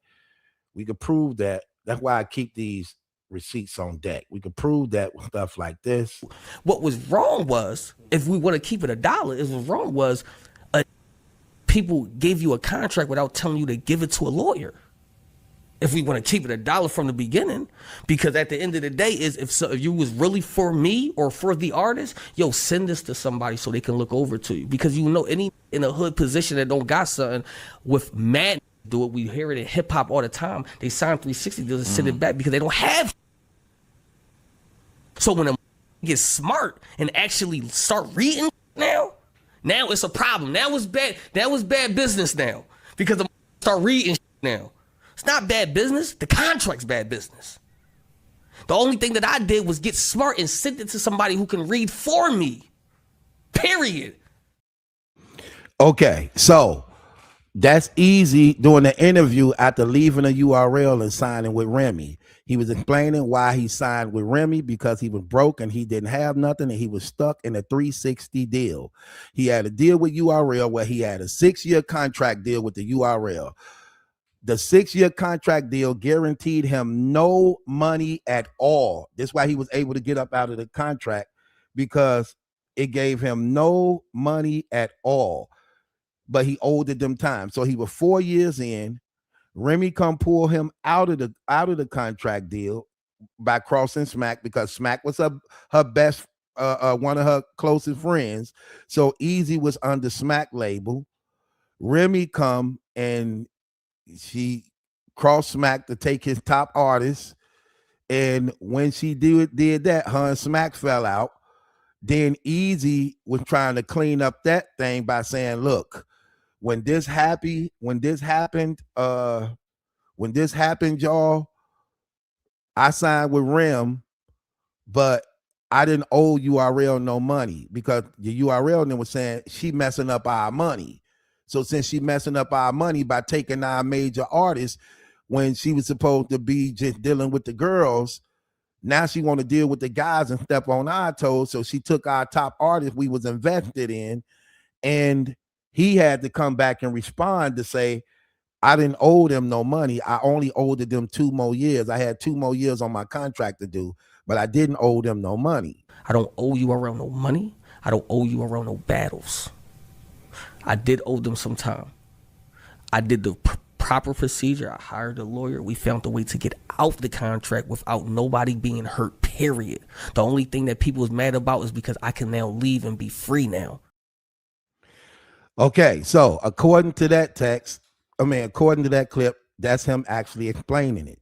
We could prove that. That's why I keep these receipts on deck. We could prove that with stuff like this. What was wrong was, if we want to keep it $1, it was wrong was people gave you a contract without telling you to give it to a lawyer. If we want to keep it $1 from the beginning, because at the end of the day, if you was really for me or for the artist, yo, send this to somebody so they can look over to you. Because you know, any in a hood position that don't got something with mad do it. We hear it in hip hop all the time. They sign 360 deals and send it back because they don't have. So when a get smart and actually start reading now it's a problem. Now it's bad. That was bad business now because the start reading now. It's not bad business. The contract's bad business. The only thing that I did was get smart and send it to somebody who can read for me. Period. Okay, so that's Easy doing the interview after leaving a URL and signing with Remy. He was explaining why he signed with Remy because he was broke and he didn't have nothing and he was stuck in a 360 deal. He had a deal with URL where he had a 6-year contract deal with the URL. The 6-year contract deal guaranteed him no money at all. That's why he was able to get up out of the contract, because it gave him no money at all. But he owed them time. So he was 4 years in. Remy come pull him out of the contract deal by crossing Smack, because Smack was her best one of her closest friends. So Easy was under Smack label. Remy come and she crossed Smack to take his top artist. And when she did that, her and Smack fell out. Then Easy was trying to clean up that thing by saying, look, when this happened, y'all, I signed with Rem, but I didn't owe URL no money, because the URL then was saying she messing up our money. So since she messing up our money by taking our major artists when she was supposed to be just dealing with the girls, now she want to deal with the guys and step on our toes. So she took our top artists we was invested in, and he had to come back and respond to say, I didn't owe them no money. I only owed them 2 more years. I had 2 more years on my contract to do, but I didn't owe them no money. I don't owe URL no money. I don't owe URL no battles. I did owe them some time. I did the proper procedure. I hired a lawyer. We found a way to get out the contract without nobody being hurt, period. The only thing that people was mad about is because I can now leave and be free now. Okay, so according to that clip, that's him actually explaining it.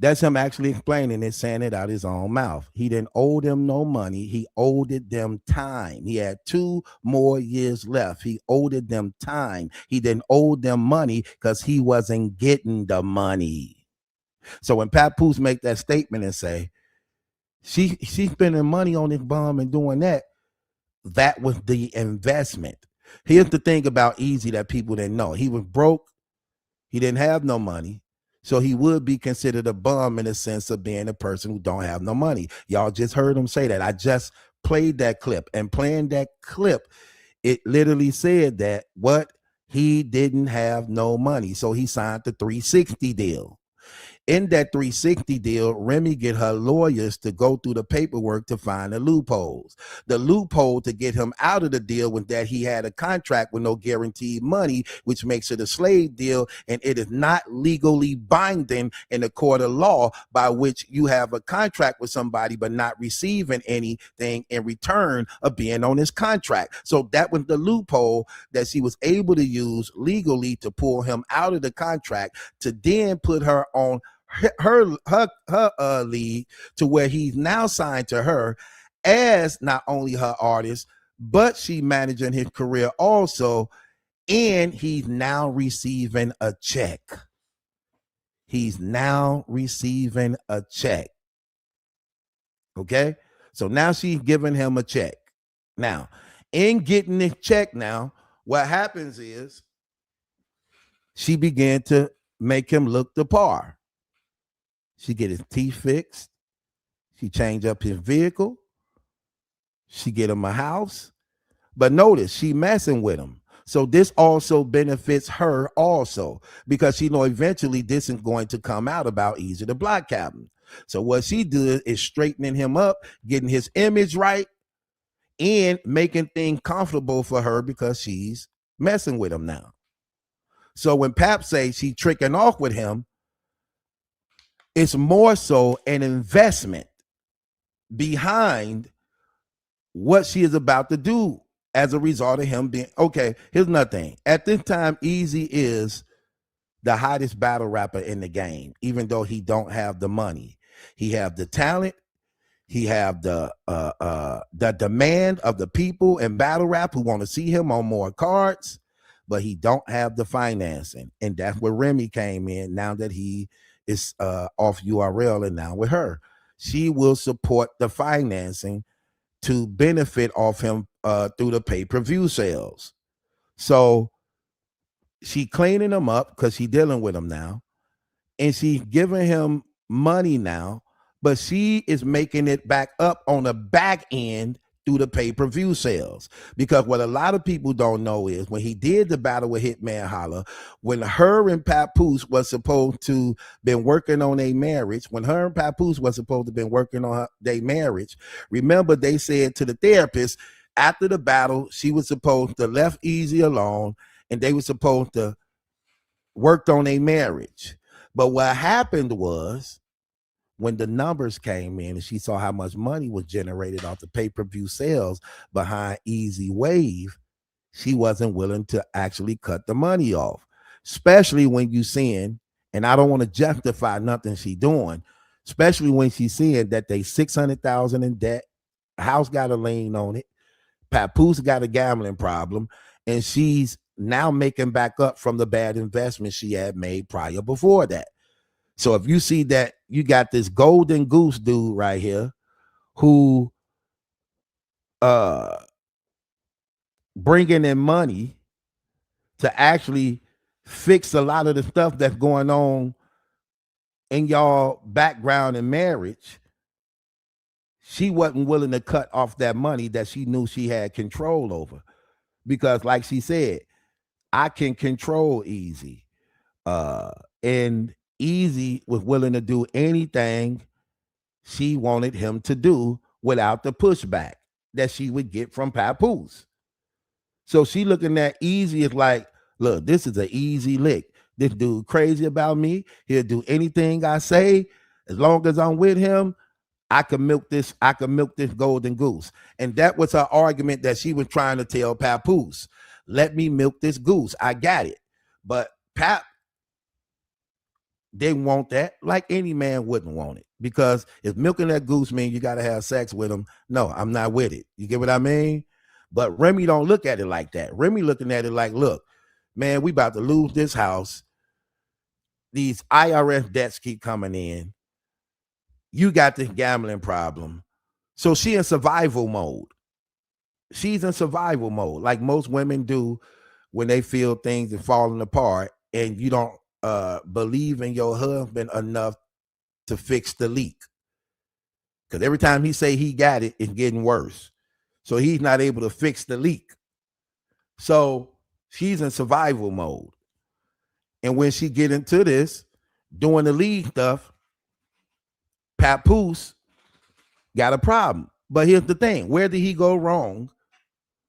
That's him actually explaining it, saying it out his own mouth. He didn't owe them no money. He owed them time. He had 2 more years left. He owed them time. He didn't owe them money because he wasn't getting the money. So when Papoose make that statement and say, she's spending money on this bum and doing that, that was the investment. Here's the thing about Easy that people didn't know. He was broke. He didn't have no money. So he would be considered a bum in the sense of being a person who don't have no money. Y'all just heard him say that. I just played that clip. And playing that clip, it literally said that he didn't have no money. So he signed the 360 deal. in that 360 deal, Remy get her lawyers to go through the paperwork to find the loopholes. The loophole to get him out of the deal was that he had a contract with no guaranteed money, which makes it a slave deal, and it is not legally binding in the court of law, by which you have a contract with somebody but not receiving anything in return of being on this contract. So that was the loophole that she was able to use legally to pull him out of the contract, to then put her on her league, to where he's now signed to her as not only her artist, but she managing his career also, and he's now receiving a check. He's now receiving a check. Okay, so now she's giving him a check. Now, in getting this check, now what happens is she began to make him look the par. She get his teeth fixed. She change up his vehicle. She get him a house. But notice, she messing with him. So this also benefits her also, because she know eventually this is going to come out about Easy the Block Captain. So what she did is straightening him up, getting his image right, and making things comfortable for her because she's messing with him now. So when Pap says she tricking off with him, it's more so an investment behind what she is about to do as a result of him being, okay, here's another thing. At this time, Easy is the hottest battle rapper in the game, even though he don't have the money. He have the talent. He have the demand of the people in battle rap who want to see him on more cards, but he don't have the financing. And that's where Remy came in now that he is off URL and now with her. She will support the financing to benefit off him through the pay-per-view sales. So she cleaning him up because she dealing with him now, and she's giving him money now, but she is making it back up on the back end through the pay-per-view sales. Because what a lot of people don't know is when he did the battle with Hitman Holla, when her and Papoose was supposed to been working on a marriage, remember their marriage, remember they said to the therapist after the battle, she was supposed to left Easy alone and they were supposed to work on a marriage. But what happened was, when the numbers came in and she saw how much money was generated off the pay-per-view sales behind Easy Wave, she wasn't willing to actually cut the money off, especially when you seeing, and I don't want to justify nothing she doing, especially when she's seeing that they $600,000 in debt, house got a lien on it, Papoose got a gambling problem, and she's now making back up from the bad investment she had made prior before that. So if you see that you got this golden goose dude right here who bringing in money to actually fix a lot of the stuff that's going on in y'all background in marriage, she wasn't willing to cut off that money that she knew she had control over. Because like she said, I can control Easy. And Easy was willing to do anything she wanted him to do without the pushback that she would get from Papoose. So she looking at Easy as like, look, this is an easy lick. This dude crazy about me. He'll do anything I say. As long as I'm with him, I can milk this golden goose. And that was her argument that she was trying to tell Papoose. Let me milk this goose. I got it. But Pap didn't want that, like any man wouldn't want it. Because if milking that goose means you got to have sex with him, no, I'm not with it. You get what I mean? But Remy don't look at it like that. Remy looking at it like, look, man, we about to lose this house. These IRS debts keep coming in. You got this gambling problem. So she in survival mode. She's in survival mode, like most women do when they feel things are falling apart and you don't believe in your husband enough to fix the leak. Because every time he say he got it, it's getting worse. So he's not able to fix the leak. So she's in survival mode. And when she get into this, doing the league stuff, Papoose got a problem. But here's the thing. Where did he go wrong?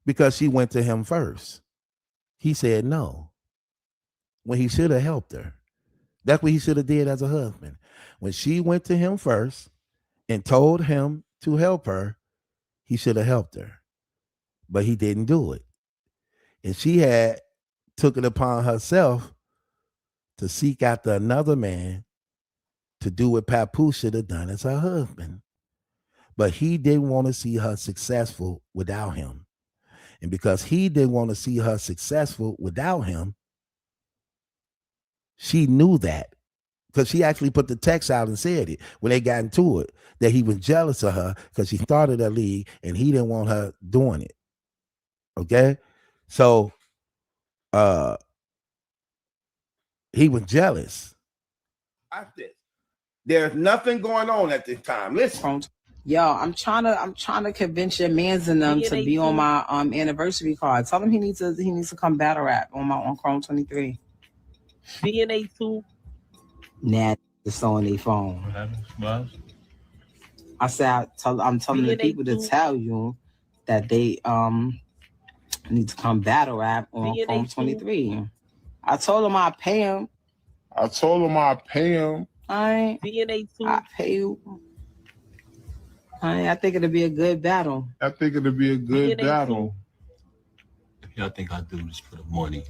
Because she went to him first. He said no. When he should have helped her. That's what he should have did as a husband. When she went to him first and told him to help her, he should have helped her. But he didn't do it. And she had took it upon herself to seek after another man to do what Papoose should have done as her husband. But he didn't want to see her successful without him. And because he didn't want to see her successful without him, she knew that. Because she actually put the text out and said it when they got into it, that he was jealous of her because she started a league and he didn't want her doing it. Okay? So he was jealous. There's nothing going on at this time. Listen. Yo, I'm trying to convince your mans and them to be on my anniversary card. Tell him he needs to come battle rap on Chrome 23. DNA 2. Nah, it's on their phone. I said I'm telling the people to tell you that they need to come battle rap on Chrome 23. I told him I'd pay him. I DNA 2. I pay you. I think it'll be a good battle. If y'all think I do this for the money,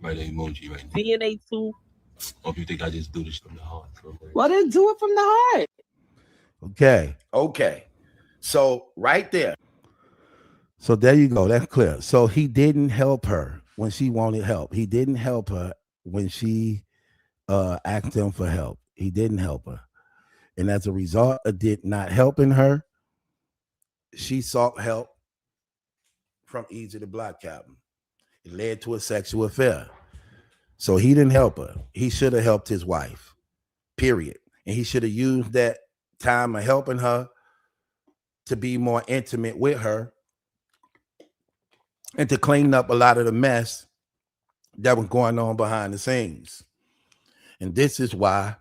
write an emoji right now. DNA 2. Or if you think I just do this from the heart. Well, then do it from the heart. Okay. So right there. So there you go. That's clear. So he didn't help her when she wanted help. He didn't help her when she asked him for help. He didn't help her. And as a result of not helping her, she sought help from Easy the Block Captain. It led to a sexual affair. So he didn't help her. He should have helped his wife, period. And he should have used that time of helping her to be more intimate with her and to clean up a lot of the mess that was going on behind the scenes. And this is why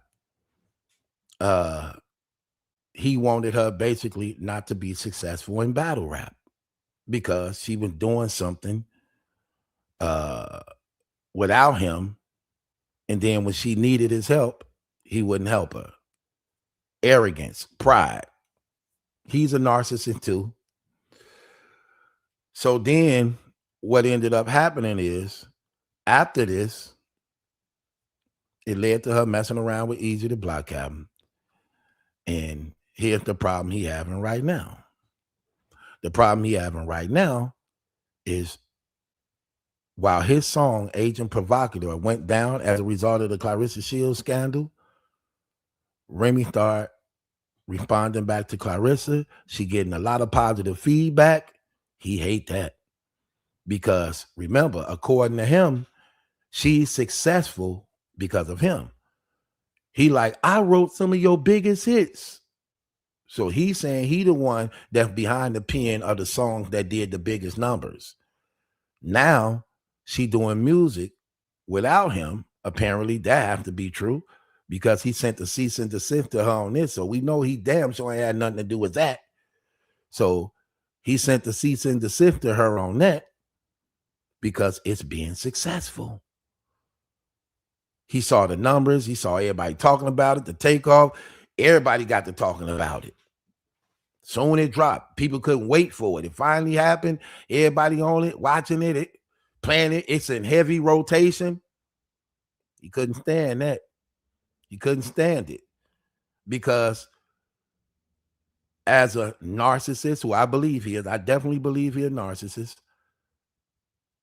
he wanted her basically not to be successful in battle rap, because she was doing something without him. And then when she needed his help, he wouldn't help her. Arrogance, pride. He's a narcissist too. So then what ended up happening is, after this, it led to her messing around with Easy the Block Captain. And here's the problem he having right now. The problem he having right now is, while his song Agent Provocateur went down as a result of the Claressa Shields scandal, Remy started responding back to Claressa. She getting a lot of positive feedback. He hate that. Because remember, according to him, she's successful because of him. He like, I wrote some of your biggest hits. So he's saying he the one that's behind the pen of the songs that did the biggest numbers. Now she doing music without him. Apparently that have to be true, because he sent the cease and desist to her on this. So we know he damn sure ain't had nothing to do with that. So he sent the cease and desist to her on that because it's being successful. He saw the numbers. He saw everybody talking about it, the takeoff. Everybody got to talking about it. So when it dropped, people couldn't wait for it. It finally happened. Everybody on it, watching it, playing it. It's in heavy rotation. He couldn't stand that. He couldn't stand it. Because as a narcissist, who I believe he is, I definitely believe he's a narcissist,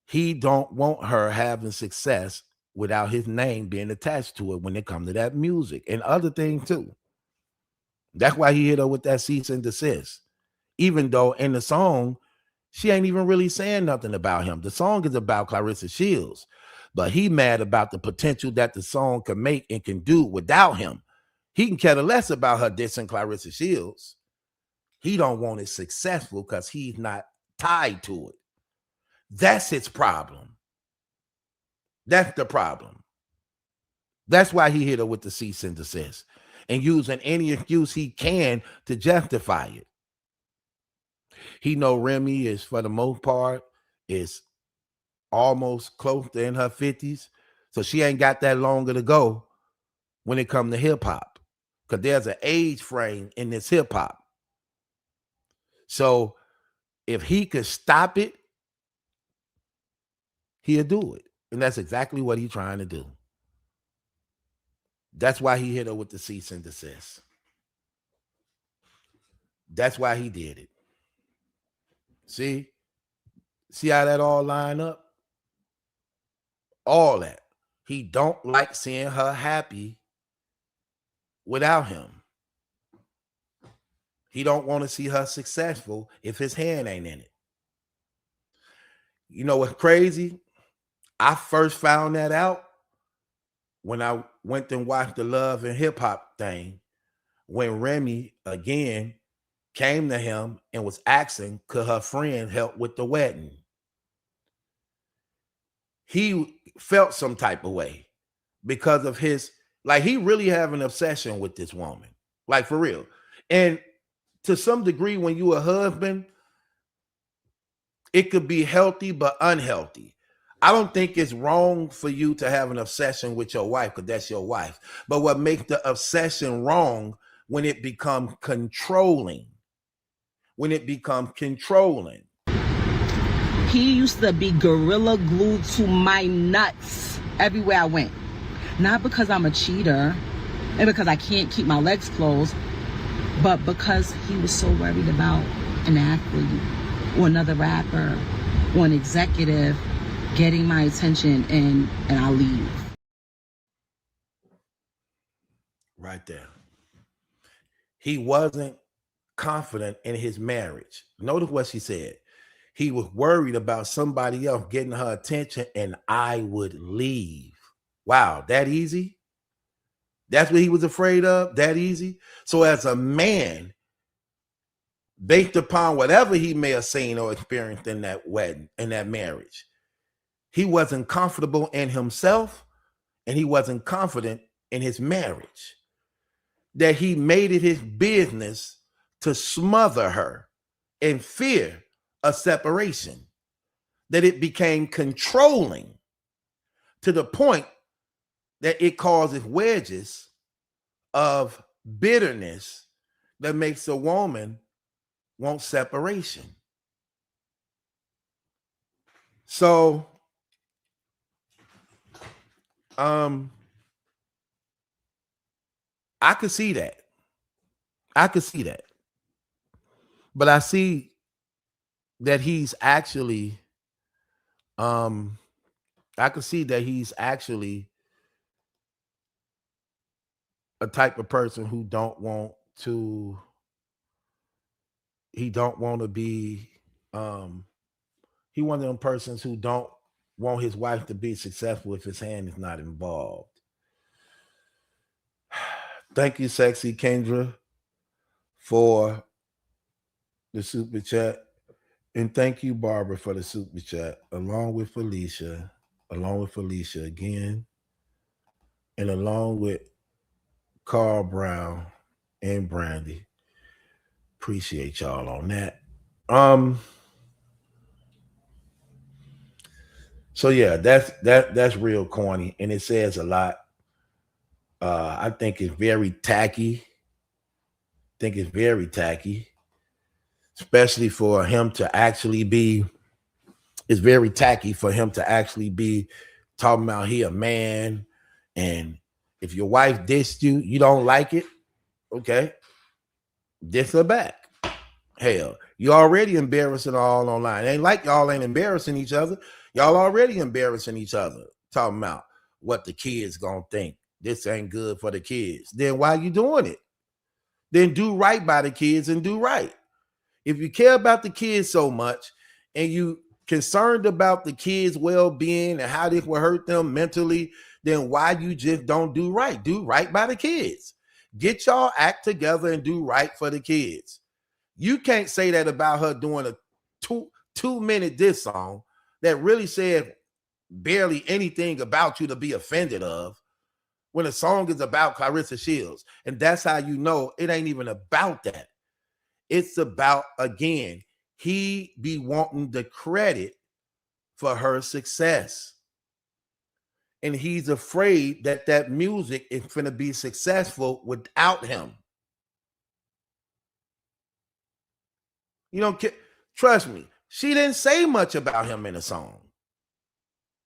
he don't want her having success without his name being attached to it when it comes to that music and other things too. That's why he hit her with that cease and desist. Even though in the song, she ain't even really saying nothing about him. The song is about Claressa Shields, but he mad about the potential that the song can make and can do without him. He can care less about her dissing Claressa Shields. He don't want it successful because he's not tied to it. That's his problem. That's the problem. That's why he hit her with the cease and desist and using any excuse he can to justify it. He know Remy is, for the most part, is almost close to in her 50s. So she ain't got that longer to go when it comes to hip hop. Because there's an age frame in this hip hop. So if he could stop it, he'll do it. And that's exactly what he's trying to do. That's why he hit her with the cease and desist. That's why he did it. See how that all line up? All that. He don't like seeing her happy without him. He don't want to see her successful if his hand ain't in it. You know what's crazy? I first found that out when I went and watched the Love and Hip Hop thing, when Remy again came to him and was asking, could her friend help with the wedding? He felt some type of way because of his, like, he really have an obsession with this woman, like, for real. And to some degree, when you a husband, it could be healthy but unhealthy. I don't think it's wrong for you to have an obsession with your wife because that's your wife. But what makes the obsession wrong when it becomes controlling? When it becomes controlling. He used to be gorilla glued to my nuts everywhere I went. Not because I'm a cheater and because I can't keep my legs closed, but because he was so worried about an athlete or another rapper or an executive getting my attention and I'll leave. Right there. He wasn't confident in his marriage. Notice what she said. He was worried about somebody else getting her attention and I would leave. Wow, that easy? That's what he was afraid of? That easy? So as a man, based upon whatever he may have seen or experienced in that wedding, in that marriage, he wasn't comfortable in himself and he wasn't confident in his marriage. That he made it his business to smother her in fear of separation. That it became controlling to the point that it causes wedges of bitterness that makes a woman want separation. So, I could see that. I could see that. But I see that he's actually, I could see that he's actually a type of person who don't want to be, he one of them persons who don't want his wife to be successful if his hand is not involved. Thank you, Sexy Kendra, for the super chat. And thank you, Barbara, for the super chat, along with Felicia again, and along with Carl Brown and Brandy. Appreciate y'all on that. So yeah, that's real corny, and it says a lot. I think it's very tacky. Especially for him to actually be, it's very tacky for him to actually be talking about he a man, and if your wife dissed you, you don't like it, okay, diss her back. Hell, you already embarrassing all online. It ain't like y'all ain't embarrassing each other. Y'all already embarrassing each other, talking about what the kids gonna think. This ain't good for the kids. Then why you doing it? Then do right by the kids and do right. If you care about the kids so much and you concerned about the kids' well-being and how this will hurt them mentally, then why you just don't do right? Do right by the kids. Get y'all act together and do right for the kids. You can't say that about her doing a two-minute diss song that really said barely anything about you to be offended of. when a song is about Claressa Shields. And that's how you know it ain't even about that. It's about, again, he be wanting the credit for her success. And he's afraid that that music is going to be successful without him. You don't care. Trust me, she didn't say much about him in the song.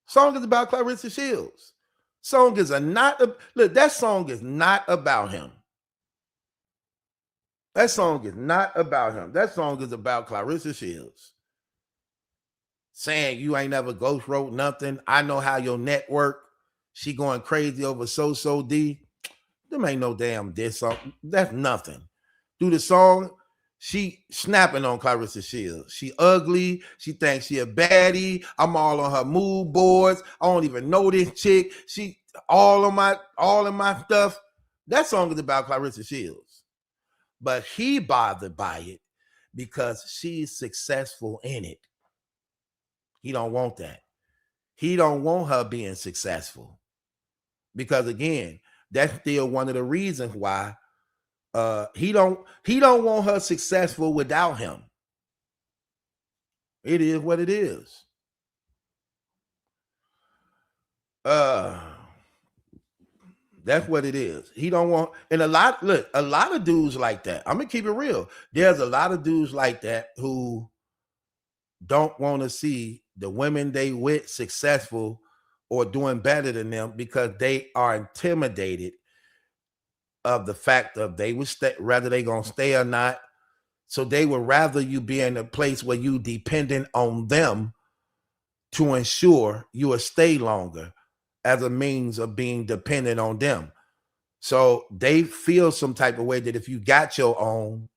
Song is about Claressa Shields. Song is look, that song is not about him. That song is not about him. That song is about Claressa Shields. Saying you ain't never ghost wrote nothing. I know how your network. She going crazy over So D. Them ain't no damn diss song. That's nothing. Do the song, she snapping on Claressa Shields. She ugly. She thinks she a baddie. I'm all on her mood boards. I don't even know this chick. She all in my stuff. That song is about Claressa Shields. But he bothered by it because she's successful in it. He don't want that. He don't want her being successful. Because again, that's still one of the reasons why he don't want her successful without him. It is what it is. That's what it is. He don't want, and a lot of dudes like that. I'm gonna keep it real. There's a lot of dudes like that who don't want to see the women they with successful or doing better than them because they are intimidated of the fact of they would stay, whether they gonna stay or not. So they would rather you be in a place where you dependent on them to ensure you will stay longer as a means of being dependent on them. So they feel some type of way that if you got your own,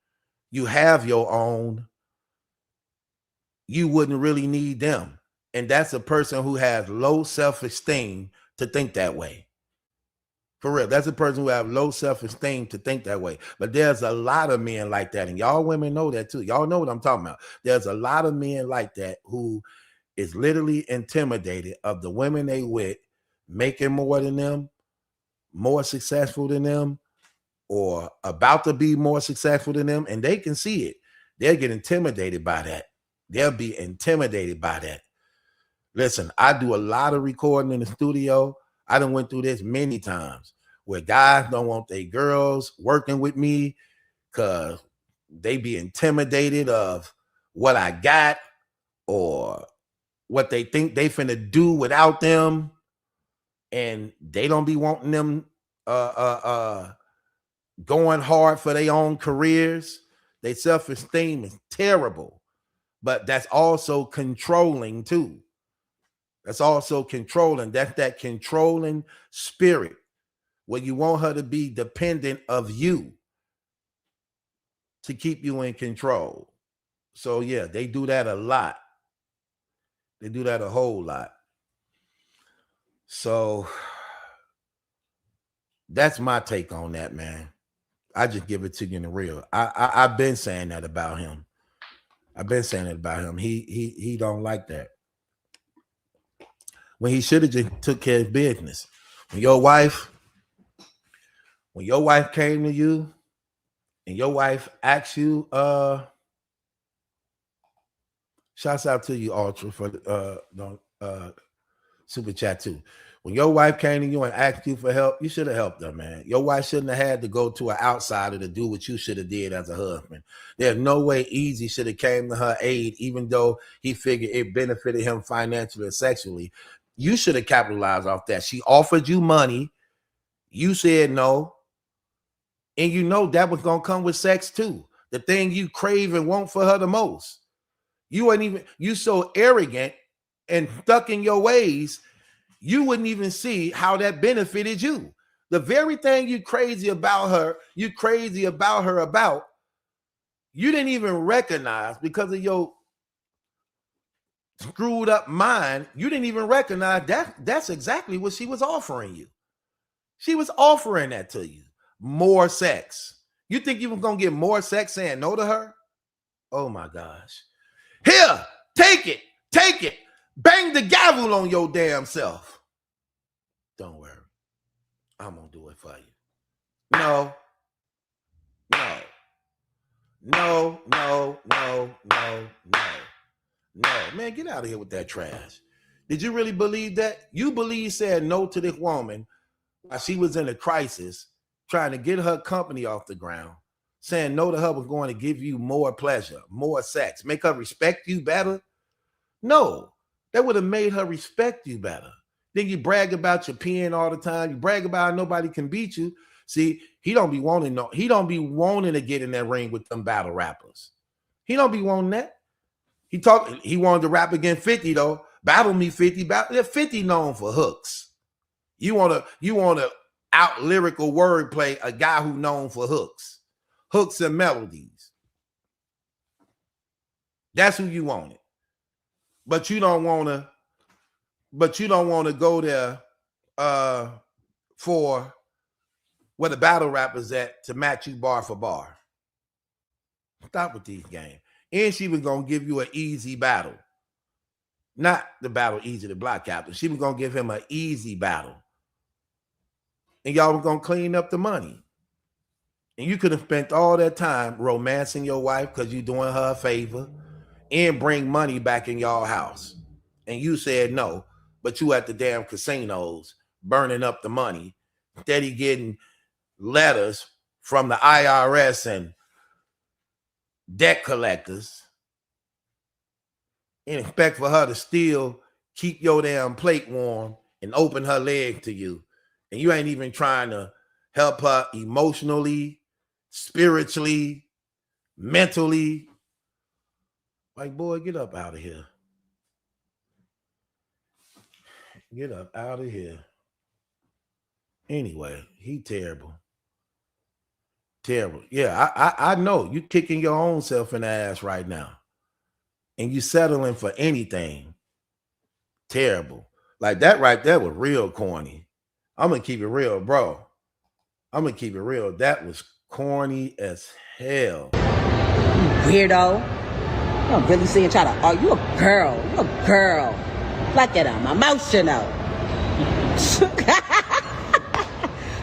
you have your own, you wouldn't really need them. And that's a person who has low self-esteem to think that way. For real, that's a person who have low self-esteem to think that way. But there's a lot of men like that. And y'all women know that too. Y'all know what I'm talking about. There's a lot of men like that who is literally intimidated of the women they with making more than them, more successful than them, or about to be more successful than them. And they can see it. They'll get intimidated by that. They'll be intimidated by that. Listen, I do a lot of recording in the studio. I done went through this many times where guys don't want their girls working with me because they be intimidated of what I got or what they think they finna do without them. And they don't be wanting them going hard for their own careers. Their self-esteem is terrible. But that's also controlling too. That's also controlling. That's that controlling spirit where you want her to be dependent of you to keep you in control. So yeah, they do that a lot. They do that a whole lot. So that's my take on that, man. I just give it to you in the real. I've been saying that about him. I've been saying it about him. He don't like that. When he should have just took care of business. When your wife came to you and your wife asked you, shouts out to you, Ultra, for super chat too. When your wife came to you and asked you for help, you should have helped her, man. Your wife shouldn't have had to go to an outsider to do what you should have did as a husband. There's no way Easy should have came to her aid, even though he figured it benefited him financially or sexually. You should have capitalized off that. She offered you money. You said no. And you know that was going to come with sex too. The thing you crave and want for her the most. You so arrogant and stuck in your ways, you wouldn't even see how that benefited you. The very thing you crazy about her, you didn't even recognize because of your screwed up mind. You didn't even recognize that's exactly what she was offering you. She was offering that to you. More sex. You think you were going to get more sex saying no to her? Oh my gosh. Here, take it. Bang the gavel on your damn self. Don't worry. I'm gonna do it for you. No. Man, get out of here with that trash. Did you really believe that? You believe saying no to this woman while she was in a crisis, trying to get her company off the ground, saying no to her was going to give you more pleasure, more sex, make her respect you better? No, that would have made her respect you better. Then you brag about your peeing all the time. You brag about how nobody can beat you. See, he don't be wanting to get in that ring with them battle rappers. He don't be wanting that. He wanted to rap against 50 though. Battle me 50. 50 known for hooks. You want to out lyrical wordplay a guy who known for hooks and melodies. That's who you wanted. But you don't want to go there for where the battle rappers at to match you bar for bar. Stop with these games. And she was gonna give you an easy battle. Not the battle easy to block captain. She was gonna give him an easy battle. And y'all were gonna clean up the money. And you could have spent all that time romancing your wife because you're doing her a favor and bring money back in y'all house. And you said no, but you at the damn casinos burning up the money, steady getting letters from the IRS and debt collectors and expect for her to still keep your damn plate warm and open her leg to you. And you ain't even trying to help her emotionally, spiritually, mentally. Like, boy, get up out of here. Get up out of here. Anyway, he terrible. Terrible. Yeah, I know. You kicking your own self in the ass right now. And you settling for anything. Terrible. Like that right there was real corny. I'm going to keep it real, bro. I'm going to keep it real. That was corny as hell. Weirdo. I'm really seeing try to, oh, you a girl. You a girl. Look at him. Emotional.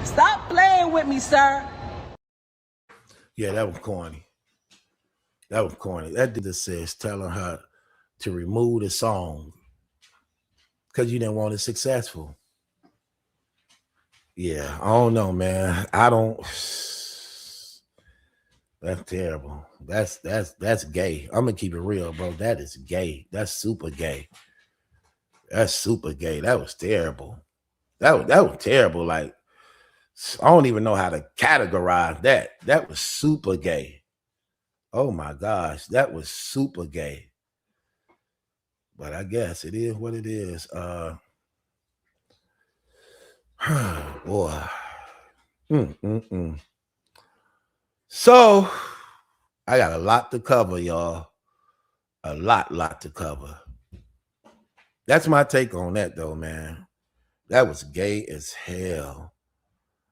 Stop playing with me, sir. Yeah, that was corny. That was corny. That did says telling her to remove the song because you didn't want it successful. Yeah, I don't know, man. That's terrible. That's gay. I'm gonna keep it real, bro. That is gay. That's super gay. That's super gay. That was terrible. That was terrible. Like, I don't even know how to categorize that. That was super gay. Oh my gosh, that was super gay. But I guess it is what it is. Boy. So I got a lot to cover, y'all. A lot to cover. That's my take on that, though, man. That was gay as hell.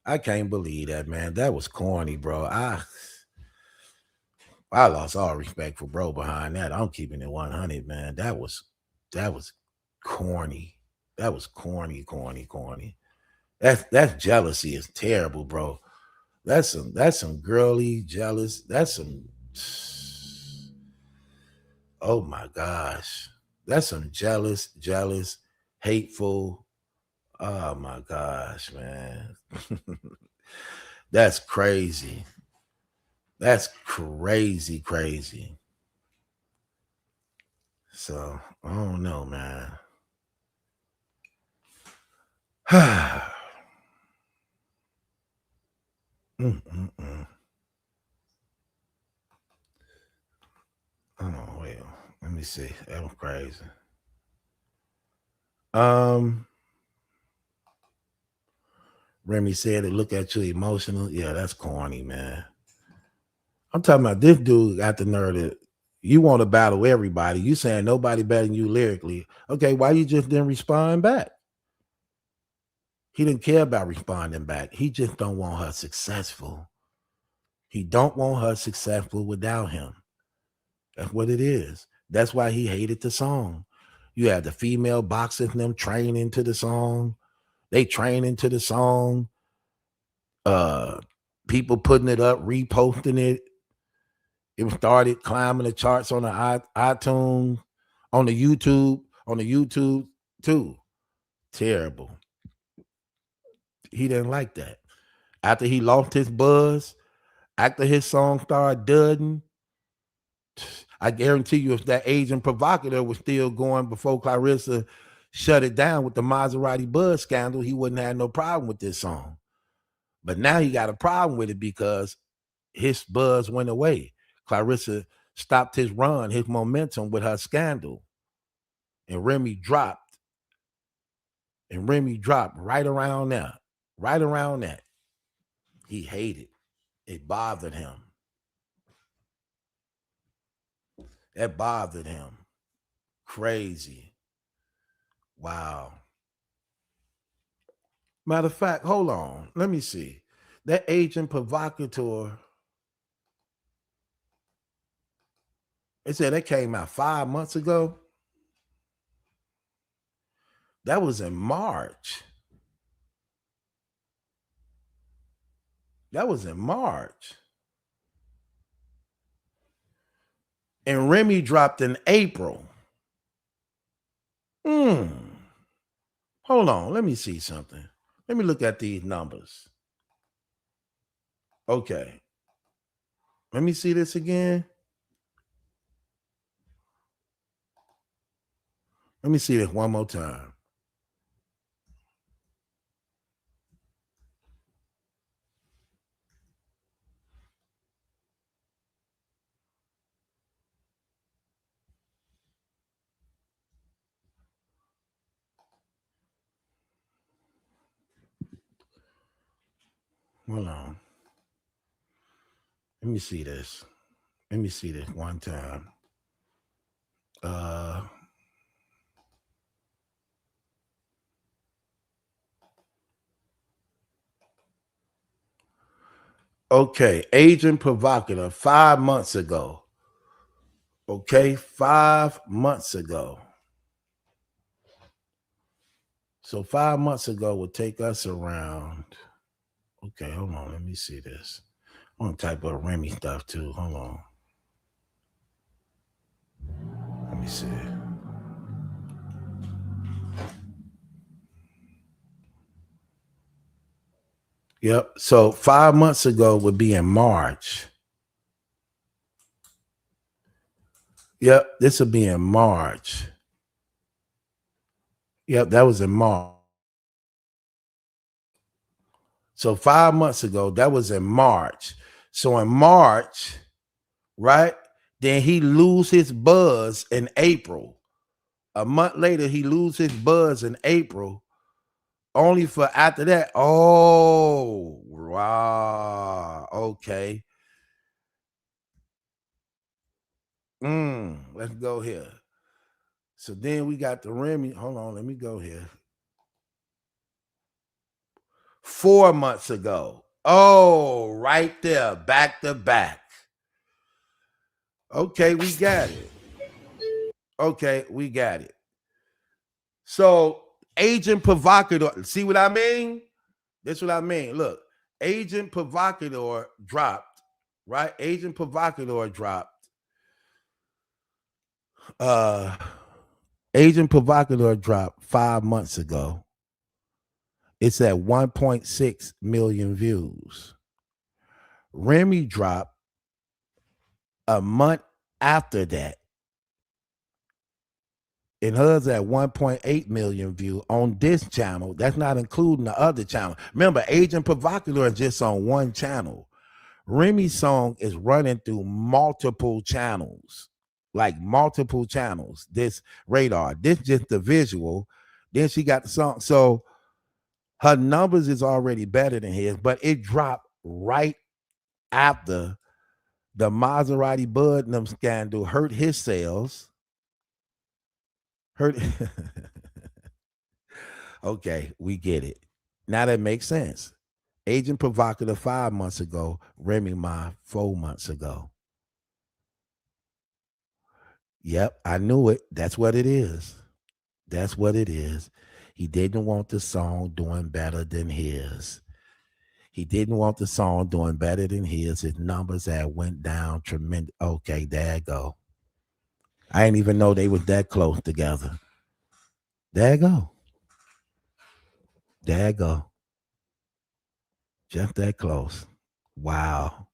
I can't believe that, man. That was corny, bro. I lost all respect for bro behind that. I'm keeping it 100, man. That was corny. That was corny. That's jealousy is terrible, bro. That's some girly jealous. That's some, oh my gosh. That's some jealous, hateful. Oh my gosh, man. That's crazy. That's crazy. So, I don't know, man. Oh, wait. Let me see. That was crazy. Remy said it look at you emotional. Yeah, that's corny, man. I'm talking about this dude got the nerve that you want to battle everybody. You saying nobody better than you lyrically. Okay, why you just didn't respond back? He didn't care about responding back. He just don't want her successful. He don't want her successful without him. That's what it is. That's why he hated the song. You had the female boxing them training to the song. They training to the song. People putting it up, reposting it. It started climbing the charts on the iTunes, on the YouTube too. Terrible. He didn't like that. After he lost his buzz, after his song started dudding, I guarantee you if that Asian provocateur was still going before Claressa shut it down with the Maserati buzz scandal, he wouldn't have no problem with this song. But now he got a problem with it because his buzz went away. Claressa stopped his run, his momentum with her scandal. And Remy dropped. Right around there. Right around that. He hated. It bothered him. That bothered him. Crazy. Wow. Matter of fact, hold on. Let me see. That agent provocateur, it said that came out 5 months ago. That was in March. And Remy dropped in April. Hold on. Let me see something. Let me look at these numbers. Okay. Let me see this again. Let me see this one more time. Hold on. Let me see this. One time. Okay, agent provocateur 5 months ago. Okay, 5 months ago. So 5 months ago would take us around. Okay, hold on. Let me see this. I want to type up Remy stuff too. Hold on. Let me see. Yep. So 5 months ago would be in March. Yep. This would be in March. Yep. That was in March. So 5 months ago, that was in March. So in March, right? Then he lose his buzz in April. A month later, he lose his buzz in April. Only for after that. Oh, wow. Okay. Let's go here. So then we got the Remy. Hold on, let me go here. 4 months ago. Oh, right there, back to back. Okay, we got it. So, agent provocateur, see what I mean? That's what I mean. Look, agent provocateur dropped, right? Agent provocateur dropped. Agent provocateur dropped 5 months ago. It's at 1.6 million views. Remy dropped a month after that. And hers at 1.8 million views on this channel. That's not including the other channel. Remember, Agent Provocateur is just on one channel. Remy's song is running through multiple channels. Like multiple channels. This radar. This just the visual. Then she got the song. So her numbers is already better than his, but it dropped right after the Maserati Budnum scandal hurt his sales. Okay, we get it. Now that makes sense. Agent Provocateur 5 months ago, Remy Ma 4 months ago. Yep, I knew it. That's what it is. He didn't want the song doing better than his. He didn't want the song doing better than his. His numbers had went down tremendous. Okay, there you go. I didn't even know they was that close together. There you go. There you go. Just that close. Wow.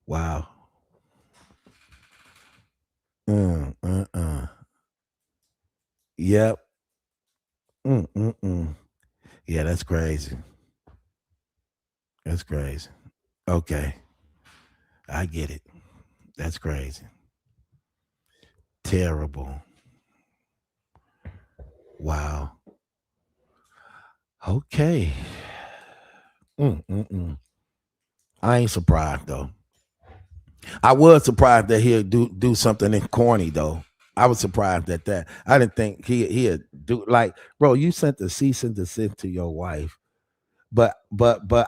Wow. Yep. Yeah, that's crazy. That's crazy. Okay. I get it. That's crazy. Terrible. Wow. Okay. I ain't surprised though. I was surprised that he'd do something in corny though. I was surprised at that. I didn't think he'd do like, bro, you sent the cease and desist to your wife. But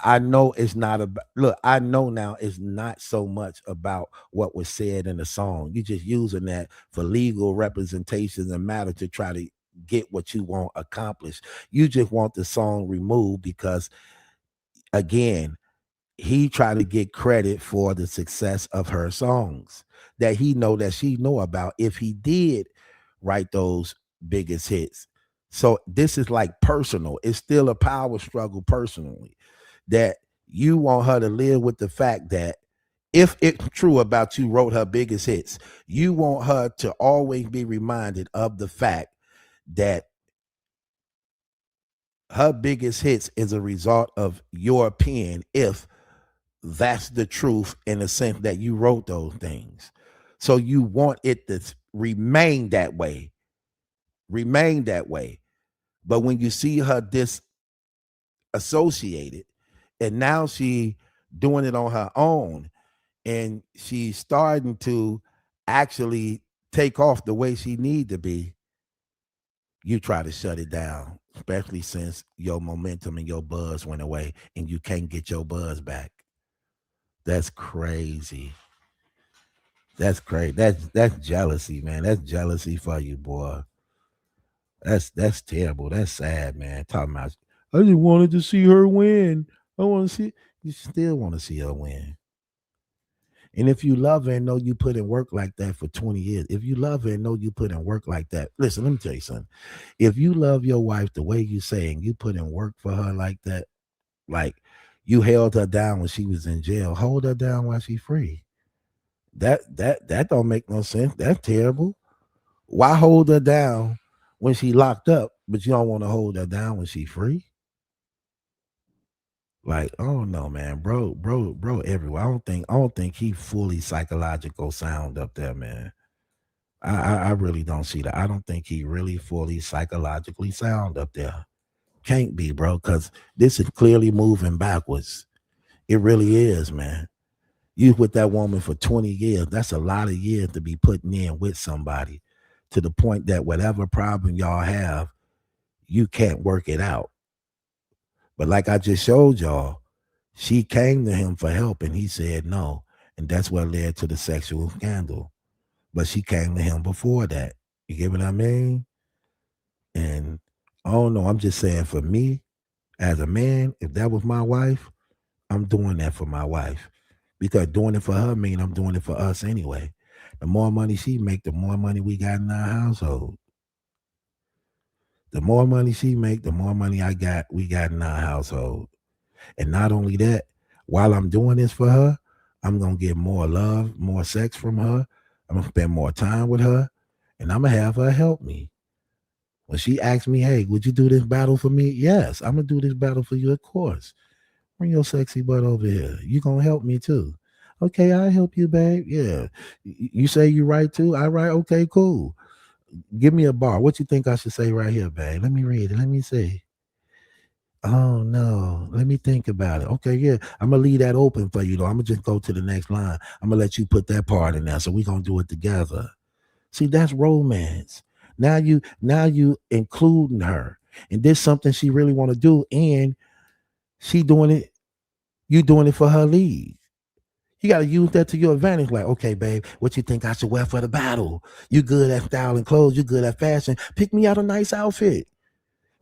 I know it's not about, look, I know now it's not so much about what was said in the song. You're just using that for legal representations and matter to try to get what you want accomplished. You just want the song removed because, again, he tried to get credit for the success of her songs that he know that she know about if he did write those biggest hits. So this is like personal. It's still a power struggle personally that you want her to live with the fact that if it's true about you wrote her biggest hits, you want her to always be reminded of the fact that her biggest hits is a result of your pen if that's the truth in the sense that you wrote those things. So you want it to remain that way. Remain that way. But when you see her disassociated and now she doing it on her own and she's starting to actually take off the way she need to be, you try to shut it down, especially since your momentum and your buzz went away and you can't get your buzz back. That's crazy. That's crazy. That's jealousy, man. That's jealousy for you, boy. That's terrible. That's sad, man. Talking about, I just wanted to see her win. I want to see. You still want to see her win. And if you love her and know you put in work like that for 20 years, if you love her and know you put in work like that, listen, let me tell you something. If you love your wife the way you say and you put in work for her like that, like you held her down when she was in jail, hold her down while she's free. That don't make no sense. That's terrible. Why hold her down when she locked up, but you don't want to hold her down when she's free? Like, oh no, man, bro, everywhere. I don't think he fully psychological sound up there, man. I really don't see that. I don't think he really fully psychologically sound up there. Can't be, bro, because this is clearly moving backwards. It really is, man. You with that woman for 20 years. That's a lot of years to be putting in with somebody to the point that whatever problem y'all have, you can't work it out. But like I just showed y'all, she came to him for help and he said no. And that's what led to the sexual scandal. But she came to him before that. You get what I mean? And I don't know. I'm just saying for me, as a man, if that was my wife, I'm doing that for my wife. Because doing it for her mean I'm doing it for us anyway. The more money she make, the more money we got in our household. The more money she make, the more money we got in our household. And not only that, while I'm doing this for her, I'm going to get more love, more sex from her. I'm going to spend more time with her. And I'm going to have her help me. When she asks me, hey, would you do this battle for me? Yes, I'm going to do this battle for you, of course. Bring your sexy butt over here. You going to help me too. Okay, I'll help you, babe. Yeah. You say you write too? I write? Okay, cool. Give me a bar. What you think I should say right here, babe? Let me read it. Let me see. Oh, no. Let me think about it. Okay, yeah. I'm going to leave that open for you, though. I'm going to just go to the next line. I'm going to let you put that part in there. So we're going to do it together. See, that's romance. Now you including her. And this something she really want to do. And she doing it. You doing it for her lead. You got to use that to your advantage. Like, okay, babe, what you think I should wear for the battle? You good at styling clothes. You good at fashion. Pick me out a nice outfit.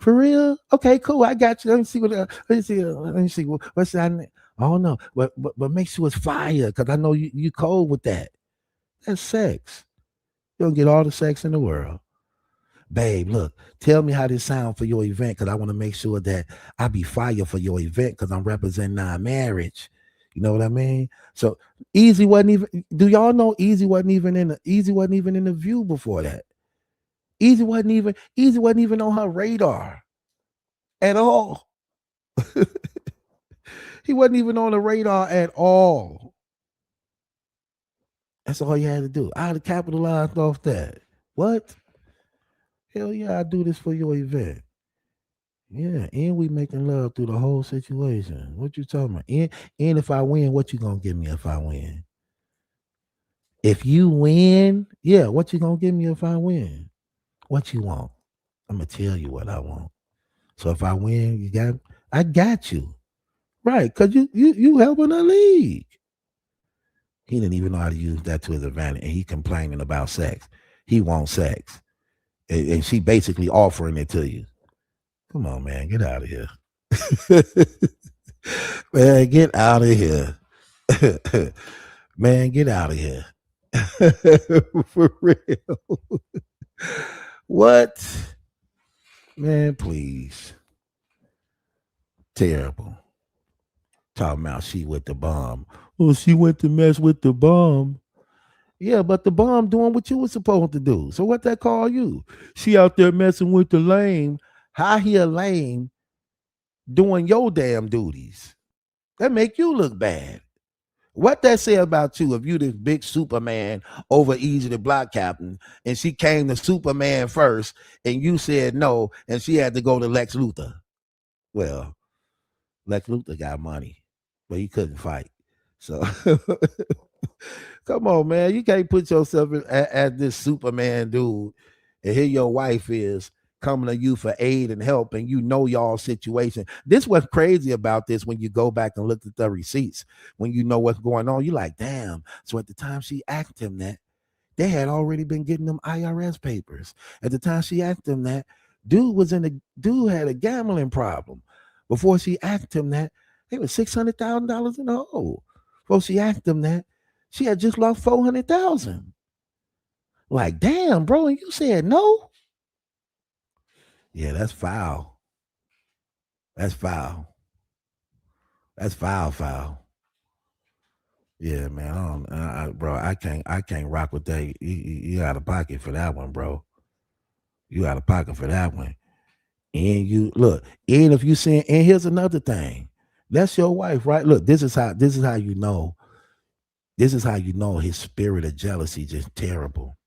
For real? Okay, cool. I got you. Let me see what. Let me see what's that. I don't know, but make sure it's fire, because I know you cold with that. That's sex. You don't get all the sex in the world. Babe, look, tell me how this sound for your event, because I want to make sure that I be fire for your event, because I'm representing our marriage. You know what I mean? So Easy wasn't even. Do y'all know Easy wasn't even in the View before that? Easy wasn't even on her radar at all. He wasn't even on the radar at all. That's all you had to do. I'd have capitalized off that. What? Hell yeah, I do this for your event. Yeah, and we making love through the whole situation. What you talking about? And if I win, what you gonna give me if I win? If you win, yeah, what you gonna give me if I win? What you want? I'm gonna tell you what I want. So if I win, I got you. Right, because you helping the league. He didn't even know how to use that to his advantage, and he complaining about sex. He wants sex, and she basically offering it to you. Come on, man, get out of here. Man, get out of here. Man, get out of here. For real. What? Man, please. Terrible. Talking about she with the bomb. Oh, she went to mess with the bomb. Yeah, but the bomb doing what you were supposed to do. So what that call you? She out there messing with the lame. How he a lame doing your damn duties? That make you look bad. What that say about you if you this big Superman over Easy the Block Captain, and she came to Superman first, and you said no, and she had to go to Lex Luthor? Well, Lex Luthor got money, but he couldn't fight. So come on, man. You can't put yourself as this Superman dude, and here your wife is coming to you for aid and help, and you know y'all's situation. This what's crazy about this when you go back and look at the receipts. When you know what's going on, you're like, damn. So at the time she asked him that, they had already been getting them IRS papers. At the time she asked him that, dude had a gambling problem. Before she asked him that, they was $600,000 in the hole. Before she asked him that, she had just lost $400,000. Like, damn, bro, and you said no? Yeah, that's foul. That's foul. That's foul. Yeah, man, bro, I can't rock with that. You out of pocket for that one, bro. You out of pocket for that one. And you look, and if you saying, and here's another thing, that's your wife, right? Look, this is how you know. This is how you know his spirit of jealousy just terrible.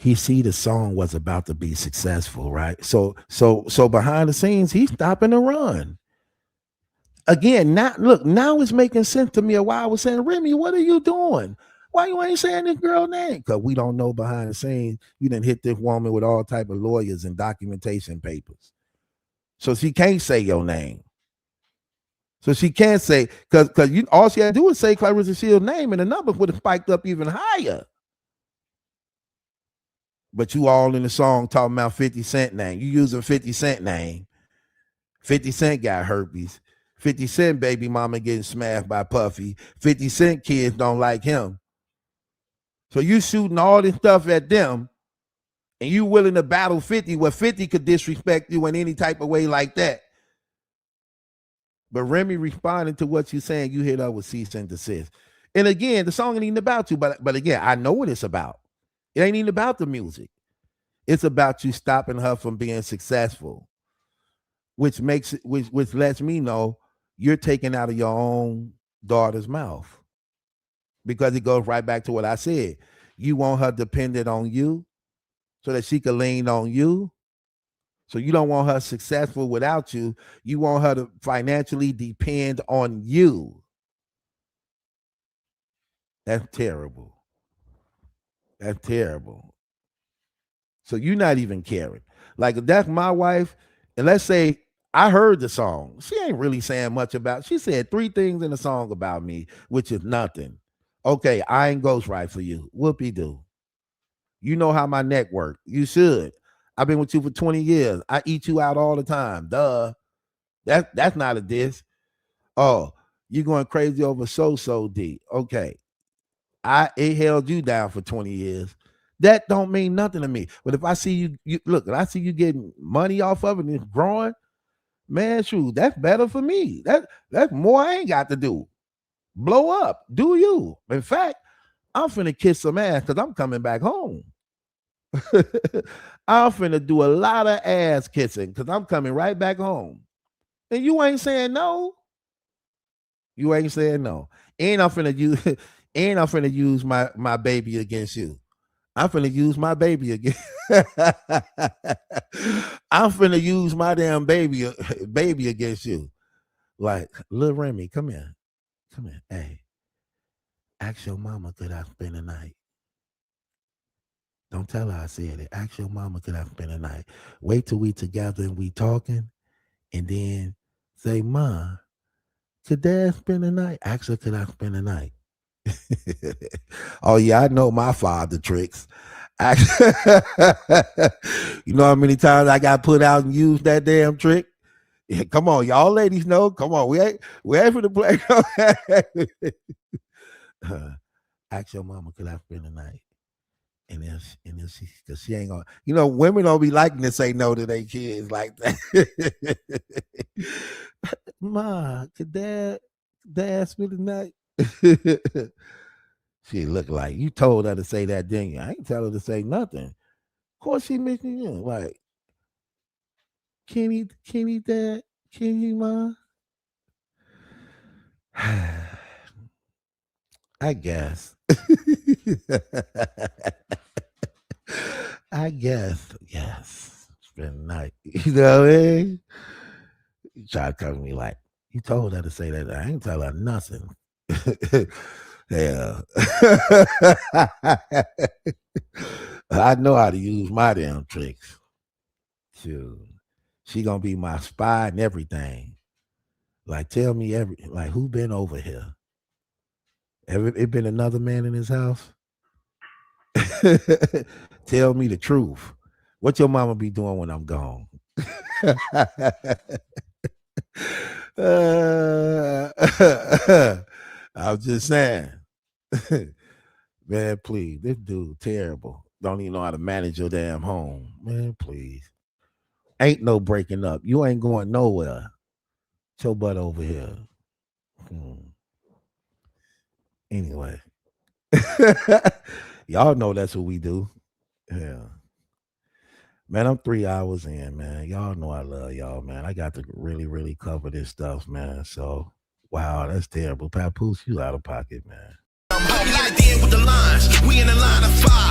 He see the song was about to be successful, right? So behind the scenes, he's stopping the run. Again, now it's making sense to me of why I was saying, Remy, what are you doing? Why you ain't saying this girl name? Because we don't know behind the scenes. You didn't hit this woman with all type of lawyers and documentation papers. So she can't say your name. So she can't say, because all she had to do was say Claressa Shields' name, and the numbers would have spiked up even higher. But you all in the song talking about 50 Cent name. You using 50 Cent name. 50 Cent got herpes. 50 Cent baby mama getting smashed by Puffy. 50 Cent kids don't like him. So you shooting all this stuff at them, and you willing to battle 50 where 50 could disrespect you in any type of way like that. But Remy responding to what you saying, you hit up with cease and desist. And again, the song ain't even about you, but again, I know what it's about. It ain't even about the music. It's about you stopping her from being successful, which lets me know you're taking out of your own daughter's mouth. Because it goes right back to what I said. You want her dependent on you so that she can lean on you. So you don't want her successful without you. You want her to financially depend on you. That's terrible. That's terrible. So you're not even caring. Like, if that's my wife, and let's say I heard the song. She ain't really saying much about it. She said 3 things in the song about me, which is nothing. Okay, I ain't ghostwrite for you. Whoopie-doo. You know how my neck work. You should. I've been with you for 20 years. I eat you out all the time. Duh. That's not a diss. Oh, you going crazy over so D. Okay. It held you down for 20 years. That don't mean nothing to me. But if I see you look, if I see you getting money off of it and it's growing, man, shoot, that's better for me. That's more I ain't got to do. Blow up. Do you? In fact, I'm finna kiss some ass because I'm coming back home. I'm finna do a lot of ass kissing because I'm coming right back home. And you ain't saying no. You ain't saying no. And I'm finna use my baby against you. I'm finna use my baby again. I'm finna use my damn baby against you. Like, little Remy, come here. Come here. Hey, ask your mama, could I spend the night? Don't tell her I said it. Ask your mama, could I spend the night? Wait till we together and we talking, and then say, Ma, could Dad spend the night? Ask her, could I spend the night? Oh yeah, I know my father tricks. You know how many times I got put out and used that damn trick? Yeah, come on, y'all ladies know. Come on, we ain't for the play. Ask your mama, could I spend the night? And then she, cause she ain't gonna, you know, women don't be liking to say no to their kids like that. Ma, could Dad spend the night? She look like you told her to say that, didn't you? I ain't tell her to say nothing. Of course she mentioned you. Like, can he Dad? Can he, Ma? I guess. I guess, yes. Spend the night. You know what I mean? You try to come to me like, you told her to say that. I ain't tell her nothing. Yeah. I know how to use my damn tricks. Shoot. She gonna be my spy and everything. Like, tell me like, who been over here? It been another man in his house? Tell me the truth. What your mama be doing when I'm gone? I'm just saying. Man, please. This dude terrible. Don't even know how to manage your damn home. Man, please. Ain't no breaking up. You ain't going nowhere. Get your butt over here. Anyway. Y'all know that's what we do. Yeah. Man, I'm 3 hours in, man. Y'all know I love y'all, man. I got to really, really cover this stuff, man. So, wow, that's terrible. Papoose, you out of pocket, man. I'm locked in with the lines. We in the line of fire.